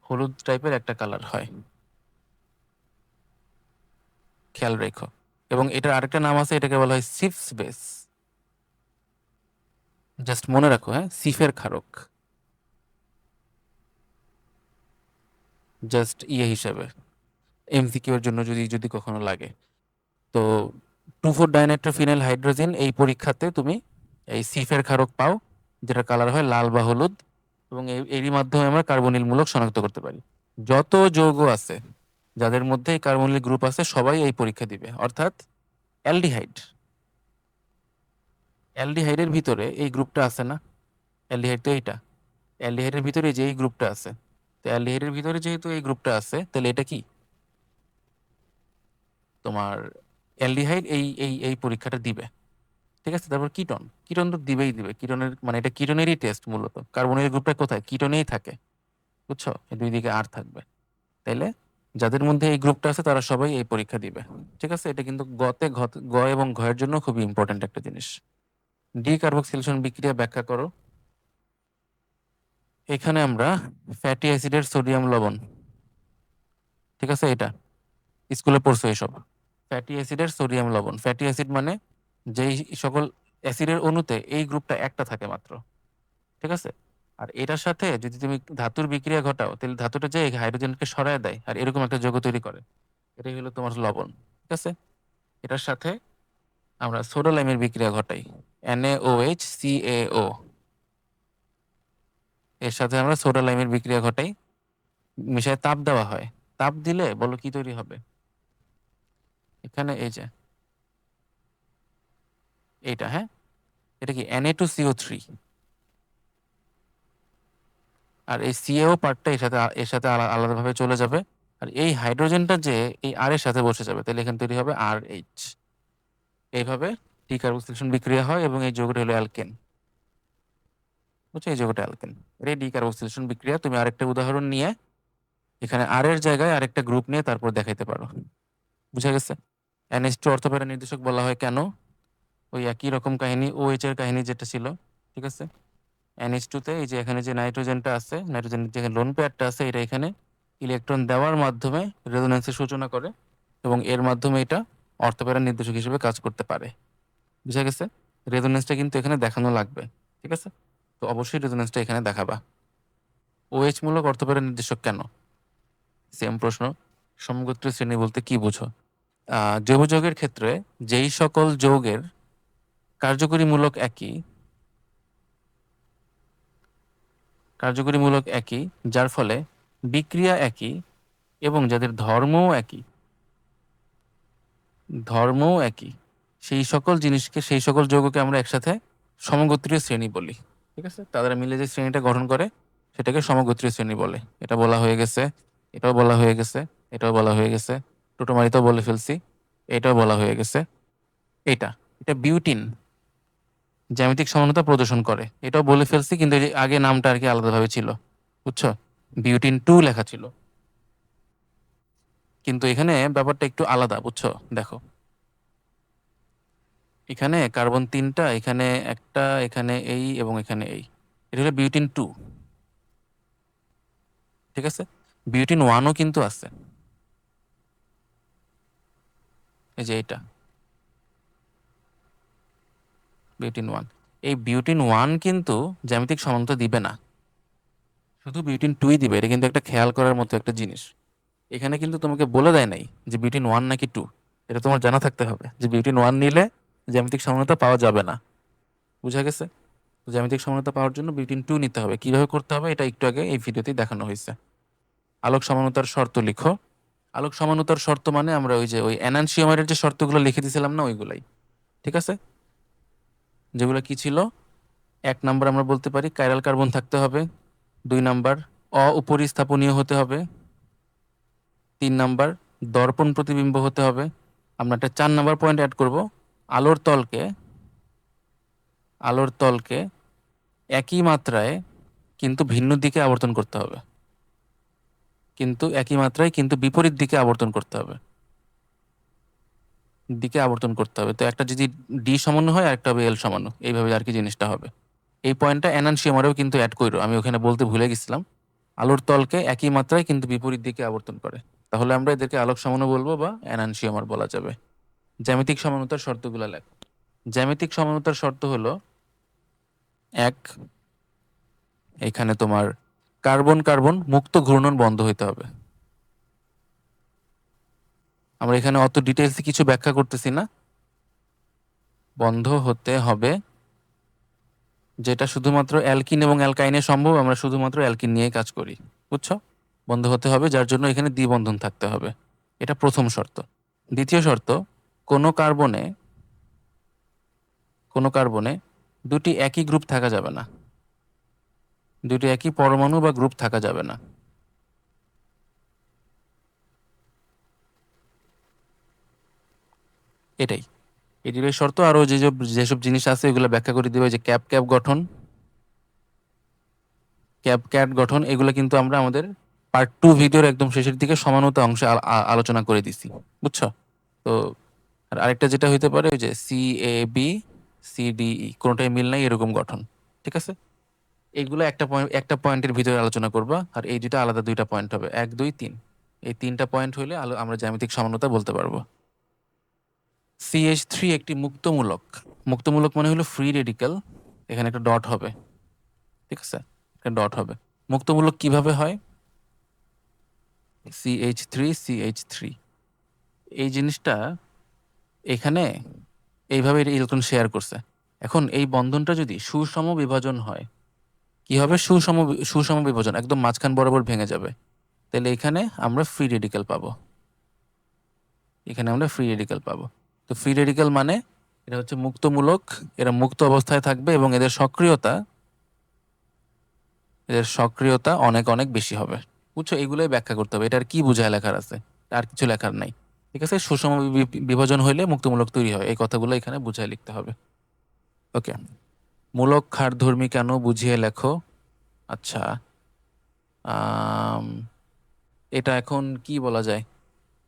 হলুদ টাইপের একটা কালার হয়, খেয়াল রেখো। এবং এটার আরেকটা নাম আছে, এটাকে বলা হয় সিফস বেস, জাস্ট মনে রাখো, হ্যাঁ, সিফের ক্ষারক, জাস্ট ইয়ে হিসেবে এমসিকিউ এর জন্য যদি যদি কখনো লাগে। তো 2,4 ডাইনাইট্রোফিনাইল হাইড্রোজেন এই পরীক্ষাতে তুমি এই সিফের ক্ষারক পাও, যেটা কালার হয় লাল বা হলুদ, এবং এরই মাধ্যমে আমরা কার্বনিল মূলক শনাক্ত করতে পারি। যত যৌগ আছে যাদের মধ্যে এই কার্বনিল গ্রুপ আছে সবাই এই পরীক্ষা দিবে, অর্থাৎ অ্যালডিহাইড, অ্যালডিহাইডের ভিতরে এই গ্রুপটা আছে না? অ্যালডিহাইড তো এইটা, অ্যালডিহাইডের ভিতরে যে এই গ্রুপটা আছে, তো অ্যালডিহাইডের ভিতরে যেহেতু এই গ্রুপটা আছে, তাহলে এটা কি? তোমার অ্যালডিহাইড এই পরীক্ষাটা দিবে। ঠিক আছে? তারপর কিটন তো দিবেই দিবে। কিটনের মানে এটা কিটনেরই টেস্ট মূলত। কার্বনের গ্রুপটা কোথায়? কিটনেই থাকে। বুঝছো? এই দুই দিকে আর থাকবে। তাইলে যাদের মধ্যে এই গ্রুপটা আছে তারা সবাই এই পরীক্ষা দিবে। ঠিক আছে? এটা কিন্তু গ এবং ঘ এর জন্য খুবই ইম্পর্টেন্ট একটা জিনিস। ডি কার্বক্সিলেশন বিক্রিয়া ব্যাখ্যা করো। এখানে আমরা ফ্যাটি অ্যাসিডের সোডিয়াম লবণ, ঠিক আছে? এটা স্কুলে পড়ছো এসব। ফ্যাটি অ্যাসিডের সোডিয়াম লবণ। ফ্যাটি অ্যাসিড মানে যেই সকল অ্যাসিডের অণুতে এই গ্রুপটা একটা থাকে মাত্র। ঠিক আছে? আর এটার সাথে যদি তুমি ধাতুর বিক্রিয়া ঘটাও তাহলে ধাতুটা যে হাইড্রোজেনকে সরায় দেয় আর এরকম একটা যৌগ তৈরি করে। এটাই হলো তোমার লবণ। ঠিক আছে? এটার সাথে আমরা সোডা লাইমের বিক্রিয়া ঘটাই, NaOH, CaO। এর সাথে আমরা সোডা লাইমের বিক্রিয়া ঘটাই, মিশায় তাপ দেওয়া হয়। তাপ দিলে বলো কি তৈরি হবে? এখানে এই যে এইটা, হ্যাঁ, এটা কি Na2CO3। আর এই সিএও পার্টটা এর সাথে আলাদাভাবে চলে যাবে। আর এই হাইড্রোজেনটা যে এই আর এর সাথে বসে যাবে, তাহলে এখানে তৈরি হবে RH। এইভাবে ডিকার্বক্সিলেশন বিক্রিয়া হয় এবং এই যৌগটা হলো অ্যালকেন। বুঝছো? এই যৌগটা অ্যালকেন। এই ডিকার্বক্সিলেশন বিক্রিয়া তুমি আরেকটা উদাহরণ নিয়ে এখানে আর এর জায়গায় আরেকটা গ্রুপ নিয়ে তারপর দেখাইতে পারো। বুঝা গেছে? NH2 অর্থপ্যারা নির্দেশক বলা হয় কেন? ওই একই রকম কাহিনী, OH এর কাহিনী যেটা ছিল। ঠিক আছে? NH2 তে এই যে এখানে যে নাইট্রোজেনটা আছে, নাইট্রোজেনের যে লোন পেয়ারটা আছে, এটা এখানে ইলেকট্রন দেওয়ার মাধ্যমে রেজোন্যান্সের সূচনা করে এবং এর মাধ্যমে এটা অর্থপ্যারা নির্দেশক হিসেবে কাজ করতে পারে। বুঝা গেছে? রেজোন্যান্সটা কিন্তু এখানে দেখানো লাগবে। ঠিক আছে? তো অবশ্যই রেজোন্যান্সটা এখানে দেখাবা। OH মূলক অর্থপ্যারা নির্দেশক কেন? সেম প্রশ্ন। সমগোত্রীয় শ্রেণী বলতে কি বুঝো? জৈব যৌগের ক্ষেত্রে যেই সকল যৌগের কার্যকরীমূলক একই, যার ফলে বিক্রিয়া একই এবং যাদের ধর্মও একই, সেই সকল যৌগকে আমরা একসাথে সমগোত্রীয় শ্রেণী বলি। ঠিক আছে? তারা মিলে যে শ্রেণীটা গঠন করে সেটাকে সমগোত্রীয় শ্রেণী বলে। এটা বলা হয়ে গেছে, এটাও বলা হয়ে গেছে, এটাও বলা হয়ে গেছে, টোটোমারিতেও বলে ফেলছি, এটাও বলা হয়ে গেছে। এটা এটা বিউটিন জ্যামিতিক সমানতা প্রদর্শন করে, এটাও বলে ফেলছি, কিন্তু এই যে আগে নামটা আর কি আলাদাভাবে ছিল। বুঝছো? বিউটিন 2 লেখা ছিল, কিন্তু এখানে ব্যাপারটা একটু আলাদা। বুঝছো? দেখো, এখানে কার্বন 3টা, এখানে একটা, এখানে এই এবং এখানে এই। এটা হলো বিউটিন 2। ঠিক আছে? বিউটিন 1ও কিন্তু আছে, এই যে এটা বিউটিন 1। এই বিউটিন 1 কিন্তু জ্যামিতিক সমানতা দিবে না, শুধু বিউটিন 2ই দিবে। এটা কিন্তু একটা খেয়াল করার মতো একটা জিনিস। এখানে কিন্তু তোমাকে বলে দেয় নাই যে বিউটিন 1 নাকি 2। এটা তোমার জানা থাকতে হবে যে বিউটিন 1 নিলে জ্যামিতিক সমানতা পাওয়া যাবে না। বুঝা গেছে? তো জ্যামিতিক সমানতা পাওয়ার জন্য বিউটিন 2 নিতে হবে। কিভাবে করতে হবে এটা একটু আগে এই ভিডিওতেই দেখানো হয়েছে। আলোক সমানতার শর্ত লিখো। আলোক সমানতার শর্ত মানে আমরা ওই এনানসিওমারের যে শর্তগুলো লিখে দিয়েছিলাম না, ওইগুলাই। ঠিক আছে? যেগুলো কি ছিল? 1 নাম্বার আমরা বলতে পারি কাইরাল কার্বন থাকতে হবে। 2 নাম্বার অপরিস্থাপনীয় হতে হবে। 3 নাম্বার দর্পণ প্রতিবিম্ব হতে হবে। আমরা একটা 4 নাম্বার পয়েন্ট অ্যাড করব। আলোর তলকে আলোর তলকে একই মাত্রায় কিন্তু ভিন্ন দিকে আবর্তন করতে হবে। কিন্তু একই মাত্রায় কিন্তু বিপরীত দিকে আবর্তন করতে হবে। তো একটা যদি ডি সমান হয় আর একটা হবে এল সমান, এইভাবে আর কি জিনিসটা হবে। এই পয়েন্টটা এনানসিওমারেও কিন্তু অ্যাড করো, আমি ওখানে বলতে ভুলে গেছিলাম। আলোর তলকে একই মাত্রায় কিন্তু বিপরীত দিকে আবর্তন করে, তাহলে আমরা এদেরকে আলোক সমাণু বলবো বা এনানসিওমার বলা যাবে। জ্যামিতিক সমানতার শর্তগুলো লেখ। জ্যামিতিক সমানতার শর্ত হলো, এক, এখানে তোমার কার্বন কার্বন মুক্ত ঘূর্ণন বন্ধ হইতে হবে। আমরা এখানে অত ডিটেলসে কিছু ব্যাখ্যা করতেছি না। বন্ধ হতে হবে, যেটা শুধুমাত্র অ্যালকিন এবং অ্যালকাইনে সম্ভব, আমরা শুধুমাত্র অ্যালকিন নিয়ে কাজ করি। বুঝছো? বন্ধ হতে হবে, যার জন্য এখানে দ্বিবন্ধন থাকতে হবে। এটা প্রথম শর্ত। দ্বিতীয় শর্ত, কোনো কার্বনে দুটি একই গ্রুপ থাকা যাবে না, দুটি একই পরমাণু বা গ্রুপ থাকা যাবে না। এটাই এটির শর্ত। আরও যেসব জিনিস আছে এগুলো ব্যাখ্যা করে দিবে, যে ক্যাপ ক্যাপ গঠন, ক্যাপ ক্যাট গঠন, এগুলো কিন্তু আমরা আমাদের পার্ট 2 ভিডিওর একদম শেষের দিকে সমানতা অংশে আলোচনা করে দিছি, বুঝছো? তো আর আরেকটা যেটা হইতে পারে ওই যে CAB CDE কোনোটাই মিল নাই এরকম গঠন, ঠিক আছে? এইগুলো একটা পয়েন্টের ভিতরে আলোচনা করবা, আর এই দুইটা আলাদা দুইটা পয়েন্ট হবে, 1 2 3। এই 3টা পয়েন্ট হইলে আমরা জ্যামিতিক সমানতা বলতে পারবো। CH3 একটি মুক্তমূলক। মুক্তমূলক মানে হলো ফ্রি রেডিক্যাল, এখানে একটা ডট হবে, ঠিক আছে? একটা ডট হবে। মুক্তমূলক কিভাবে হয়? CH3 এই জিনিসটা এখানে এইভাবে ইলেকট্রন শেয়ার করছে। এখন এই বন্ধনটা যদি সুষম বিভাজন হয়, কি হবে? সুষম বিভাজন, একদম মাঝখান বরাবর ভেঙে যাবে। তাহলে এখানে আমরা ফ্রি রেডিক্যাল পাবো, এখানে আমরা ফ্রি রেডিক্যাল পাবো। তো ফ্রি রেডিক্যাল মানে এটা হচ্ছে মুক্তমূলক, এরা মুক্ত অবস্থায় থাকবে এবং এদের সক্রিয়তা অনেক অনেক বেশি হবে, বুঝছো? এগুলোই ব্যাখ্যা করতে হবে। এটা আর কি বুঝায় লেখার আছে? আর কিছু লেখার নাই, ঠিক আছে? সুষম বিভাজন হইলে মুক্তমূলক তৈরি হয়, এই কথাগুলো এখানে বুঝায় লিখতে হবে। ওকে, মূলক ক্ষারধর্মী কেন বুঝিয়ে লেখো। আচ্ছা, আম, এটা এখন কি বলা যায়?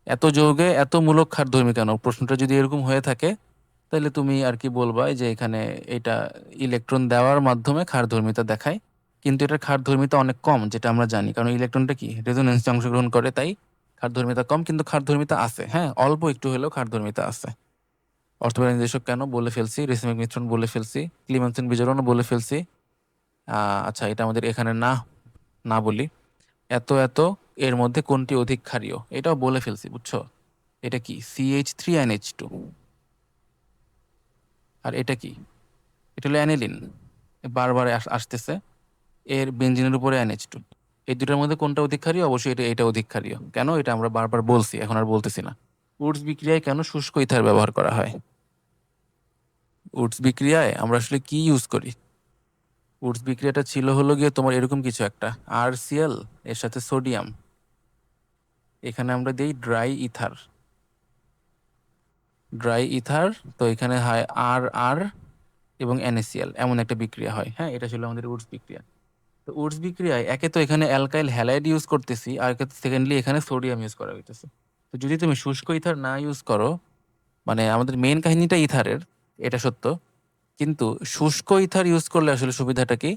এত যৌগে এত মূলক ক্ষারধর্মী কেন, প্রশ্নটা যদি এরকম হয়ে থাকে তাহলে তুমি আর কি বলবা যে এখানে এটা ইলেকট্রন দেওয়ার মাধ্যমে ক্ষারধর্মিতা দেখায়, কিন্তু এটার ক্ষারধর্মিতা অনেক কম, যেটা আমরা জানি, কারণ ইলেকট্রনটা কি রেজোনেন্সে অংশগ্রহণ করে, তাই ক্ষারধর্মিতা কম, কিন্তু ক্ষারধর্মিতা আছে, হ্যাঁ, অল্প একটু হলেও ক্ষারধর্মিতা আছে। অর্থোপ্যারা নির্দেশক কেন বলে ফেলছি, রেসিমিক মিশ্রণ বলে ফেলছি, ক্লিমেনসেন বিজারণও বলে ফেলছি। আচ্ছা, এটা আমাদের এখানে না না বলি। এত এত এর মধ্যে কোনটি অধিক ক্ষারীয়, এটাও বলে ফেলছি, বুঝছো? এটা কি CH3NH2, আর এটা কি? এটা হলো অ্যানিলিন, বারবার আসতেছে, এর বেঞ্জিনের উপরে NH2। এই দুটার মধ্যে কোনটা অধিক ক্ষারীয়? অবশ্যই এটা অধিক ক্ষারীয়। কেন? এটা আমরা বারবার বলছি, এখন আর বলতেছি না। উডস বিক্রিয়ায় কেন শুষ্ক ইথার ব্যবহার করা হয়? উডস বিক্রিয়ায় আমরা আসলে কি ইউজ করি? উডস বিক্রিয়াটা ছিল হলো গিয়ে তোমার এরকম কিছু একটা, RCl এর সাথে সোডিয়াম, এখানে আমরা দিই ড্রাই ইথার। তো এখানে হয় আর এবং NaCl, এমন একটা বিক্রিয়া হয়। হ্যাঁ, এটা ছিল আমাদের উডস বিক্রিয়া। তো উডস বিক্রিয়ায় একে তো এখানে অ্যালকাইল হ্যালাইড ইউজ করতেছি, আর সেকেন্ডলি এখানে সোডিয়াম ইউজ করা হইতেছে। তো যদি তুমি শুষ্ক ইথার না ইউজ করো, মানে আমাদের মেইন কাহিনীটা ইথারের, এটা সত্য, কিন্তু শুষ্ক ইথার ইউজ করলে আসলে সুবিধাটা কি?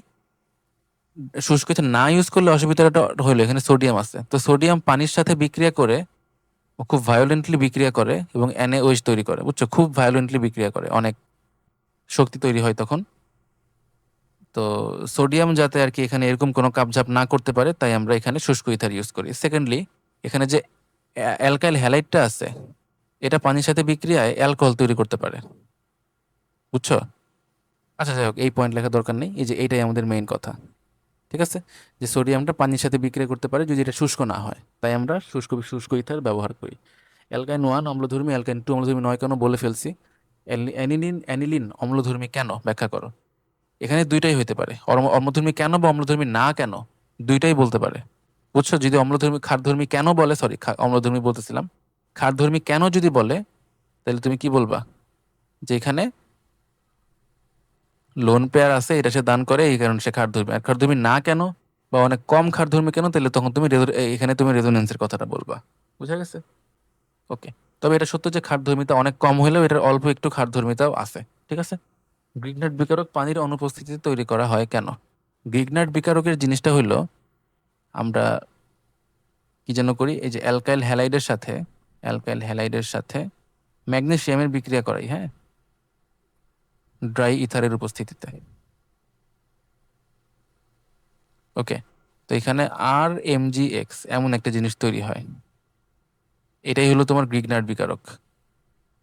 শুষ্ক ইথার না ইউজ করলে অসুবিধাটা হলো এখানে সোডিয়াম আছে, তো সোডিয়াম পানির সাথে বিক্রিয়া করে, ও খুব ভায়োলেন্টলি বিক্রিয়া করে এবং NaOH তৈরি করে, বুঝছো? খুব ভায়োলেন্টলি বিক্রিয়া করে, অনেক শক্তি তৈরি হয় তখন। তো সোডিয়াম যাতে আর কি এখানে এরকম কোনো কাপঝাপ না করতে পারে, তাই আমরা এখানে শুষ্ক ইথার ইউজ করি। সেকেন্ডলি, এখানে যে অ্যালকাইল হ্যালাইডটা আছে, এটা পানির সাথে বিক্রিয়ায় অ্যালকোহল তৈরি করতে পারে, বুঝছো? আচ্ছা, যাই হোক, এই পয়েন্ট লেখা দরকার নেই, এই যে এইটাই আমাদের মেইন কথা, ঠিক আছে? যে সোডিয়ামটা পানির সাথে বিক্রিয়া করতে পারে যদি এটা শুষ্ক না হয়, তাই আমরা শুষ্ক শুষ্ক ইথার ব্যবহার করি। অ্যালকাইন 1 অম্লধর্মী, অ্যালকাইন 2 অম্লধর্মী নয় কেন বলে ফেলছি। অ্যানিলিন অম্লধর্মী কেন ব্যাখ্যা করো। এখানে দুইটাই হইতে পারে, অম্লধর্মী কেন বা অম্লধর্মী না কেন, দুইটাই বলতে পারে, বুঝছো? যদি ক্ষারধর্মী কেন বলে, সরি, অম্লধর্মী বলতেছিলাম, ক্ষারধর্মী কেন যদি বলে, তাহলে তুমি কি বলবা? যে এখানে লোন পেয়ার আছে, এটা সে দান করে, এই কারণে সে ক্ষারধর্মী। আর ক্ষারধর্মী না কেন বা অনেক কম ক্ষারধর্মী কেন, তাহলে তখন তুমি এখানে তুমি রেজোনেন্সের কথাটা বলবা। বুঝা গেছে? ওকে। তবে এটা সত্য যে ক্ষারধর্মিতা অনেক কম হলেও এটার অল্প একটু ক্ষারধর্মিতাও আছে, ঠিক আছে? গ্রিগনার্ড বিকারক পানির অনুপস্থিতিতে তৈরি করা হয় কেন? গ্রিগনার্ড বিকারকের জিনিসটা হইলো, আমরা কি যেন করি, এই যে অ্যালকাইল হ্যালাইডের সাথে ম্যাগনেসিয়ামের বিক্রিয়া করাই, হ্যাঁ, ড্রাই ইথারের উপস্থিতিতে। ওকে, তো এখানে RMgX এমন একটা জিনিস তৈরি হয়, এটাই হলো তোমার গ্রিগনার্ড বিকারক।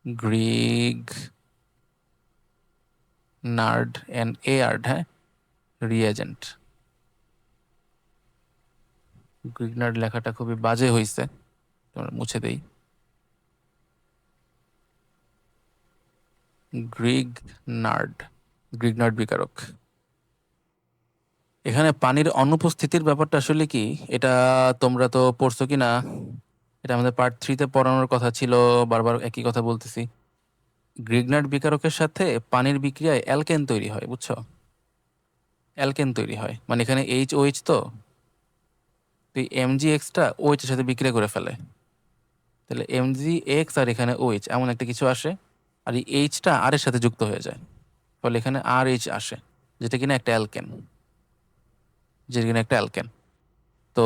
গ্রিগনার্ড হ্যাঁ, রিয়েজেন্ট। গ্রিগনার্ড লেখাটা খুবই বাজে হয়েছে, তোমরা মুছে দেই। Grignard Grignard বিকারক। এখানে পানির অনুপস্থিতির ব্যাপারটা আসলে কি, এটা তোমরা তো পড়ছো কি না, এটা আমাদের পার্ট 3-তে পড়ানোর কথা ছিল, বারবার একই কথা বলতেছি। গ্রিগনার্ড বিকারকের সাথে পানির বিক্রিয়ায় অ্যালকেন তৈরি হয়, বুঝছো? অ্যালকেন তৈরি হয়, মানে এখানে OH তো তুই MgXটা OH এর সাথে বিক্রিয়া করে ফেলে, তাহলে MgX আর এখানে OH এমন একটা কিছু আসে, আর এই এইচটা আর এর সাথে যুক্ত হয়ে যায়, ফলে এখানে RH আসে, যেটা কিনা একটা অ্যালকেন, যেটা কিনা একটা অ্যালকেন। তো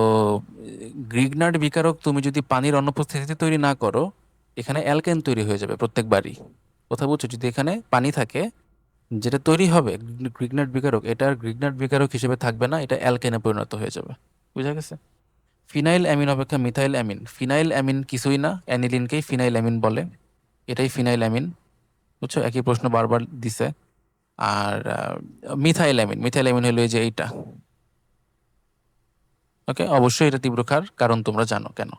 গ্রিগনার্ড বিকারক তুমি যদি পানির অনুপস্থিতিতে তৈরি না করো, এখানে অ্যালকেন তৈরি হয়ে যাবে প্রত্যেকবারই। কথা বুঝছো? যদি এখানে পানি থাকে, যেটা তৈরি হবে গ্রিগনার্ড বিকারক, এটা আর গ্রিগনার্ড বিকারক হিসেবে থাকবে না, এটা অ্যালকেনে পরিণত হয়ে যাবে। বুঝা গেছে? ফিনাইল অ্যামিন অপেক্ষা মিথাইল অ্যামিন, ফিনাইল অ্যামিন কিছুই না, অ্যানিলিনকেই ফিনাইল অ্যামিন বলে, এটাই ফিনাইল অ্যামিন। বুঝছো? একই প্রশ্ন বারবার দিছে। আর মিথাইল অ্যামিন, মিথাইল অ্যামিন হলো এই যে এইটা। ওকে, অবশ্যই এটা তীব্র ক্ষার, কারণ তোমরা জানো কেন।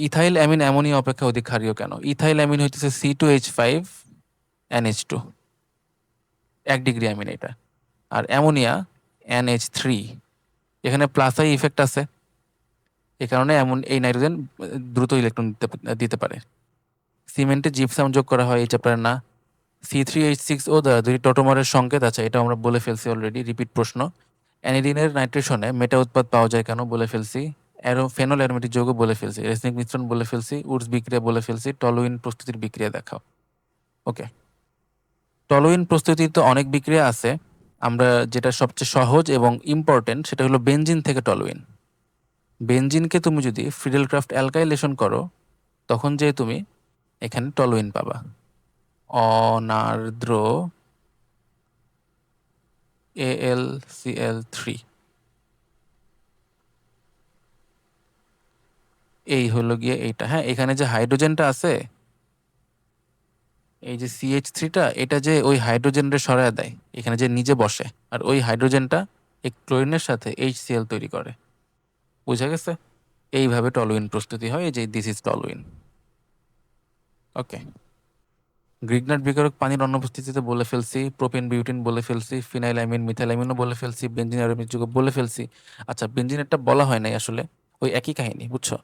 ইথাইল অ্যামিন অ্যামোনিয়া অপেক্ষা অধিক ক্ষারীয় কেন? ইথাইল অ্যামিন হইতেছে C2H5NH2, 1 ডিগ্রি অ্যামিন এটা। আর অ্যামোনিয়া NH3, এখানে প্লাস আই ইফেক্ট আছে, এ কারণে এমন এই নাইট্রোজেন দ্রুত ইলেকট্রন দিতে পারে। সিমেন্টে জিপসাম যোগ করা হয় এই চ্যাপ্টারে না। C3H6O দ্বারা দুটি টোটোমারের সংকেত আছে, এটা আমরা বলে ফেলছি অলরেডি, রিপিট প্রশ্ন। অ্যানিলিনের নাইট্রেশনে মেটা উৎপাদ পাওয়া যায় কেন? বলে ফেলছি। ফেনল অ্যারোমেটিক যৌগ বলে ফেলছি, রাসায়নিক মিশ্রণ বলে ফেলছি, উডস বিক্রিয়া বলে ফেলছি, টলুইন প্রস্তুতির বিক্রিয়া দেখাও। ওকে, টলুইন প্রস্তুতির তো অনেক বিক্রিয়া আছে, আমরা যেটা সবচেয়ে সহজ এবং ইম্পর্টেন্ট সেটা হলো বেনজিন থেকে টলুইন। বেনজিনকে তুমি যদি ফ্রিডেলক্রাফট অ্যালকাইলেশন করো, তখন যে তুমি এখানে টলুইন পাবা, অনার্দ্র AlCl3। এই হলো গিয়ে এইটা। হ্যাঁ, এখানে যে হাইড্রোজেনটা আছে, এই যে CH3টা, এটা যে ওই হাইড্রোজেনটা সরায় দেয়, এখানে যে নিজে বসে, আর ওই হাইড্রোজেনটা এই ক্লোরিনের সাথে HCl তৈরি করে। বুঝা গেছে? এইভাবে টলুইন প্রস্তুতি হয়, এই যে this is toluene. Okay, Grignard বিকারক পানির অনুপস্থিতিতে বলে ফেলছি, প্রোপেন বিউটিন বলে ফেলছি, ফিনাইল অ্যামিন মিথাইল অ্যামিনও বলে ফেলছি, বেনজিন অ্যারোমেটিক যৌগ বলে ফেলছি। আচ্ছা, বেনজিনেরটা বলা হয় নাই আসলে, ওই একই কাহিনী, বুঝছো?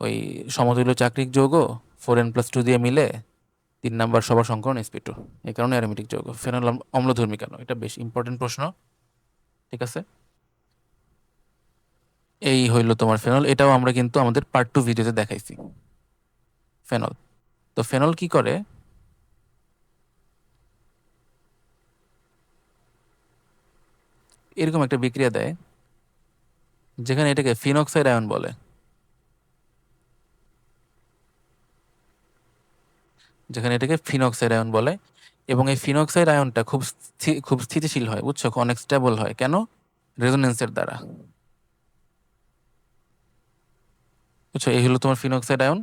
ওই সমতুল্য চাকরিক যৌগ 4n+2 দিয়ে মিলে 3 নাম্বার সবার সংকরণ sp2, এই কারণে অ্যারোমেটিক যৌগ। ফেনল অম্লধর্মী কেন? এটা বেশ ইম্পর্টেন্ট প্রশ্ন। ঠিক আছে, এই হইলো তোমার ফেনল, এটাও আমরা কিন্তু আমাদের পার্ট 2 ভিডিওতে দেখাইছি ফেনল। তো ফেনল কি করে? এরকম একটা বিক্রিয়া দেয় যেখানে এটাকে ফিনক্সাইড আয়ন বলে, যেখানে এটাকে ফিনক্সাইড আয়ন বলে। এবং এই ফিনক্সাইড আয়নটা খুব স্থিতিশীল হয়, বুঝছো? অনেক স্টেবল হয় কেন? রেজোনেন্সের দ্বারা। বুঝছো? এই হলো তোমার ফিনক্সাইড আয়ন।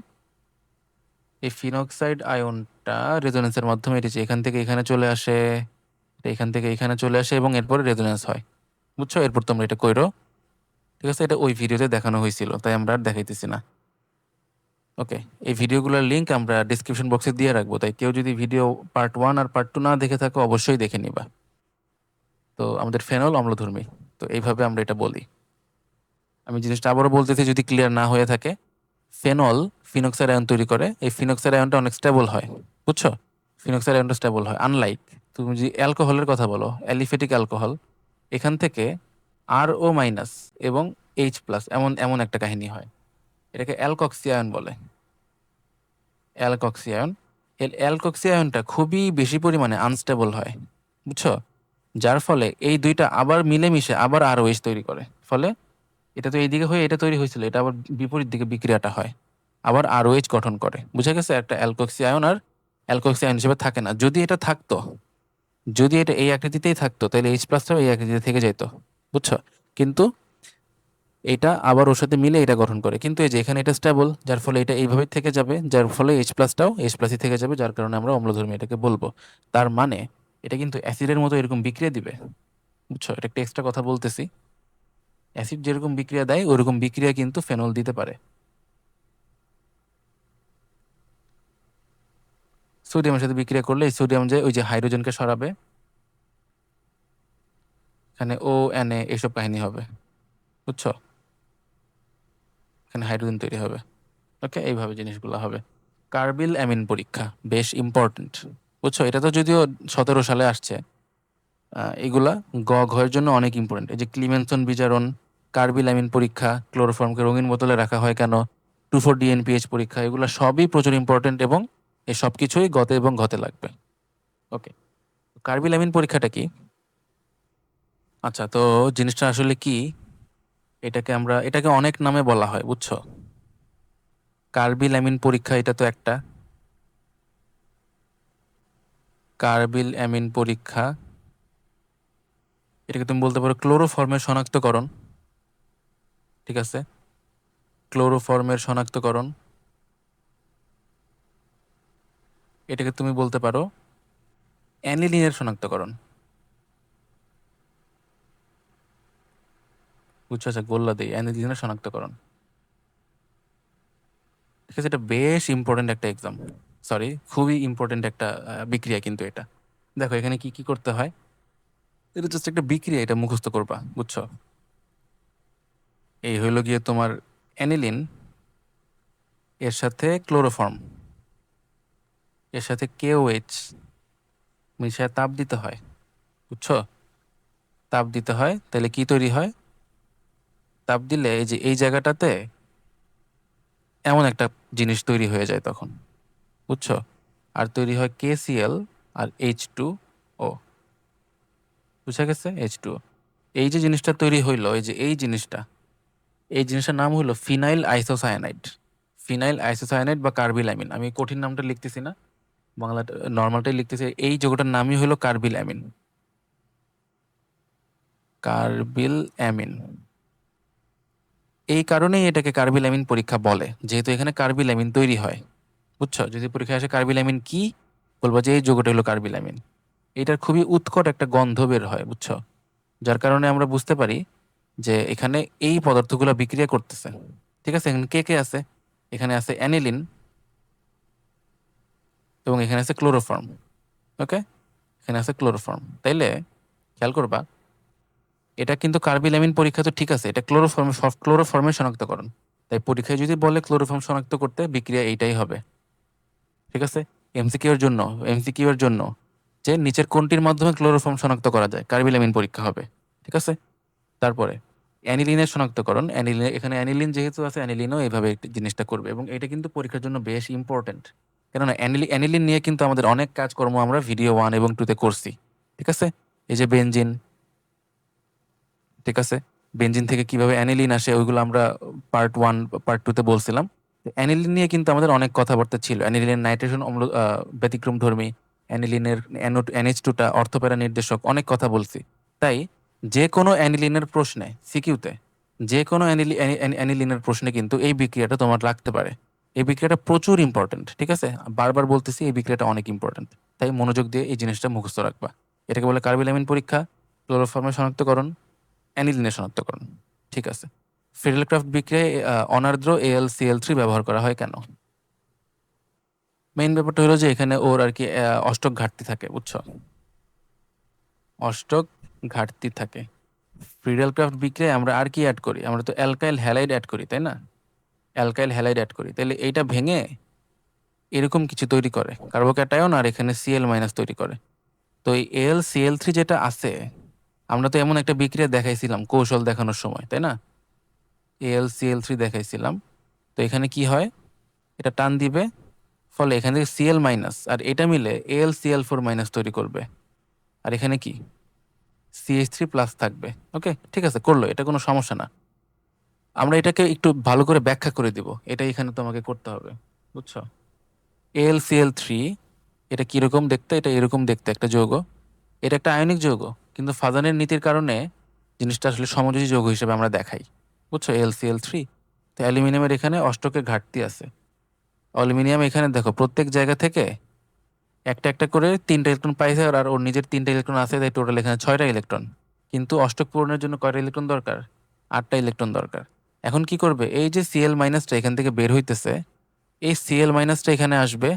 এই ফিনক্সাইড আয়নটা রেজোনেন্সের মাধ্যমে এটি এখান থেকে এখানে চলে আসে, এটা এখান থেকে এখানে চলে আসে, এবং এরপরে রেজোনেন্স হয়। বুঝছো? এরপর তোমরা এটা কইরো। ঠিক আছে, এটা ওই ভিডিওতে দেখানো হয়েছিল, তাই আমরা আর দেখাইতেছি না। ওকে, এই ভিডিওগুলোর লিঙ্ক আমরা ডিসক্রিপশন বক্সে দিয়ে রাখবো, তাই কেউ যদি ভিডিও পার্ট 1 আর পার্ট 2 না দেখে থাকো, অবশ্যই দেখে নিবা। তো আমাদের ফেনল অম্লধর্মী, তো এইভাবে আমরা এটা বলি। আমি জিনিসটা আবারও বলতেছি যদি ক্লিয়ার না হয়ে থাকে। ফেনল ফিনক্সাইড আয়ন তৈরি করে, এই ফিনক্সাইড আয়নটা অনেক স্টেবল হয়, বুঝছো? ফিনক্সাইড আয়নটা স্টেবল হয়, আনলাইক তুমি যদি অ্যালকোহলের কথা বলো, অ্যালিফেটিক অ্যালকোহল, এখান থেকে RO- এবং H+ এমন এমন একটা কাহিনী হয়, এটাকে অ্যালকক্সি আয়ন বলে। অ্যালকক্সি আয়ন, এর অ্যালকক্সি আয়নটা খুবই বেশি পরিমাণে আনস্টেবল হয়, বুঝছো? যার ফলে এই দুইটা আবার মিলেমিশে আবার ROH তৈরি করে, ফলে এটা তো এইদিকে হয়ে এটা তৈরি হয়েছিল, এটা আবার বিপরীত দিকে বিক্রিয়াটা হয়, আবার ROH গঠন করে। বুঝা গেছে? একটা অ্যালকক্সি আয়ন আর অ্যালকক্সি আয়ন হিসেবে থাকে না। যদি এটা থাকতো, যদি এটা এই আকৃতিতেই থাকতো, তাহলে H+টাও এই আকৃতিতে থেকে যেত, বুঝছো? কিন্তু এটা আবার ওর সাথে মিলে এটা গঠন করে, কিন্তু এই যে এখানে এটা স্টেবল, যার ফলে এটা এইভাবেই থেকে যাবে, যার ফলে H+টাও H+ই থেকে যাবে, যার কারণে আমরা অম্লধর্মী এটাকে বলবো। তার মানে এটা কিন্তু অ্যাসিডের মতো এরকম বিক্রিয়া দিবে, বুঝছো? এটা একটা এক্সট্রা কথা বলতেছি, অ্যাসিড যেরকম বিক্রিয়া দেয় ওরকম বিক্রিয়া কিন্তু ফেনল দিতে পারে। সোডিয়ামের সাথে বিক্রিয়া করলে এই সোডিয়াম যে ওই যে হাইড্রোজেনকে সরাবে, এখানে ONA এইসব কাহিনী হবে, বুঝছো? এখানে হাইড্রোজেন তৈরি হবে। ওকে, এইভাবে জিনিসগুলো হবে। কার্বিল অ্যামিন পরীক্ষা বেশ ইম্পর্টেন্ট, বুঝছো? এটা তো যদিও 17 সালে আসছে। এগুলা ঘয়ের জন্য অনেক ইম্পর্টেন্ট। এই যে ক্লিমেনসন বিজারণ, কার্বিল অ্যামিন পরীক্ষা, ক্লোরোফর্মকে রঙিন বোতলে রাখা হয় কেন, 2,4-DNPH পরীক্ষা, এগুলো সবই প্রচুর ইম্পর্টেন্ট এবং এই সব কিছুই গতে এবং ঘতে লাগবে। ওকে, কার্বিল অ্যামিন পরীক্ষাটা কি? আচ্ছা, তো জিনিসটা আসলে কি, এটাকে অনেক নামে বলা হয়, বুঝছো? কার্বিল অ্যামিন পরীক্ষা এটা তো একটা। কার্বিল অ্যামিন পরীক্ষা, এটাকে তুমি বলতে পারো ক্লোরোফর্মের শনাক্তকরণ। ঠিক আছে, ক্লোরোফর্মের শনাক্তকরণ। এটাকে তুমি বলতে পারো অ্যানিলিনের শনাক্তকরণ। বুঝছো? আচ্ছা, গোল্লা দেই, অ্যানিলিনের শনাক্তকরণ। ঠিক আছে, এটা বেশ ইম্পর্টেন্ট একটা এক্সাম, সরি খুবই ইম্পর্টেন্ট একটা বিক্রিয়া কিন্তু এটা। দেখো এখানে কি কি করতে হয়, এটা জাস্ট একটা বিক্রিয়া, এটা মুখস্থ করবা, বুঝছো? এই হইলো গিয়ে তোমার অ্যানিলিন, এর সাথে ক্লোরোফর্ম, এর সাথে KOH মিশিয়ে তাপ দিতে হয়, বুঝছো? তাপ দিতে হয়, তাহলে কি তৈরি হয়? তাপ দিলে এই যে এই জায়গাটাতে এমন একটা জিনিস তৈরি হয়ে যায় তখন, বুঝছো? আর তৈরি হয় KCl আর H2O। বুঝা গেছে? H2O। এই যে জিনিসটা তৈরি হইলো, এই যে এই জিনিসটার নাম হলো ফিনাইল আইসোসায়ানাইড। ফিনাইল আইসোসায়ানাইড বা কার্বিলামিন, আমি কঠিন নামটা লিখতেছি না, বাংলাটা নর্মালটাই লিখতেছি। এই যৌগটার নামই হলো কার্বিলামিন। কার্বিল অ্যামিন, এই কারণেই এটাকে কার্বিলামিন পরীক্ষা বলে, যেহেতু এখানে কার্বিলামিন তৈরি হয়। বুঝছো? যদি পরীক্ষায় আসে কার্বিলামিন কি, বলবো যে এই যৌগটা হলো কার্বিলামিন। এটার খুবই উৎকট একটা গন্ধ বের হয়, বুঝছো? যার কারণে আমরা বুঝতে পারি যে এখানে এই পদার্থগুলো বিক্রিয়া করতেছে। ঠিক আছে, এখানে কে কে আছে? এখানে আছে অ্যানিলিন এবং এখানে আছে ক্লোরোফর্ম। ওকে, এখানে আছে ক্লোরোফর্ম। তাইলে খেয়াল করবা, এটা কিন্তু কার্বিলামিন পরীক্ষা তো ঠিক আছে, এটা ক্লোরোফর্মের শনাক্তকরণ। তাই পরীক্ষায় যদি বলে ক্লোরোফর্ম শনাক্ত করতে, বিক্রিয়া এইটাই হবে। ঠিক আছে, এমসিকিউ এর জন্য যে নিচের কোনটির মাধ্যমে ক্লোরোফর্ম শনাক্ত করা যায়, কার্বিলামিন পরীক্ষা হবে। ঠিক আছে, তারপরে অ্যানিলিনের শনাক্তকরণ। এখানে অ্যানিলিন যেহেতু আছে, অ্যানিলিনও এইভাবে জিনিসটা করবে এবং এটা কিন্তু পরীক্ষার জন্য বেশ ইম্পর্টেন্ট। কেননা অ্যানিলিন নিয়ে কিন্তু আমাদের অনেক কাজকর্ম আমরা ভিডিও 1 এবং 2 তে করছি। ঠিক আছে, এই যে বেনজিন, ঠিক আছে, বেনজিন থেকে কিভাবে অ্যানিলিন আসে ওইগুলো আমরা পার্ট 1 পার্ট 2 তে বলছিলাম। অ্যানিলিন নিয়ে কিন্তু আমাদের অনেক কথাবার্তা ছিল। অ্যানিলিনের নাইট্রেশন অম্ল ব্যতিক্রমধর্মী, অ্যানিলিনের NH2টা অর্থপ্যারা নির্দেশক, অনেক কথা বলছি। তাই যে কোনো অ্যানিলিনের প্রশ্নে, সিকিউতে যে কোনো অ্যানিলিনের প্রশ্নে কিন্তু এই বিক্রিয়াটা তোমার লাগতে পারে। এই বিক্রিয়াটা প্রচুর ইম্পর্টেন্ট। ঠিক আছে, বারবার বলতেছি এই বিক্রিয়াটা অনেক ইম্পর্টেন্ট, তাই মনোযোগ দিয়ে এই জিনিসটা মুখস্থ রাখবা। এটাকে বলে কার্বিলামিন পরীক্ষা, ক্লোরোফর্মের শনাক্তকরণ, অ্যানিলিনের শনাক্তকরণ। ঠিক আছে, ফিডেলক্রাফট বিক্রিয়ায় অনার্দ্র AlCl3 ব্যবহার করা হয় কেন? মেইন ব্যাপারটা হলো যে এখানে ওর আর কি অষ্টক ঘাটতি থাকে, বুঝছো? অষ্টক ঘাটতি থাকে। ফ্রিডেলক্রাফট বিক্রিয়ায় আমরা আর কি অ্যাড করি? আমরা তো অ্যালকাইল হ্যালাইড অ্যাড করি, তাই না? অ্যালকাইল হ্যালাইড অ্যাড করি, তাহলে এইটা ভেঙে এরকম কিছু তৈরি করে, কার্বোক্যাটায়ন, আর এখানে Cl মাইনাস তৈরি করে। তো এই AlCl3 যেটা আছে, আমরা তো এমন একটা বিক্রিয়া দেখাইছিলাম কৌশল দেখানোর সময়, তাই না? AlCl3 দেখাইছিলাম। তো এখানে কি হয়, এটা টান দিবে, ফলে এখান থেকে Cl মাইনাস আর এটা মিলে AlCl4 মাইনাস তৈরি করবে। আর এখানে কি, CH3 প্লাস থাকবে। ওকে, ঠিক আছে, করলো, এটা কোনো সমস্যা না। আমরা এটাকে একটু ভালো করে ব্যাখ্যা করে দিব, এটা এখানে তোমাকে করতে হবে, বুঝছো? AlCl3 এটা কিরকম দেখতে? এটা এরকম দেখতে একটা যৌগ। এটা একটা আয়নিক যৌগ, কিন্তু ফাজানের নীতির কারণে জিনিসটা আসলে সমযোজী যৌগ হিসেবে আমরা দেখাই, বুঝছো? AlCl3। তো অ্যালুমিনিয়ামের এখানে অষ্টকের ঘাটতি আছে। অ্যালুমিনিয়াম এখানে দেখো প্রত্যেক জায়গা থেকে একটা একটা করে 3টা ইলেকট্রন পাইছে, আর ওর নিজের 3টা ইলেকট্রন আছে, তাই টোটাল এখানে 6টা ইলেকট্রন। কিন্তু অষ্টক পূরণের জন্য কয়টা ইলেকট্রন দরকার? 8টা ইলেকট্রন দরকার। এখন কি করবে, এই যে Cl মাইনাসটা এখান থেকে বের হইতেছে, এই Cl মাইনাসটা এখানে আসবে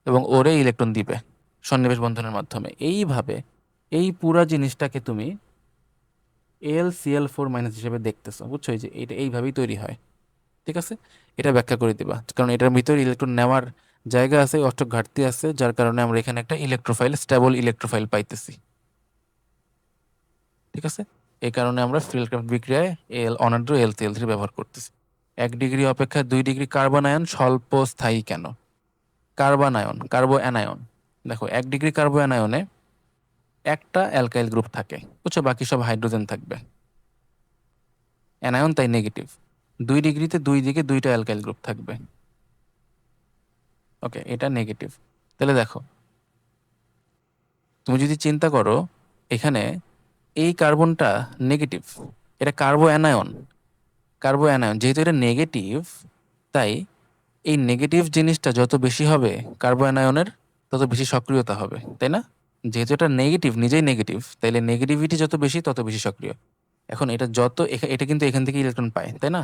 এবং ওরে ইলেকট্রন দিবে সন্নিবেশ বন্ধনের মাধ্যমে। এইভাবে এই পুরা জিনিসটাকে তুমি AlCl4 মাইনাস হিসেবে দেখতেছো, বুঝছো? এই যে এটা এইভাবেই তৈরি হয়। ঠিক আছে, এটা ব্যাখ্যা করে দিবা, কারণ এটার ভিতরে ইলেকট্রন নেওয়ার জায়গা আছে, অষ্টক ঘাটতি আছে, যার কারণে আমরা এখানে একটা ইলেকট্রোফাইল, স্টেবল ইলেকট্রোফাইল পাইতেছি। ঠিক আছে, এই কারণে আমরা ফিল্ডক্রাফট বিক্রিয়ায় অনার্দ্র LCl3 ব্যবহার করতেছি। 1 ডিগ্রি অপেক্ষা 2 ডিগ্রি কার্বন আয়ন স্বল্প স্থায়ী কেন? কার্বন আয়ন, কার্বো অ্যানায়ন, দেখো 1 ডিগ্রি কার্বো অ্যানায়নে একটা অ্যালকাইল গ্রুপ থাকে, বুঝছো, বাকি সব হাইড্রোজেন থাকবে, অ্যানায়ন তাই নেগেটিভ। 2 ডিগ্রিতে 2 দিকে 2টা অ্যালকাইল গ্রুপ থাকবে। ওকে, এটা নেগেটিভ। তাহলে দেখো, তুমি যদি চিন্তা করো, এখানে এই কার্বনটা নেগেটিভ, এটা কার্বো অ্যানায়ন, কার্বো অ্যানায়ন যেহেতু এটা নেগেটিভ, তাই এই নেগেটিভ জিনিসটা যত বেশি হবে কার্বো অ্যানায়নের তত বেশি সক্রিয়তা হবে, তাই না? যেহেতু এটা নেগেটিভ, নিজেই নেগেটিভ, তাইলে নেগেটিভিটি যত বেশি তত বেশি সক্রিয়। এখন এটা যত এটা কিন্তু এখান থেকে ইলেকট্রন পায়, তাই না?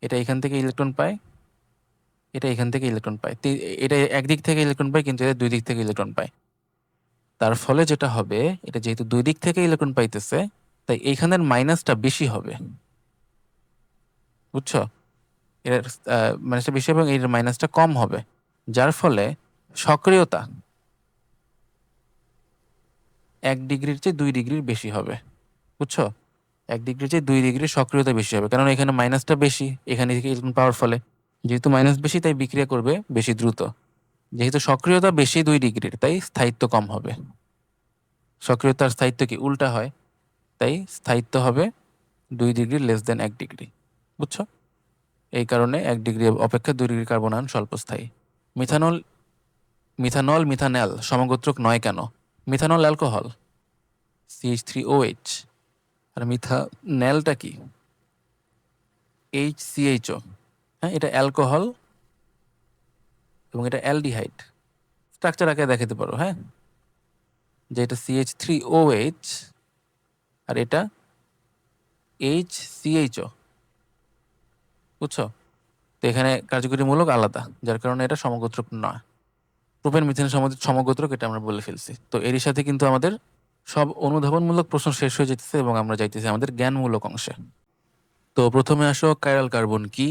এটা এখান থেকে ইলেকট্রন পায়, এটা এখান থেকে ইলেকট্রন পায়, এটা একদিক থেকে ইলেকট্রন পায়, কিন্তু এটা দুই দিক থেকে ইলেকট্রন পায়। তার ফলে যেটা হবে, এটা যেহেতু দুই দিক থেকে ইলেকট্রন পাইতেছে, তাই এইখানের মাইনাসটা বেশি হবে, বুঝছো? এর মাইনাসটা বেশি এবং এর মাইনাসটা কম হবে, যার ফলে সক্রিয়তা 1 ডিগ্রির চেয়ে 2 ডিগ্রির বেশি হবে, বুঝছো? 1 ডিগ্রির চেয়ে 2 ডিগ্রির সক্রিয়তা বেশি হবে, কারণ এখানে মাইনাসটা বেশি, এখানে থেকে ইলেকট্রন পাওয়ার ফলে যেহেতু মাইনাস বেশি, তাই বিক্রিয়া করবে বেশি দ্রুত। যেহেতু সক্রিয়তা বেশি 2 ডিগ্রির, তাই স্থায়িত্ব কম হবে। সক্রিয়তার স্থায়িত্ব কি উল্টা হয়, তাই স্থায়িত্ব হবে 2 ডিগ্রি লেস দেন 1 ডিগ্রি, বুঝছো? এই কারণে 1 ডিগ্রি অপেক্ষা 2 ডিগ্রি কার্বন আয়ন স্বল্পস্থায়ী। মিথানল, মিথানেল সমগোত্রক নয় কেন? মিথানল অ্যালকোহল, CH3OH, আর মিথানেলটা কি? HCHO। হ্যাঁ, এটা অ্যালকোহল এবং এটা অ্যালডিহাইড। স্ট্রাকচার আগে দেখাতে পারো, হ্যাঁ, যে এটা CH3OH আর এটা HCHO, বুঝছো? তো এখানে কার্যকরী মূলক আলাদা, যার কারণে এটা সমগোত্রক নয়। প্রোপেন মিথেন সমগোত্রক, এটা আমরা বলে ফেলছি। তো এরই সাথে কিন্তু আমাদের সব অনুধাবনমূলক প্রশ্ন শেষ হয়ে যেতেছে এবং আমরা যাইতেছি আমাদের জ্ঞানমূলক অংশে। তো প্রথমে আসো, কাইরাল কার্বন কি?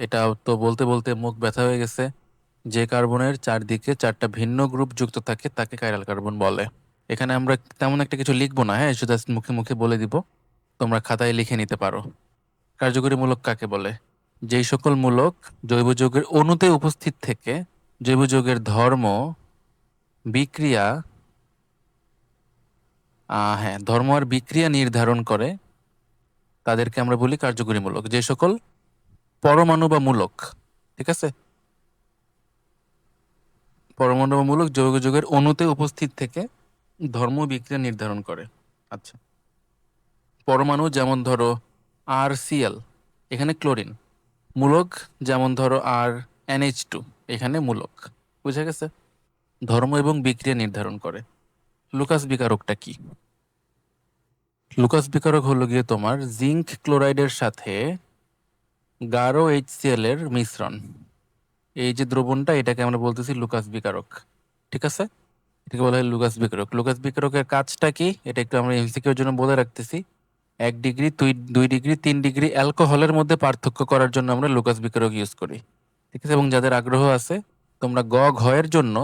এটা তো বলতে বলতে মুখ ব্যথা হয়ে গেছে। যে কার্বনের চারদিকে 4টা ভিন্ন গ্রুপ যুক্ত থাকে তাকে কাইরাল কার্বন বলে। এখানে আমরা তেমন একটা কিছু লিখবো না, হ্যাঁ, শুধু মুখে মুখে বলে দিব, তোমরা খাতায় লিখে নিতে পারো। কার্যকরী মূলক কাকে বলে? যেই সকল মূলক জৈব যৌগের অণুতে উপস্থিত থেকে জৈব যৌগের ধর্ম, বিক্রিয়া, হ্যাঁ, ধর্ম আর বিক্রিয়া নির্ধারণ করে, তাদেরকে আমরা বলি কার্যকরী মূলক। যে সকল পরমাণু বা মূলক, ঠিক আছে, পরমাণু বা মূলক জৈব যৌগের অণুতে উপস্থিত থেকে ধর্ম বিক্রিয়া নির্ধারণ করে। আচ্ছা, পরমাণু যেমন ধরো RCl, এখানে ক্লোরিন। মূলক যেমন ধরো NH2, এখানে মূলক। বুঝা গেছে? ধর্ম এবং বিক্রিয়া নির্ধারণ করে। লুকাস বিকারকটা কি? লুকাস বিকারক হলো গিয়ে তোমার জিঙ্ক ক্লোরাইডের সাথে গাঢ় HCl এর মিশ্রণ। এই যে দ্রবণটা, এটাকে আমরা বলতেছি লুকাস বিকারক। ঠিক আছে, এটাকে বলা হয় লুকাস বিকারক। লুকাস বিকারকের কাজটা কি, এটা একটু আমরা এমসিকিউর জন্য বলে রাখতেছি। 1 ডিগ্রি, 2 ডিগ্রি, 3 ডিগ্রি অ্যালকোহলের মধ্যে পার্থক্য করার জন্য আমরা লুকাস বিকারক ইউজ করি। ঠিক আছে, এবং যাদের আগ্রহ আছে, তোমরা ঘয়ের জন্য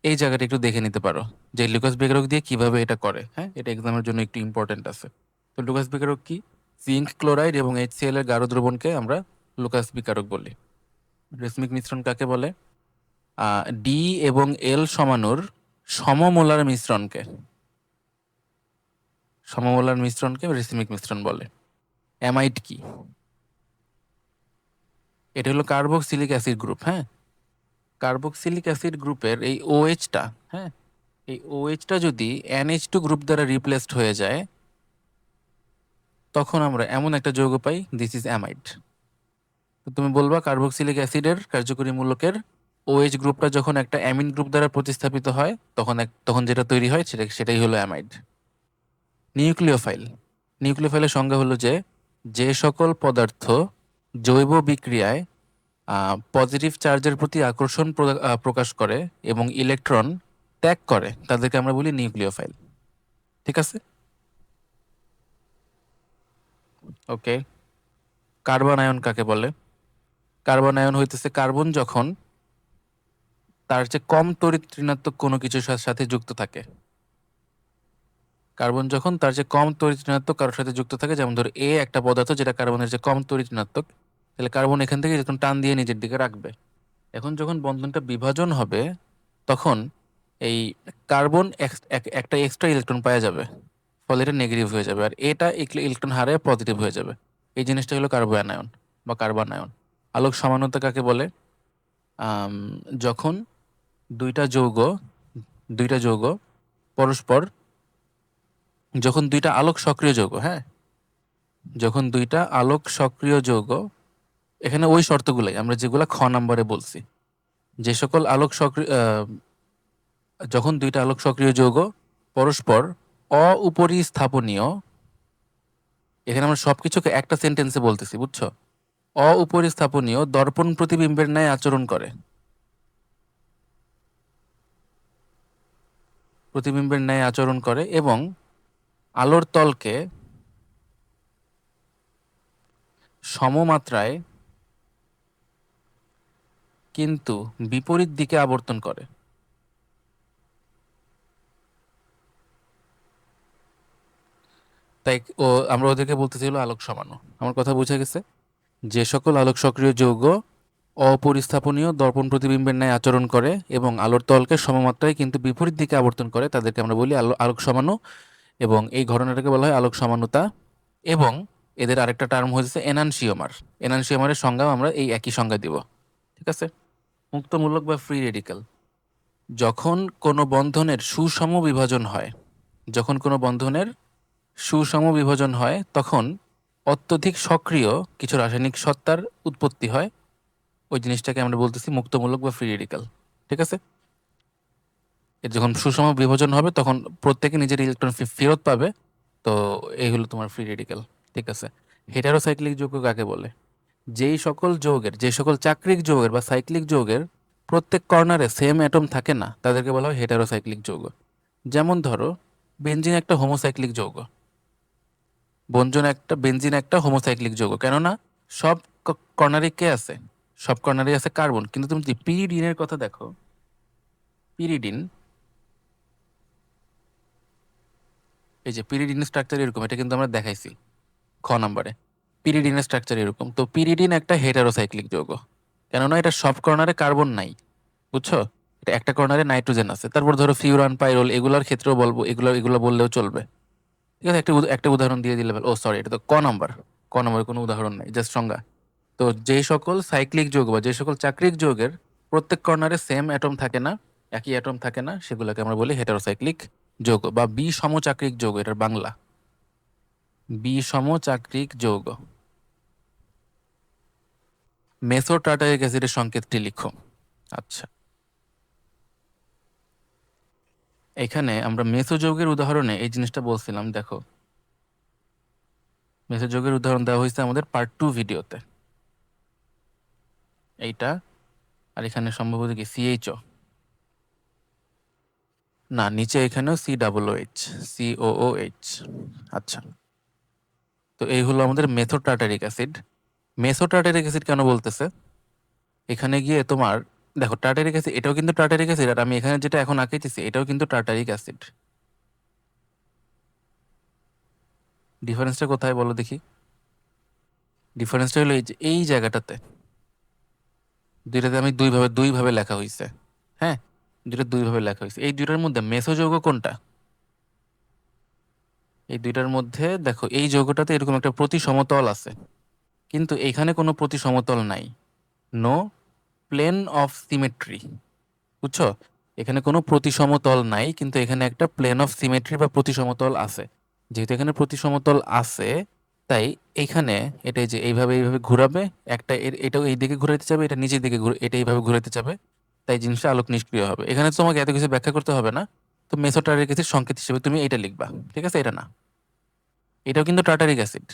এই জায়গাটা একটু দেখে নিতে পারো যে লুকাস বিকারক দিয়ে কিভাবে এটা করে। হ্যাঁ, এটা এক্সামের জন্য একটু ইম্পর্টেন্ট আছে। তো লুকাস বিকারক কি? জিঙ্ক ক্লোরাইড এবং HCl এর গাঢ় দ্রবণকে আমরা লুকাস বিকারক বলি। রেসমিক মিশ্রণ কাকে বলে? ডি এবং এল সমাণুর সমমোলার মিশ্রণকে, রেসিমিক মিশ্রণ বলে। অ্যামাইড কি? এটা হলো কার্বক্সিলিক অ্যাসিড গ্রুপ। হ্যাঁ, কার্বক্সিলিক অ্যাসিড গ্রুপের এই OH-টা, হ্যাঁ, এই OH-টা যদি NH2 গ্রুপ দ্বারা রিপ্লেসড হয়ে যায়, তখন আমরা এমন একটা যৌগ পাই, দিস ইজ অ্যামাইড। তো তুমি বলবা কার্বক্সিলিক অ্যাসিডের কার্যকরী মূলকের OH গ্রুপটা যখন একটা অ্যামিন গ্রুপ দ্বারা প্রতিস্থাপিত হয়, তখন যেটা তৈরি হয় সেটাই হলো অ্যামাইড। নিউক্লিওফাইল, নিউক্লিওফাইলের সংজ্ঞা হলো যে যে সকল পদার্থ জৈব বিক্রিয়ায় পজিটিভ চার্জের প্রতি আকর্ষণ প্রকাশ করে এবং ইলেকট্রন ত্যাগ করে, তাদেরকে আমরা বলি নিউক্লিওফাইল। ঠিক আছে, ওকে। কার্বন আয়ন কাকে বলে? কার্বন আয়ন হইতেছে কার্বন যখন তার চেয়ে কম তড়িৎ ঋণাত্মক কোনো কিছুর সাথে যুক্ত থাকে। কার্বন যখন তার চেয়ে কম তড়িৎ ঋণাত্মক কারোর সাথে যুক্ত থাকে, যেমন ধর এ একটা পদার্থ যেটা কার্বনের চেয়ে কম তড়িৎ ঋণাত্মক, তাহলে কার্বন এখান থেকে যখন টান দিয়ে নিজের দিকে রাখবে, এখন যখন বন্ধনটা বিভাজন হবে তখন এই কার্বন একটা এক্সট্রা ইলেকট্রন পাওয়া যাবে, ফলে এটা নেগেটিভ হয়ে যাবে, আর এটা ইলেকট্রন হারে পজিটিভ হয়ে যাবে। এই জিনিসটা হলো কার্বোয়ানায়ন বা কার্বনায়ন। আলোক সমানুতা কাকে বলে? যখন দুইটা যৌগ পরস্পর, যখন দুইটা আলোক সক্রিয় যৌগ, হ্যাঁ, যখন দুইটা আলোক সক্রিয় যৌগ, এখানে ওই শর্তগুলাই আমরা যেগুলা খ নম্বরে বলছি, যে সকল আলোক সক্রিয় যখন দুইটা আলোক সক্রিয় যৌগ পরস্পর অউপরিস্থাপনীয়, এখানে আমরা সবকিছুকে একটা সেন্টেন্সে বলতেছি, বুঝছো? অউপরিস্থাপনীয় দর্পণ প্রতিবিম্বের ন্যায় আচরণ করে, প্রতিবিম্বের ন্যায় আচরণ করে এবং আলোর তলকে সমমাত্রায় কিন্তু বিপরীত দিকে আবর্তন করে। তাই আমরা ওদেরকে বলতেছিল আলোক সমাণু। আমার কথা বুঝে গেছে? যে সকল আলোক সক্রিয় যৌগ অপরিস্থাপনীয় দর্পণ প্রতিবিম্বের ন্যায় আচরণ করে এবং আলোর তলকে সমমাত্রায় কিন্তু বিপরীত দিকে আবর্তন করে, তাদেরকে আমরা বলি আলোক সমাণু, এবং এই ঘটনাটাকে বলা হয় আলোক সমানুতা। এবং এদের আরেকটা টার্ম হয়েছে এনানসিওমার। এনানসিওমারের সংজ্ঞাও আমরা এই একই সংজ্ঞা দিব, ঠিক আছে? মুক্তমূলক বা ফ্রি রেডিক্যাল, যখন কোনো বন্ধনের সুষম বিভাজন হয়, যখন কোনো বন্ধনের সুষম বিভাজন হয় তখন অত্যধিক সক্রিয় কিছু রাসায়নিক সত্তার উৎপত্তি হয়, ওই জিনিসটাকে আমরা বলতেছি মুক্তমূলক বা ফ্রি রেডিক্যাল, ঠিক আছে? এর যখন সুষম বিভাজন হবে তখন প্রত্যেকে নিজের ইলেকট্রন ফেরত পাবে, তো এই হলো তোমার ফ্রি রেডিক্যাল, ঠিক আছে? হেটারোসাইক্লিক যৌগ কাকে বলে? যে সকল চাক্রিক যৌগের বা সাইক্লিক যৌগের প্রত্যেক কর্নারে সেম অ্যাটম থাকে না, তাদেরকে বলা হয় হেটারোসাইক্লিক যৌগ। যেমন ধরো বেনজিন একটা হোমোসাইক্লিক যৌগ, বেনজিন একটা হোমোসাইক্লিক যৌগ, কেননা সব কর্নারে কে আছে? সব কর্নারে আছে কার্বন। কিন্তু তুমি যদি পিরিডিনের কথা দেখো, পিরিডিন, এই যে পিরিডিনের স্ট্রাকচার এরকম, এটা কিন্তু আমরা দেখাইছি খ নাম্বারে। পিরিডিনের স্ট্রাকচার এরকম, তো পিরিডিন একটা হেটারোসাইক্লিক যৌগ, কেননা এটা সব কর্নারে কার্বন নাই, বুঝছো? এটা একটা কর্নারে নাইট্রোজেন আছে। তারপর ধরো ফিউরান, পাইরোল, এগুলোর ক্ষেত্রেও বলবো, এগুলো বললেও চলবে, ঠিক আছে? একটা উদাহরণ দিয়ে দিলে, ও সরি, এটা তো ক নম্বরে কোনো উদাহরণ নাই, জাস্ট সংজ্ঞা। তো যে সকল সাইক্লিক যৌগ বা যে সকল চাক্রিক যৌগের প্রত্যেক কর্নারে সেম অ্যাটম থাকে না, একই অ্যাটম থাকে না, সেগুলোকে আমরা বলি হেটারোসাইক্লিক যৌগ বা বিষমচাক্রিক যৌগ, এটার বাংলা বিষমচাক্রিক যৌগ। মেসোটার্টারিক অ্যাসিডের সংকেতটি লিখো। আচ্ছা, এখানে আমরা মেসোযৌগের উদাহরণে এই জিনিসটা বলছিলাম, দেখো মেসোযৌগের উদাহরণ দেওয়া হয়েছে আমাদের পার্ট 2 ভিডিওতে, এইটা। আর এখানে সম্ভবত কি সিএইচও, না নিচে এখানেও COOH, COOH। আচ্ছা, তো এই হলো আমাদের মেথোটার্টারিক অ্যাসিড। মেসোটার্টারিক অ্যাসিড কেন বলতেছে? এখানে গিয়ে তোমার দেখো টার্টারিক অ্যাসিড, এটাও কিন্তু টার্টারিক অ্যাসিড, আর আমি এখানে যেটা এখন আঁকেছি এটাও কিন্তু টার্টারিক অ্যাসিড। ডিফারেন্সটা কোথায় বলো দেখি? ডিফারেন্সটা হলো এই জায়গাটাতে, দুইটাতে আমি দুইভাবে লেখা হয়েছে, হ্যাঁ, দুইভাবে লেখা হয়েছে। এই দুইটার মধ্যে মেসো যৌগ কোনটা? এই দুইটার মধ্যে দেখো এই যৌগটাতে এরকম একটা প্রতি সমতল আছে, কিন্তু এখানে কোনো প্রতি সমতল নাই, নো প্লেন অফ সিমেট্রি, বুঝছো? এখানে কোনো প্রতি সমতল নাই, কিন্তু এখানে একটা প্লেন অফ সিমেট্রি বা প্রতি সমতল আছে। যেহেতু এখানে প্রতি সমতল আছে, তাই এখানে এটা যে এইভাবে ঘুরাবে, একটা এটাও এই দিকে ঘুরাইতে যাবে, এটা নিচের দিকে এটা এইভাবে ঘুরাইতে যাবে, তাই জিনিসটা আলোক নিষ্ক্রিয় হবে। এখানে তোমাকে এত কিছু ব্যাখ্যা করতে হবে না, তো মেসোটার্টারিক অ্যাসিড সংকেত হিসেবে তুমি এটা লিখবা, ঠিক আছে? এটা না, এটাও কিন্তু টার্টারিক অ্যাসিড,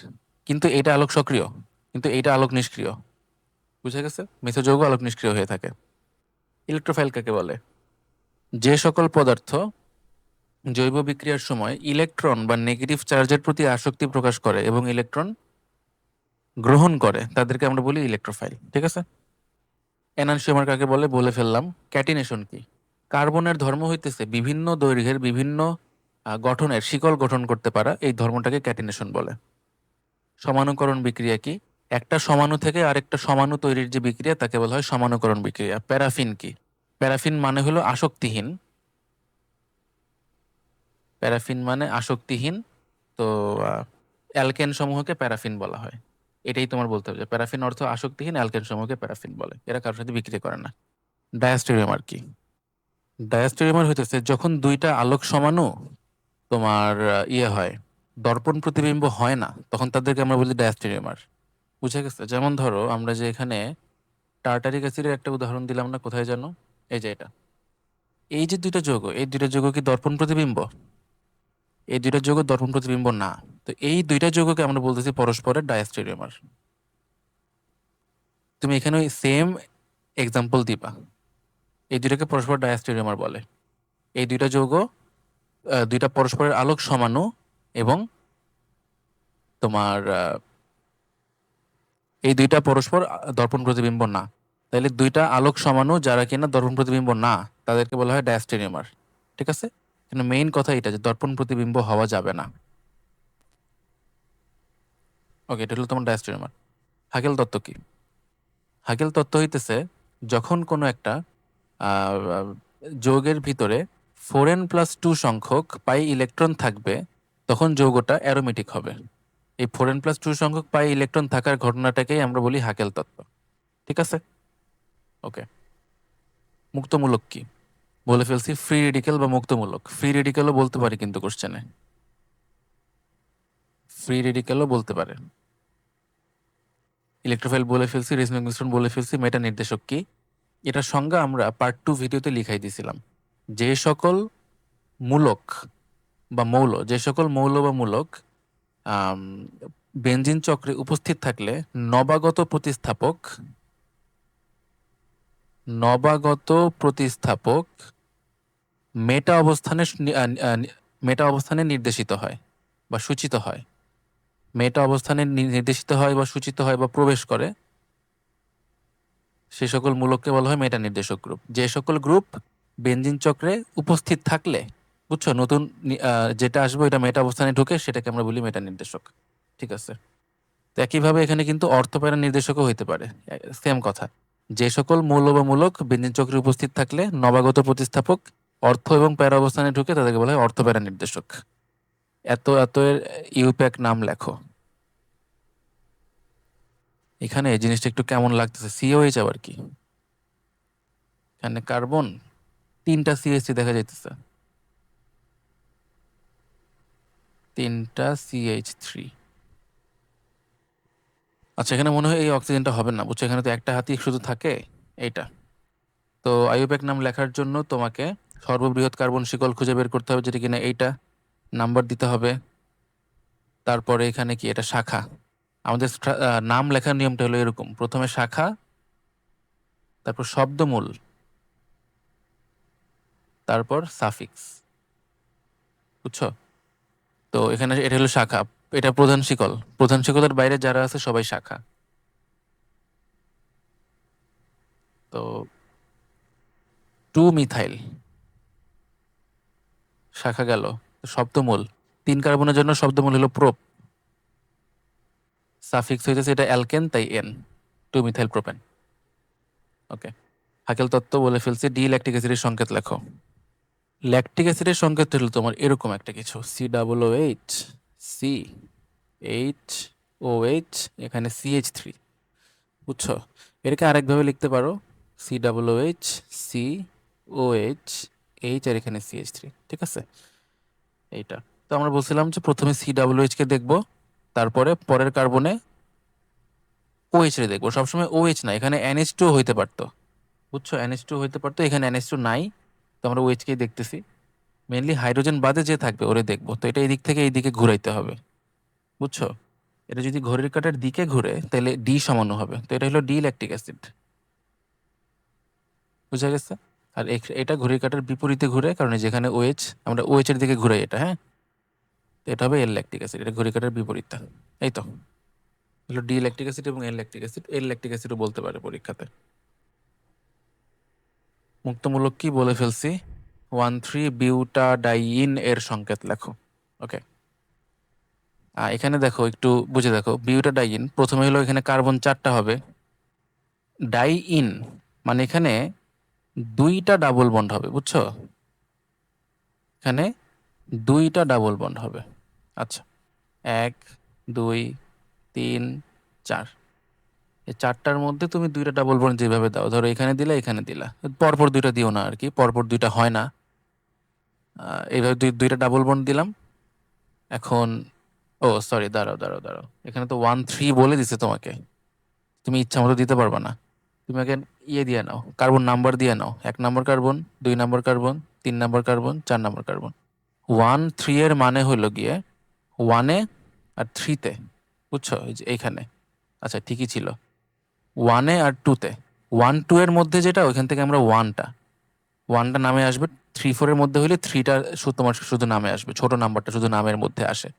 কিন্তু এটা আলোক সক্রিয়, কিন্তু এটা আলোক নিষ্ক্রিয়, বুঝে গেছে? মেসোযৌগ আলোক নিষ্ক্রিয় হয়ে থাকে। ইলেকট্রোফাইল কাকে বলে? যে সকল পদার্থ জৈব বিক্রিয়ার সময় ইলেকট্রন বা নেগেটিভ চার্জের প্রতি আসক্তি প্রকাশ করে এবং ইলেকট্রন গ্রহণ করে, তাদেরকে আমরা বলি ইলেকট্রোফাইল, ঠিক আছে? এনানসিওমার কাকে বলে বলে ফেললাম। ক্যাটিনেশন কি? কার্বনের ধর্ম হইতেছে বিভিন্ন দৈর্ঘ্যের বিভিন্ন গঠনের শিকল গঠন করতে পারা, এই ধর্মটাকে ক্যাটিনেশন বলে। সমানুকরণ বিক্রিয়া কি? একটা সমাণু থেকে আরেকটা সমাণু তৈরির যে বিক্রিয়া তাকে বলা হয় সমানুকরণ বিক্রিয়া। প্যারাফিন কি? প্যারাফিন মানে হলো আসক্তিহীন। প্যারাফিন মানে আসক্তিহীন। তো অ্যালকেন সমূহকে প্যারাফিন বলা হয়। এটাই তোমার বলতে হবে যে প্যারাফিন অর্থ আসক্তিহীন, অ্যালকেন সমূহকে প্যারাফিন বলে, এরা কারোর সাথে বিক্রিয়া করে না। ডায়াস্টেরিওমার কি? ডায়াস্টেরিওমার হইতেছে যখন দুইটা আলোক সমাণু তোমার হয়, দর্পণ প্রতিবিম্ব হয় না, তখন তাদেরকে আমরা বলি ডায়াস্টেরিওমার। বুঝে গেছে? যেমন ধরো আমরা যে এখানে টার্টারিক অ্যাসিডের একটা উদাহরণ দিলাম না, কোথায় জানো? এই যে এটা, এই যে দুইটা যৌগ, এই দুইটা যৌগ কি দর্পণ প্রতিবিম্ব? এই দুইটা যৌগ দর্পণ প্রতিবিম্ব না। তো এই দুইটা যৌগকে আমরা বলতেছি পরস্পরের ডায়াস্টেরিওমার। তুমি এখানে ওই সেম এক্সাম্পল দিবা, এই দুইটাকে পরস্পর ডায়াস্টেরিওমার বলে। এই দুইটা যৌগ দুইটা পরস্পরের আলোক সমাণু এবং তোমার এই দুইটা পরস্পর দর্পণ প্রতিবিম্ব না। তাহলে দুইটা আলোক সমাণু যারা কিনা দর্পণ প্রতিবিম্ব না, তাদেরকে বলা হয় ডায়াস্টেরিওমার। ঠিক আছে? কিন্তু মেইন কথা এটা যে দর্পণ প্রতিবিম্ব হওয়া যাবে না। ওকে, এটা হলো তোমার ডায়াস্টেরিওমার। হাকেল তত্ত্ব কি? হাকেল তত্ত্ব হইতেছে যখন কোনো একটা যৌগের ভিতরে 4n+2 সংখ্যক পাই ইলেকট্রন থাকবে, তখন যৌগটা অ্যারোমেটিক হবে। এই 4n+2 সংখ্যক পাই ইলেকট্রন থাকার ঘটনাটাকেই আমরা বলি হাকেল তত্ত্ব। ঠিক আছে? ওকে। মুক্তমূলক কি? বলে ফেলছি ফ্রি রেডিক্যাল বা মুক্তমূলক। ফ্রি রেডিক্যালও বলতে পারি কিন্তু কোশ্চেনে, ফ্রি রেডিক্যালও বলতে পারে। ইলেকট্রোফাইল বলে ফেলছি, রেজোন্যান্স মিশ্রণ বলে ফেলছি। মেটা নির্দেশক কি? এটার সংজ্ঞা আমরা পার্ট 2 ভিডিওতে লিখাই দিয়েছিলাম। যে সকল মূলক বা মৌল, যে সকল মৌল বা মূলক বেনজিন চক্রে উপস্থিত থাকলে নবাগত প্রতিস্থাপক মেটা অবস্থানে মেটা অবস্থানে নির্দেশিত হয় বা সূচিত হয়। মেটা অবস্থানে নির্দেশিত হয় বা সূচিত হয় বা প্রবেশ করে, সে সকল মূলককে বলা হয় মেটা নির্দেশক গ্রুপ। যে সকল গ্রুপ বেনজিন চক্রে উপস্থিত থাকলে, বুঝছো, নতুন যেটা আসবে এটা মেটা অবস্থানে ঢুকে, সেটাকে আমরা বলি মেটা নির্দেশক। ঠিক আছে? তো একইভাবে এখানে কিন্তু অর্থপ্যারা নির্দেশকও হইতে পারে। সেম কথা, যে সকল মৌল বা মূলক বেনজিন চক্রে উপস্থিত থাকলে নবাগত প্রতিস্থাপক অর্থ এবং প্যারা অবস্থানে ঢুকে, তাদেরকে বলা হয় অর্থপ্যারা নির্দেশক। এত এত এর ইউপ্যাক নাম লেখো। এখানে এই জিনিসটা একটু কেমন লাগতেছে? সিওএইচ আবার কি? এখানে কার্বন 3টা সিএসসি দেখা যাইতেছে, 3টা CH3। আচ্ছা, এখানে মনে হয় এই অক্সিজেনটা হবে না, বুঝছো? এখানে তো একটা হাতি শুধু থাকে, এইটা। তো আইউপ্যাক নাম লেখার জন্য তোমাকে সর্ববৃহৎ কার্বন শিকল খুঁজে বের করতে হবে, যেটা কিনা এইটা, নাম্বার দিতে হবে। তারপরে এখানে কি, এটা শাখা। আমাদের নাম লেখার নিয়মটা হলো এরকম: প্রথমে শাখা, তারপর শব্দমূল, তারপর সাফিক্স। বুঝছো? তো এখানে এটা হলো শাখা, এটা প্রধান শিকল। প্রধান শিকলের বাইরে যারা আছে সবাই শাখা। তো 2 মিথাইল শাখা গেল। শব্দমূল 3 কার্বনের জন্য শব্দমূল হলো প্রোপ। সাফিক্স হইতেছে এটা অ্যালকেন, তাই এন, 2 মিথাইল প্রোপেন। ওকে। হাকেল তত্ত্ব বলে ফেলছি। ডি ল্যাকটিক অ্যাসিডের সংকেত লেখো। ল্যাকটিক অ্যাসিডের সংকেত হলো তোমার এরকম একটা কিছু, COOH, CHOH, এখানে CH3। বুঝছো? এটাকে আরেকভাবে লিখতে পারো, COOH, COH, H, আর এখানে CH3। ঠিক আছে? এইটা। তো আমরা বলছিলাম যে প্রথমে COOH কে দেখবো, তারপরে পরের কার্বনে OH রে দেখবো। সবসময় OH না, এখানে NH2 হইতে পারতো। বুঝছো? NH2 হইতে পারতো, এখানে NH2 নাই, তো আমরা OH কেই দেখতেছি। মেনলি হাইড্রোজেন বাদে যে থাকবে ওরে দেখবো। তো এটা এদিক থেকে এইদিকে ঘুরাইতে হবে। বুঝছো? এটা যদি ঘড়ির কাঁটার দিকে ঘুরে তাহলে ডি সমানু হবে। তো এটা হলো ডি ল্যাকটিক অ্যাসিড। বুঝা গেছে? আর এটা ঘড়ির কাঁটার বিপরীতে ঘুরে, কারণ যেখানে OH, আমরা OH এর দিকে ঘুরাই এটা। হ্যাঁ, তো এটা হবে এল ল্যাকটিক অ্যাসিড, এটা ঘড়ির কাঁটার বিপরীতটা। এই তো হলো ডি ল্যাকটিক অ্যাসিড এবং L lactic acid. L lactic অ্যাসিডও বলতে পারে পরীক্ষাতে। মুক্তমূলক কি বলে ফেলছি, 1,3-বিউটাডাইন এর সংকেত লেখো। ওকে, এখানে দেখো, একটু বুঝে দেখো। বিউটাডাইন প্রথমে হলো, এখানে কার্বন 4টা হবে। ডাইইন মানে এখানে 2টা ডাবল বন্ড হবে, বুঝছো? এখানে 2টা ডাবল বন্ড হবে। আচ্ছা, 1, 2, 3, 4। এই 4টার মধ্যে তুমি 2টা ডাবল বন্ড যেভাবে দাও, ধরো এখানে দিলা, এখানে দিলা, পরপর 2টা দিও না আর কি, পরপর 2টা হয় না। এইভাবে 2টা ডাবল বন্ড দিলাম। এখন ও সরি, দাঁড়াও দাঁড়াও দাঁড়াও, এখানে তো 1,3 বলে দিছে তোমাকে, তুমি ইচ্ছা মতো দিতে পারবা না। তুমি আগে ইয়ে দিয়ে নাও, কার্বন নাম্বার দিয়ে নাও। 1 নম্বর কার্বন, 2 নম্বর কার্বন, 3 নম্বর কার্বন, 4 নম্বর কার্বন। 1,3 এর মানে হলো গিয়ে 1-এ আর 3-তে, বুঝছো? এই যে এইখানে। আচ্ছা, ঠিকই ছিল, 1-এ আর 2-তে। 1-2 এর মধ্যে যেটা, ওইখান থেকে আমরা 1টা নামে আসবে। 3-4 এর মধ্যে হইলে 3টা তোমার শুধু নামে আসবে, ছোট নাম্বারটা শুধু নামের মধ্যে আসে।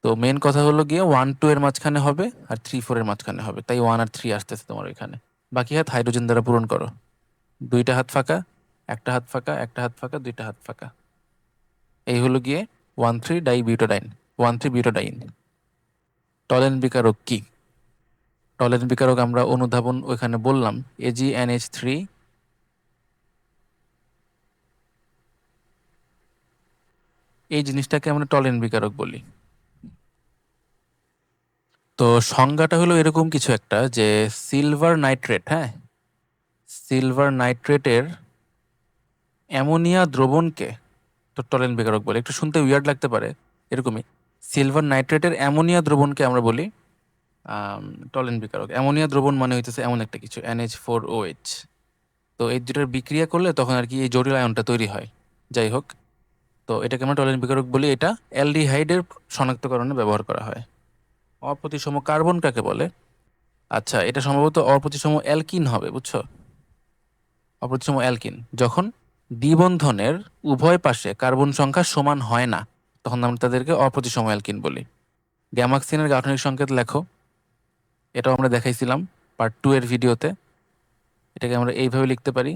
তো মেন কথা হলো গিয়ে 1-2 এর মাঝখানে হবে আর 3-4 এর মাঝখানে হবে, তাই 1 আর 3 আসতেছে তোমার ওইখানে। বাকি হাত হাইড্রোজেন দ্বারা পূরণ করো। 2টা হাত ফাঁকা, একটা হাত ফাঁকা, একটা হাত ফাঁকা, 2টা হাত ফাঁকা। এই হলো গিয়ে 1,3-ডাইবিউটাডাইন, 1,3-বিউটাডাইন। টলেন বিকারক কি? টলেন বিকারক আমরা অনুধাবন ওইখানে বললাম, AgNH3। এই জিনিসটাকে আমরা টলেন বিকারক বলি। তো সংজ্ঞাটা হলো এরকম কিছু একটা, যে সিলভার নাইট্রেট, হ্যাঁ, সিলভার নাইট্রেটের অ্যামোনিয়া দ্রবণকে তো টলেন বিকারক বলে। একটু শুনতে উইয়ার্ড লাগতে পারে, এরকমই। সিলভার নাইট্রেটের অ্যামোনিয়া দ্রবণকে আমরা বলি টলেন বিকারক। অ্যামোনিয়া দ্রবণ মানে হইতেছে এমন একটা কিছু, NH4OH। তো এই দুটার বিক্রিয়া করলে তখন আর কি এই জটিল আয়নটা তৈরি হয়। যাই হোক, তো এটাকে আমরা টলেন বিকারক বলি। এটা অ্যালডিহাইডের শনাক্তকরণে ব্যবহার করা হয়। অপ্রতিসম কার্বন কাকে বলে? আচ্ছা, এটা সম্ভবত অপ্রতিসম অ্যালকিন হবে, বুঝছো? অপ্রতিসম অ্যালকিন যখন দ্বিবন্ধনের উভয় পাশে কার্বন সংখ্যা সমান হয় না, তখন আমরা তাদেরকে অপ্রতিসম অ্যালকিন বলি। গ্যামাক্সিনের গাঠনিক সংকেত লেখো। এটাও আমরা দেখাইছিলাম পার্ট 2 এর ভিডিওতে। এটাকে আমরা এইভাবে লিখতে পারি,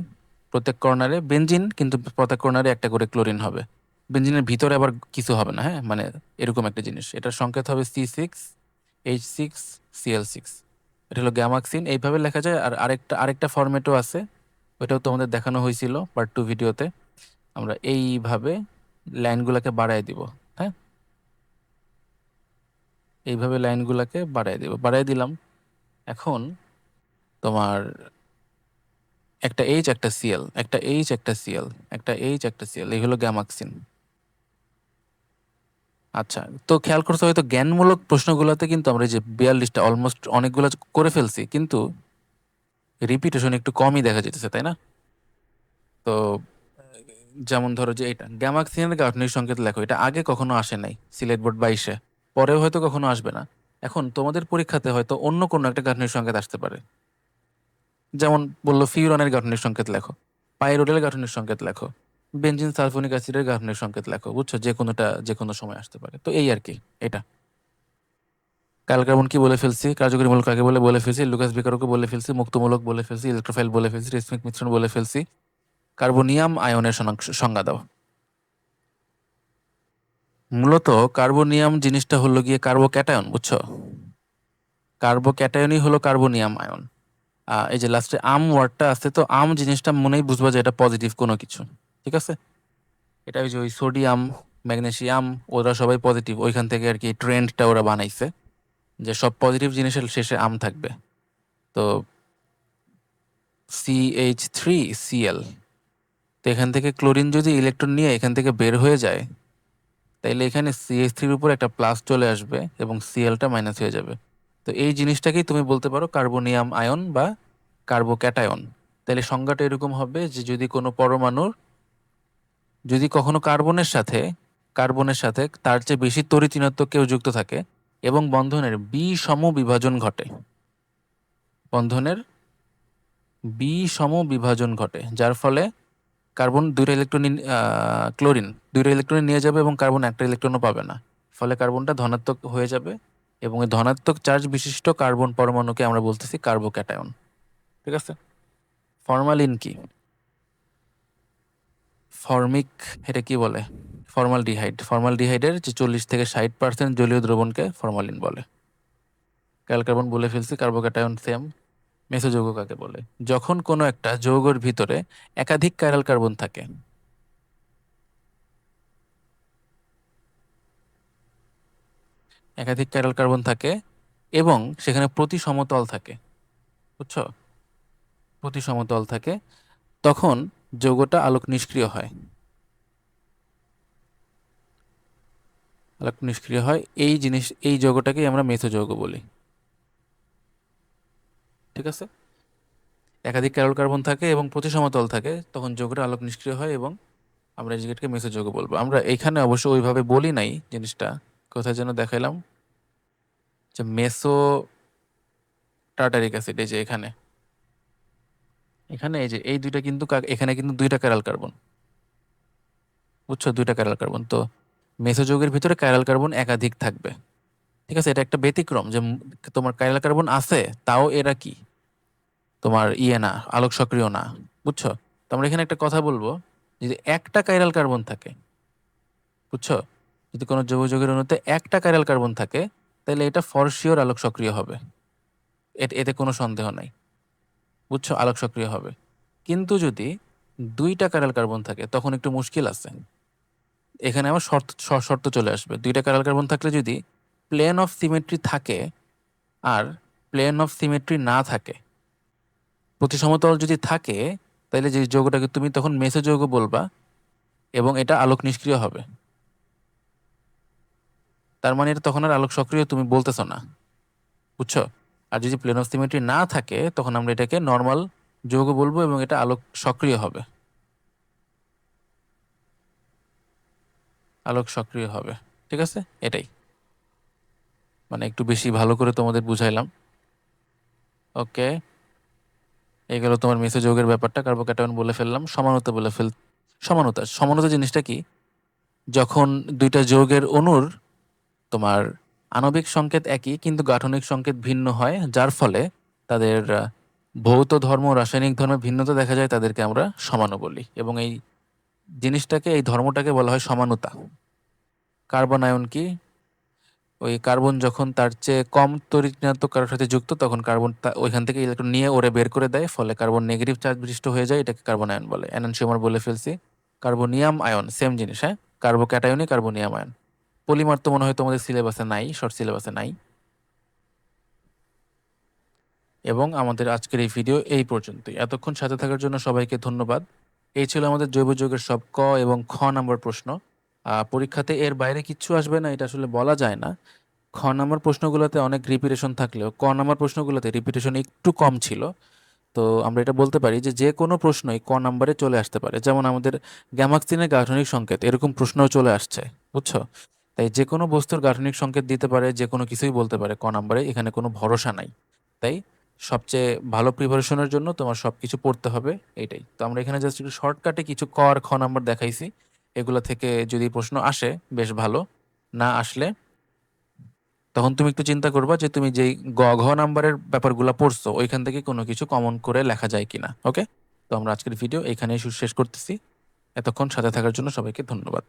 প্রত্যেক কর্নারে বেনজিন, কিন্তু প্রত্যেক কর্নারে একটা করে ক্লোরিন হবে। বেনজিনের ভিতরে আবার কিছু হবে না, হ্যাঁ, মানে এরকম একটা জিনিস। এটার সংকেত হবে C6H6Cl6। এটা হলো গ্যামাক্সিন, এইভাবে লেখা যায়। আর আরেকটা ফরম্যাটও আছে, ওইটাও তোমাদের দেখানো হয়েছিল পার্ট 2 ভিডিওতে। আমরা এইভাবে লাইনগুলোকে বাড়ায় দিব, হ্যাঁ, এইভাবে লাইনগুলোকে বাড়ায় দিলাম। এখন তোমার একটা এইচ, একটা সিএল, একটা এইচ, একটা সিএল, একটা এইচ, একটা সিএল, এই হলো গ্যামাক্সিন। আচ্ছা, তো খেয়াল করতে হয়তো জ্ঞানমূলক প্রশ্নগুলোতে কিন্তু আমরা এই যে 42টা অলমোস্ট অনেকগুলো করে ফেলছি, কিন্তু রিপিটেশন একটু কমই দেখা যেতেছে, তাই না? তো যেমন ধরো যে এটা গ্যামাক্সিনের গাঠনিক সংকেত লেখো, এটা আগে কখনো আসে নাই সিলেট বোর্ড 22-এ, পরেও হয়তো কখনো আসবে না। এখন তোমাদের পরীক্ষাতে হয়তো অন্য কোনো একটা গাঠনিক সংকেত আসতে পারে। যেমন বললো ফিউরনের গাঠনিক সংকেত লেখো, পাইরোডের গাঠনিক সংকেত লেখো, বেনজিন সালফোনিক অ্যাসিডের গাঠনিক সংকেত লেখো, বুঝছো? যে কোনোটা যে কোনো সময় আসতে পারে। তো এই আর কি এটা। কার্বন কি বলে ফেলছি, কার্যকরী মূলক কাকে বলে বলে ফেলছি, লুকাস বিকারকে বলে ফেলছি, মুক্তমূলক বলে ফেলছি, ইলেকট্রোফাইল বলে ফেলছি, রেসমিক মিশ্রণ বলে ফেলছি। কার্বনিয়াম আয়নের সংজ্ঞা দাও। মূলত কার্বনিয়াম জিনিসটা হলো গিয়ে কার্বোক্যাটায়ন, বুঝছো? কার্বোক্যাটায়নই হলো কার্বনিয়াম আয়ন। এই যে লাস্টে আম ওয়ার্ডটা আছে, তো আম জিনিসটা মনেই বুঝবা যে এটা পজিটিভ কোনো কিছু, ঠিক আছে? এটা ওই যে ওই সোডিয়াম, ম্যাগনেসিয়াম, ওরা সবাই পজিটিভ, ওইখান থেকে আর কি ট্রেন্ডটা ওরা বানাইছে যে সব পজিটিভ জিনিসের শেষে আম থাকবে। তো CH3Cl, তো এখান থেকে ক্লোরিন যদি ইলেকট্রন নিয়ে এখান থেকে বের হয়ে যায়, তাইলে এখানে CH3-র উপর একটা প্লাস চলে আসবে এবং Clটা মাইনাস হয়ে যাবে। তো এই জিনিসটাকেই তুমি বলতে পারো কার্বনিয়াম আয়ন বা কার্বোক্যাটায়ন। তাহলে সংজ্ঞাটা এরকম হবে যে যদি কখনো কার্বনের সাথে তার চেয়ে বেশি তড়িৎ ঋণাত্মক কেউ যুক্ত থাকে এবং বন্ধনের বিষম বিভাজন ঘটে, বন্ধনের বিষম বিভাজন ঘটে, যার ফলে কার্বন 2টা ইলেকট্রন, ক্লোরিন 2টা ইলেকট্রন নিয়ে যাবে এবং কার্বন একটা ইলেকট্রনও পাবে না। ফলে কার্বনটা ধনাত্মক হয়ে যাবে এবং এই ধনাত্মক চার্জ বিশিষ্ট কার্বন পরমাণুকে আমরা বলতেছি কার্বোক্যাটায়ন। ঠিক আছে? ফরমালিন কি? ফর্মিক, এটা কি বলে? ফর্মালডিহাইড। ফর্মালডিহাইডের যে 40 থেকে 60% জলীয় দ্রবণকে ফরমালিন বলে। কার্বন কার্বন বলে ফেলছি, কার্বোক্যাটায়ন সেম। মেসোযৌগ কাকে বলে? যখন কোনো একটা যৌগের ভিতরে একাধিক কাইরাল কার্বন থাকে। একাধিক কাইরাল কার্বন থাকে এবং সেখানে প্রতি সমতল থাকে, বুঝছো? প্রতি সমতল থাকে, তখন যৌগটা আলোক নিষ্ক্রিয় হয়। আলোক নিষ্ক্রিয় হয়, এই যৌগটাকেই আমরা মেসোযৌগ বলি। ঠিক আছে? একাধিক কাইরাল কার্বন থাকে এবং প্রতি সমতল থাকে, তখন যৌগটা আলোক নিষ্ক্রিয় হয় এবং আমরা এই জিনিসটাকে মেসোযৌগ বলবো। আমরা এখানে অবশ্য ওইভাবে বলি নাই জিনিসটা, কোথায় যেন দেখাইলাম যে মেসো টার্টারিক অ্যাসিড, এই যে এখানে, এখানে এই যে এই দুইটা কিন্তু এখানে কিন্তু দুইটা কাইরাল কার্বন, বুঝছো? দুইটা কাইরাল কার্বন। তো মেসোযৌগের ভিতরে কাইরাল কার্বন একাধিক থাকবে। ঠিক আছে, এটা একটা ব্যতিক্রম যে তোমার কাইরাল কার্বন আছে, তাও এরা কি তোমার না, আলোক সক্রিয় না, বুঝছো? তো আমরা এখানে একটা কথা বলবো, যদি একটা কাইরাল কার্বন থাকে, বুঝছো, যদি কোনো যৌগের অণুতে একটা কাইরাল কার্বন থাকে, তাহলে এটা ফর শিওর আলোক সক্রিয় হবে। এতে কোনো সন্দেহ নাই, বুঝছো, আলোক সক্রিয় হবে। কিন্তু যদি দুইটা কাইরাল কার্বন থাকে, তখন একটু মুশকিল আছে। এখানে আবার শর্ত চলে আসবে। দুইটা কাইরাল কার্বন থাকলে যদি প্লেন অফ সিমেট্রি থাকে আর প্লেন অফ সিমেট্রি না থাকে, প্রতি সমতল যদি থাকে, তাহলে যে যৌগটাকে তুমি তখন মেসোযৌগ বলবা এবং এটা আলোক নিষ্ক্রিয় হবে। তার মানে এটা তখন আর আলোক সক্রিয় তুমি বলতেছো না, বুঝছো? আর যদি প্লেন অফ সিমেট্রি না থাকে, তখন আমরা এটাকে নর্মাল যৌগ বলবো এবং এটা আলোক সক্রিয় হবে। আলোক সক্রিয় হবে, ঠিক আছে? এটাই মানে একটু বেশি ভালো করে তোমাদের বুঝাইলাম। ওকে, এই গেল তোমার মেসোযৌগের ব্যাপারটা। কার্বোক্যাটায়ন বলে ফেললাম, সমানতা বলে ফেল। সমানতা, সমানতা জিনিসটা কি? যখন দুইটা যৌগের অণুর তোমার আণবিক সংকেত একই কিন্তু গাঠনিক সংকেত ভিন্ন হয়, যার ফলে তাদের ভৌত ধর্ম, রাসায়নিক ধর্মে ভিন্নতা দেখা যায়, তাদেরকে আমরা সমাণু বলি। এবং এই জিনিসটাকে, এই ধর্মটাকে বলা হয় সমানুতা। কার্বন আয়ন কি? ওই কার্বন যখন তার চেয়ে কম তড়িৎ ঋণাত্মক কারোর সাথে যুক্ত, তখন কার্বন ওইখান থেকে ইলেকট্রন নিয়ে ওরে বের করে দেয়, ফলে কার্বন নেগেটিভ চার্জ বিশিষ্ট হয়ে যায়। এটাকে কার্বন আয়ন বলে। এনানসিওমার বলে ফেলছি। কার্বনিয়াম আয়ন সেম জিনিস, হ্যাঁ, কার্বোক্যাটায়নই কার্বনিয়াম আয়ন। পলিমার তো মনে হয় তোমাদের সিলেবাসে নাই, শর্ট সিলেবাসে নাই। এবং আমাদের আজকের এই ভিডিও এই পর্যন্তই। এতক্ষণ সাথে থাকার জন্য সবাইকে ধন্যবাদ। এই ছিল আমাদের জৈব যৌগের সব ক এবং খ নাম্বার প্রশ্ন। পরীক্ষাতে এর বাইরে কিচ্ছু আসবে না এটা আসলে বলা যায় না। খ নাম্বার প্রশ্নগুলোতে অনেক রিপিটেশন থাকলেও ক নাম্বার প্রশ্নগুলোতে রিপিটেশন একটু কম ছিল। তো আমরা এটা বলতে পারি যে যে কোনো প্রশ্নই ক নাম্বারে চলে আসতে পারে। যেমন আমাদের গ্যামাক্সিনের গাঠনিক সংকেত, এরকম প্রশ্নও চলে আসছে, বুঝছো? তাই যে কোনো বস্তুর গাঠনিক সংকেত দিতে পারে, যে কোনো কিছুই বলতে পারে ক নাম্বারে, এখানে কোনো ভরসা নাই। তাই সবচেয়ে ভালো প্রিপারেশনের জন্য তোমার সব কিছু পড়তে হবে, এইটাই। তো আমরা এখানে জাস্ট একটু শর্টকাটে কিছু ক আর খ নাম্বার দেখাইছি। এগুলো থেকে যদি প্রশ্ন আসে বেশ ভালো, না আসলে তখন তুমি একটু চিন্তা করবা যে তুমি যেই ঘ নাম্বারের ব্যাপারগুলো পড়ছো ওইখান থেকে কোনো কিছু কমন করে লেখা যায় কিনা। ওকে, তো আমরা আজকের ভিডিও এখানেই শেষ করতেছি। এতক্ষণ সাথে থাকার জন্য সবাইকে ধন্যবাদ।